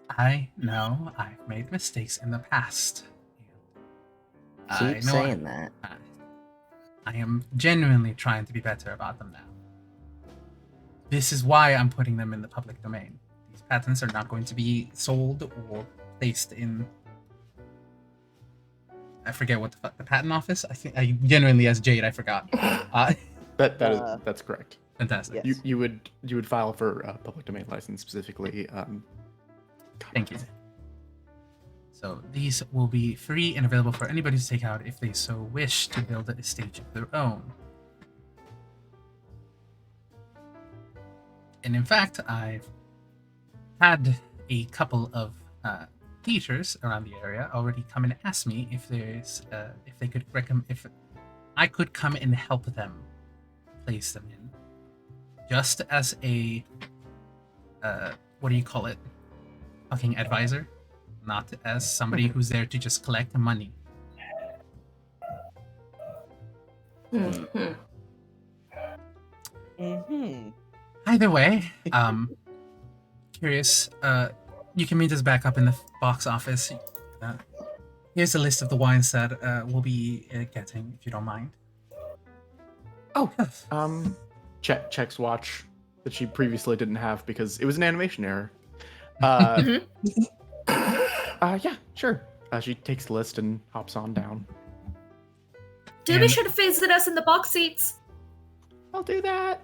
I know I've made mistakes in the past. I Keep know saying that. I am genuinely trying to be better about them now. This is why I'm putting them in the public domain. These patents are not going to be sold or placed in. I forget what the patent office. I genuinely, as Jade, I forgot. That's correct. Fantastic. Yes. You would file for a public domain license specifically. Thank you. So these will be free and available for anybody to take out if they so wish to build a stage of their own. And in fact, I've had a couple of theaters around the area already come and ask me if they could if I could come and help them place them in, just as a what do you call it? Fucking advisor, not as somebody who's there to just collect money. Mm-hmm. Mm-hmm. Either way, curious. You can meet us back up in the box office. Here's a list of the wines that we'll be getting, if you don't mind. Oh, checks watch that she previously didn't have because it was an animation error. Mhm. Yeah, sure. She takes the list and hops on down. Do be sure to visit us in the box seats. I'll do that.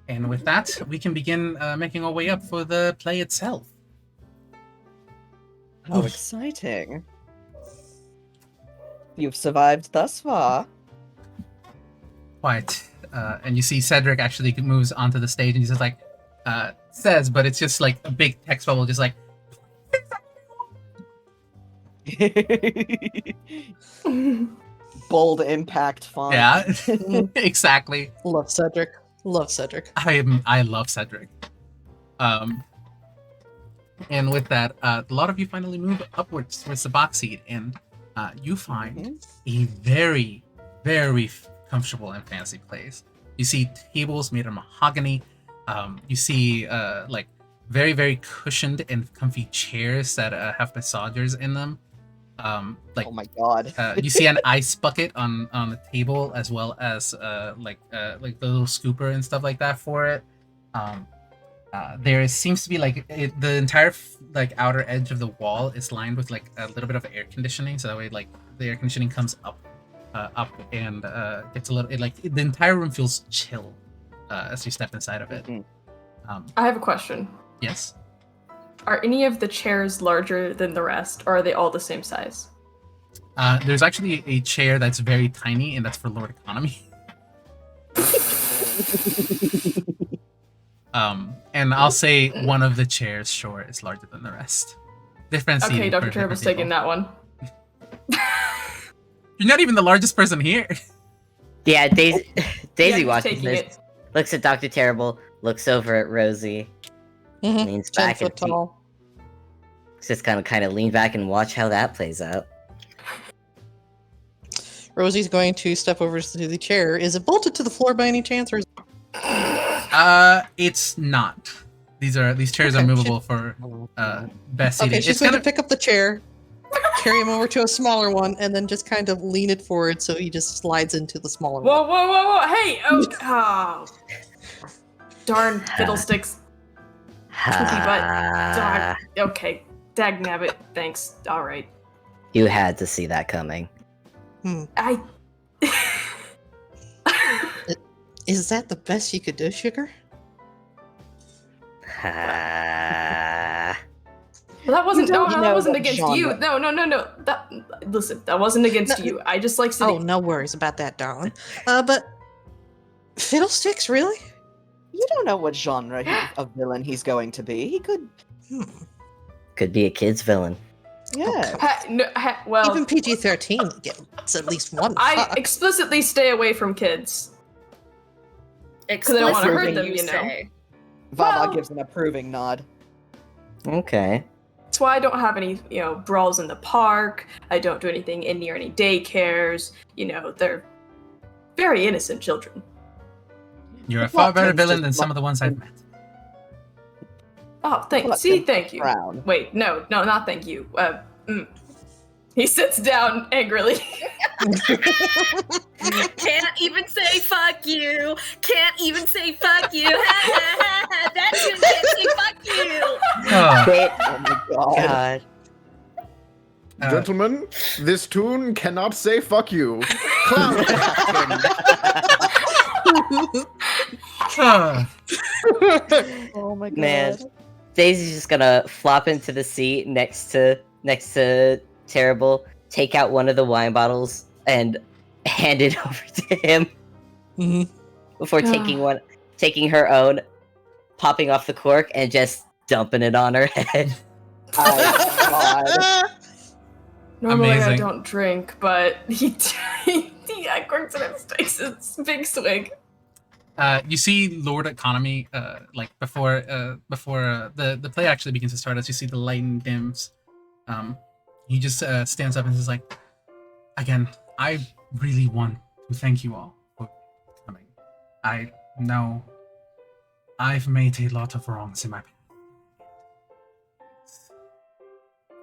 And with that, we can begin making our way up for the play itself. How exciting. You've survived thus far. Quite. And you see Cedric actually moves onto the stage and he's just like, says, but it's just like a big text bubble, just like, Bold impact font. yeah, exactly. Love Cedric. Love Cedric. I love Cedric. And with that, a lot of you finally move upwards towards the box seat, and you find a very, very comfortable and fancy place. You see tables made of mahogany. You see like very, very cushioned and comfy chairs that have massagers in them. Like, oh my god. you see an ice bucket on the table, as well as like the little scooper and stuff like that for it. There seems to be like the entire like outer edge of the wall is lined with like a little bit of air conditioning, so that way like the air conditioning comes up and gets a little. The entire room feels chill as you step inside of it. I have a question. Yes. Are any of the chairs larger than the rest, or are they all the same size? There's actually a chair that's very tiny, and that's for Lord Economy. And I'll say one of the chairs, sure, is larger than the rest. Different seating Okay, for Dr. different Terrible's taking people. that one. You're not even the largest person here. Yeah, Daisy he's watches taking this, it. looks at Dr. Terrible, looks over at Rosie, Mhm. leans 10 back and foot tall. just kind of lean back and watch how that plays out. Rosie's going to step over to the chair. Is it bolted to the floor by any chance, or is It's not. These chairs are Okay, movable for best seating. okay? She's It's going gonna to pick up the chair, carry him over to a smaller one, and then just kind of lean it forward so he just slides into the smaller Whoa, one. whoa, whoa, whoa! Hey! Oh, darn fiddlesticks. Ah, Okay, dagnabbit. Thanks. All right. you had to see that coming. I. Is that the best you could do, Sugar? Ah. Well, that wasn't. You don't No, that know wasn't what against genre. you. No. Listen, that wasn't against No, you. I just like Oh, sitting. no worries about that, darling. But fiddlesticks, really? You don't know what genre of villain he's going to be. He could, Could be a kid's villain. yeah. Well, Even PG-13 gets at least one. I fuck. explicitly stay away from kids. Because I don't wanna hurt them, you know. Vava Well- gives an approving nod. Okay. That's why I don't have any, brawls in the park. I don't do anything near any daycares. They're very innocent children. You're a Plot far better twist villain is than some of the ones I've met. Oh, Plot see, twist thank you. Frown. Wait, no, not thank you. He sits down angrily. Can't even say fuck you. Can't even say fuck you. That dude can't say fuck you. Oh, Oh my god. God. Gentlemen, this tune cannot say fuck you. Clap. Oh my god. Man, Daisy's just gonna flop into the seat next to Terrible, take out one of the wine bottles, and hand it over to him Mhm. before taking her own, popping off the cork, and just dumping it on her head. Oh god. Normally I Amazing. don't drink, but he corks it and takes a big swig. You see Lord Economy, like before the play actually begins to start, as you see the lighting dims. He just stands up and is like, again, I really want to thank you all for coming. I know I've made a lot of wrongs in my past.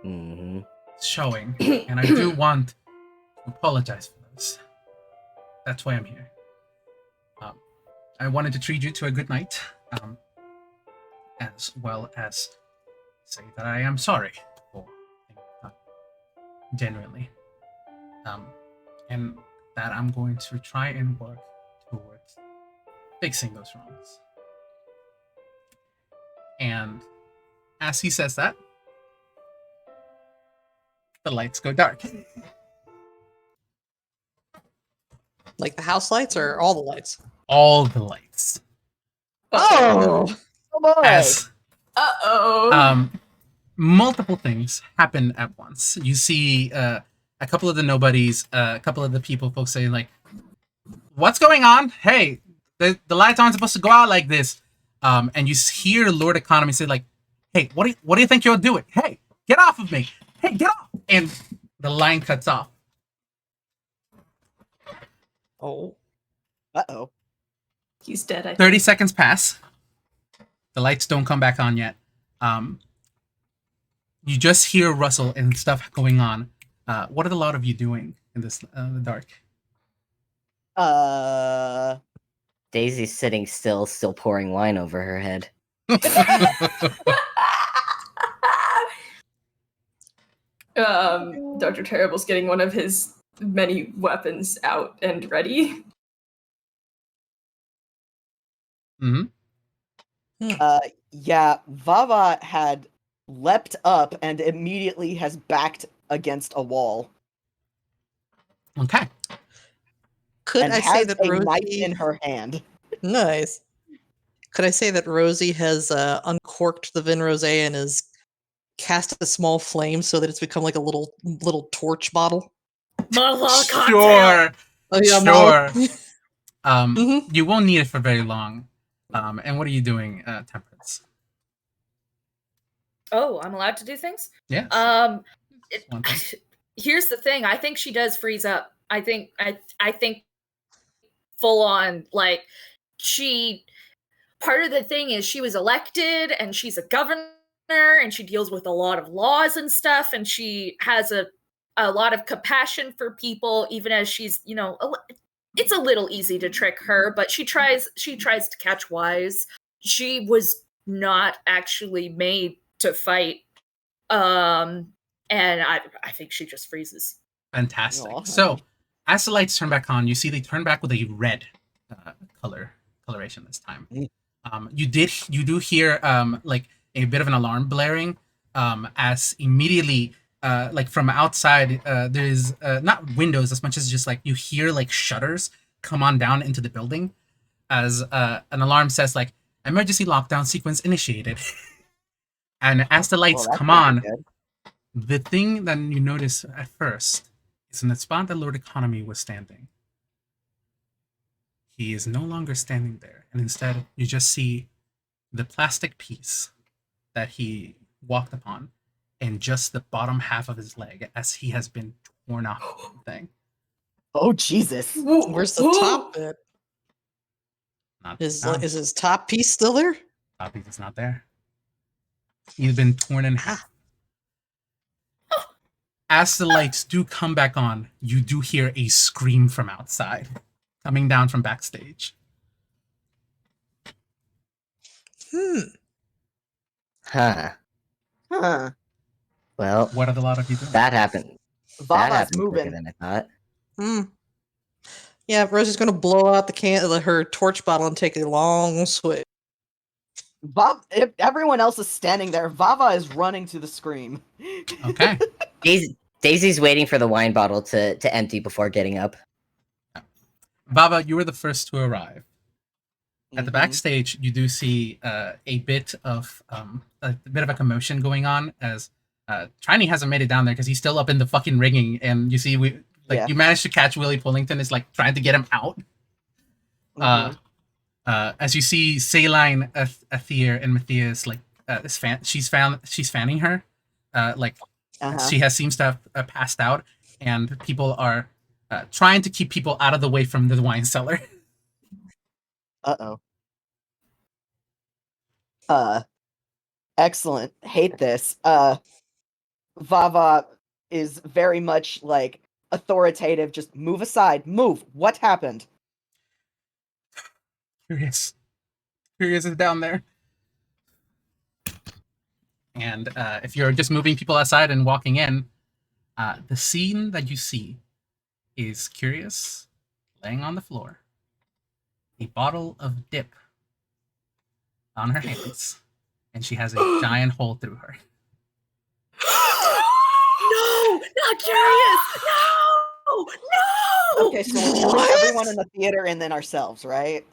Mm-hmm. It's showing, and I do want to apologize for those. That's why I'm here. I wanted to treat you to a good night, as well as say that I am sorry for things done, genuinely, and that I'm going to try and work towards fixing those wrongs. And as he says that, the lights go dark. Like the house lights or all the lights? All the lights. Oh, boy. As Uh-oh. multiple things happen at once. You see a couple of the nobodies, a couple of the people folks saying like, "What's going on? Hey, the lights aren't supposed to go out like this." And you hear Lord Economy say like, "Hey, what do you think you're doing? Hey, get off of me! Hey, get off!" And the line cuts off. Oh. Uh-oh. He's dead, I think. 30 seconds pass. The lights don't come back on yet. You just hear rustle and stuff going on. What are the lot of you doing in this the dark? Daisy's sitting still pouring wine over her head. Dr. Terrible's getting one of his many weapons out and ready. Mm-hmm. Yeah, Vava had leapt up and immediately has backed against a wall. Okay. Could and I has say that a knife Rosie... in her hand. Nice. Could I say that Rosie has uncorked the Vin Rosé and has cast a small flame so that it's become like a little torch bottle? Molotov cocktail. Sure. Oh yeah, Sure. Mhm. You won't need it for very long. And what are you doing, Temperance? Oh, I'm allowed to do things? Yes. One thing. Here's the thing. I think she does freeze up. I think full on, like, she... Part of the thing is she was elected and she's a governor and she deals with a lot of laws and stuff, and she has a lot of compassion for people, even as she's, you know, it's a little easy to trick her, but she tries to catch wise. She was not actually made to fight. And I think she just freezes. Fantastic. Aw. So, as the lights turn back on, you see they turn back with a red coloration this time. You do hear like a bit of an alarm blaring, as immediately like from outside there's not windows as much as just like you hear like shutters come on down into the building as an alarm says like emergency lockdown sequence initiated. And as the lights Well, that's come not on, good. the thing that you notice at first is in the spot that Lord Economy was standing. He is no longer standing there, and instead you just see the plastic piece that he walked upon and just the bottom half of his leg as he has been torn off the thing. Oh, Jesus. Where's the top bit? Not Is found. his top piece still there? Top piece is not there. He's been torn in half. As the lights do come back on, you do hear a scream from outside, coming down from backstage. Huh. Huh. Well, What are the lot of you doing? that happened. That Vava's happened quicker moving. than I thought. Yeah, Rosie's gonna blow out her torch bottle and take a long swig. If everyone else is standing there, Vava is running to the scream. Okay. Daisy's waiting for the wine bottle to empty before getting up. Vava, you were the first to arrive. At the Mhm. backstage, you do see a bit of a commotion going on as Trini hasn't made it down there because he's still up in the fucking rigging, and you see Yeah. you managed to catch Willie Pullington is like trying to get him out. Mhm. As you see Saline, Athir, and Matthias like she's fanning her, Uh-huh. she seems to have passed out, and people are trying to keep people out of the way from the wine cellar. Uh-oh. Excellent. Hate this. Vava is very much like authoritative. Just move aside. Move. What happened? Curious. Curious is down there. And if you're just moving people aside and walking in, the scene that you see is Curious laying on the floor, a bottle of dip on her hands, and she has a giant hole through her. No, not Curious. No, no. Okay, so we're telling everyone in the theater and then ourselves, right?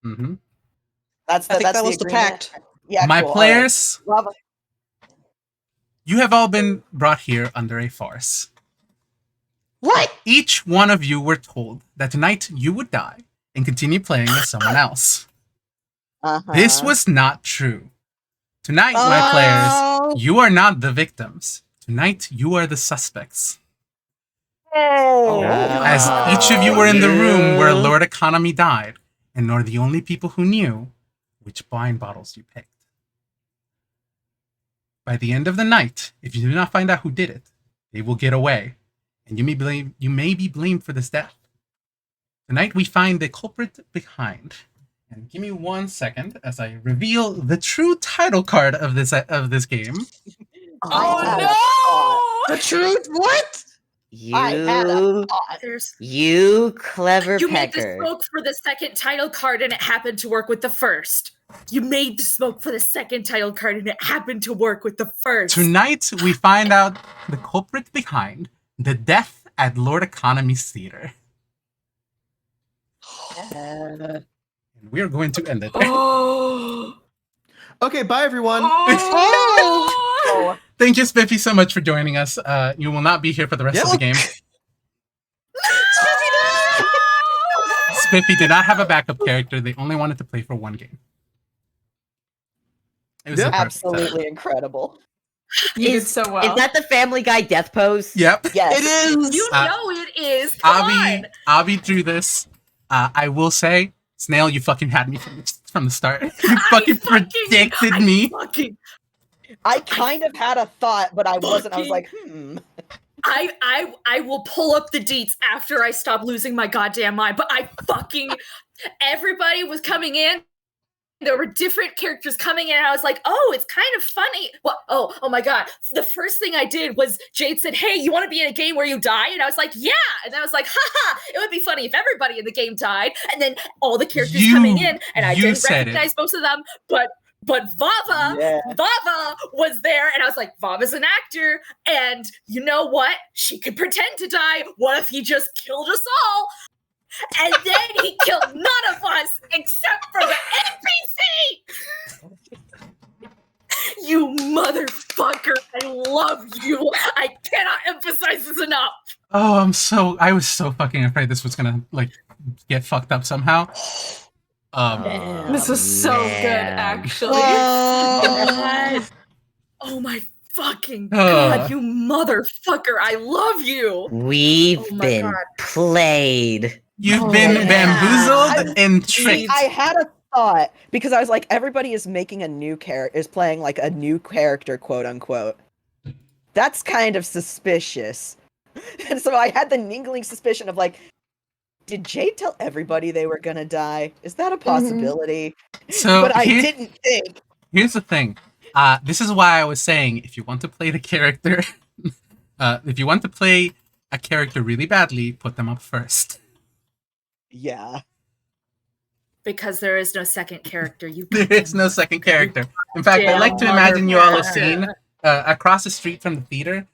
Mm-hmm. I think that was the pact. Yeah, My cool. players, All right. Lava. you have all been brought here under a farce. What? Each one of you were told that tonight you would die and continue playing as someone else. Uh-huh. This was not true. Tonight, my players, you are not the victims. Tonight, you are the suspects. Oh. As each of you were in the room where Lord Economy died, and are the only people who knew which wine bottles you picked. By the end of the night, if you do not find out who did it, they will get away, and you may be blamed for this death. Tonight, we find the culprit behind. And give me 1 second as I reveal the true title card of this game. Oh no! The truth? What? I had a You, thought. you clever You made the pecker. smoke for the second title card and it happened to work with the first. You made the smoke for the second title card and it happened to work with the first. Tonight, we find out the culprit behind the death at Lord Economy's theater. And we are going to end it. Oh. Okay, bye everyone. Oh. Thank you, Spiffy, so much for joining us. You will not be here for the rest of the game. Spiffy did not have a backup character. They only wanted to play for one game. It was Yep. a perfect setup. Absolutely incredible. You did so well. Is that the Family Guy death pose? Yep. Yes. It is. You know it is. Come on. Avi drew this. I will say, Snail, you fucking had me from the start. You fucking predicted me. I kind of had a thought, but I wasn't. I was like, I will pull up the deets after I stop losing my goddamn mind. But everybody was coming in. There were different characters coming in, and I was like, oh, it's kind of funny. Well, oh my god. The first thing I did was Jade said, hey, you want to be in a game where you die? And I was like, yeah. And I was like, haha, it would be funny if everybody in the game died. And then all the characters coming in, and I didn't recognize most of them, but Vava was there, and I was like, Vava's an actor, and you know what? She could pretend to die. What if he just killed us all? And then he killed none of us except for the NPC! You motherfucker, I love you. I cannot emphasize this enough. Oh, I was so fucking afraid this was gonna, get fucked up somehow. This was so good, actually. Oh my fucking god, you motherfucker, I love you. We've been played. You've been bamboozled and tricked. I had a thought because I was like, everybody is making a new character, is playing like a new character, quote unquote. That's kind of suspicious. And so I had the niggling suspicion of like, did Jade tell everybody they were gonna die? Is that a possibility? But I didn't think. Here's the thing. This is why I was saying, if you want to play the character, if you want to play a character really badly, put them up first. Yeah. Because there is no second character. There is no second character. In fact, I like to imagine you all a scene across the street from the theater.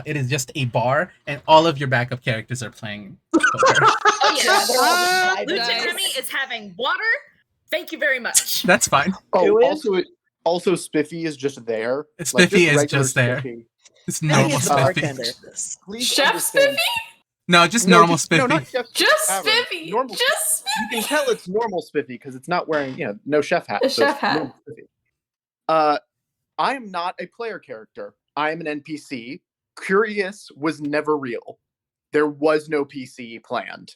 It is just a bar, and all of your backup characters are playing poker. Oh, yeah. Lieutenant Remy is having water. Thank you very much. That's fine. Oh, also Spiffy is just there. Spiffy is regular just there. Spiffy. It's normal bartender. Spiffy. Chef Spiffy? No, just normal Spiffy. No, not Chef. Just Tavern. Spiffy. Normal. Just Spiffy. You can tell it's normal Spiffy because it's not wearing, no chef hat. A so chef it's hat. normal Spiffy. I am not a player character. I am an NPC. Curious was never real. There was no PC planned.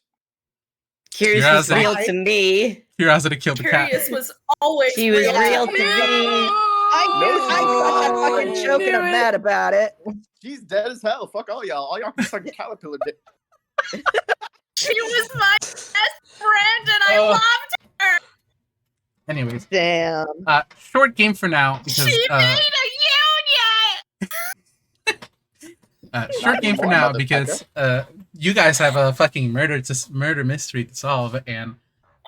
Curious was real to me. Curiosity killed the cat. Curious was always She was real to me. I got that fucking joke and I'm mad about it. She's dead as hell. Fuck all y'all. All y'all can fucking caterpillar dick. She was my best friend and I loved her. Anyways, Damn. short game for now because She made a short game for more, now because you guys have a fucking murder mystery to solve, and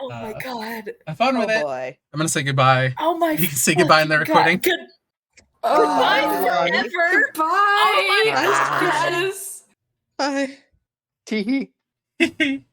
Oh my god. have fun Oh with it. boy. I'm gonna say goodbye. Oh my. You can say goodbye in the fucking God. recording. Goodbye Oh, forever. Goodbye. Oh my God. Yes. Bye. Teehee. Bye.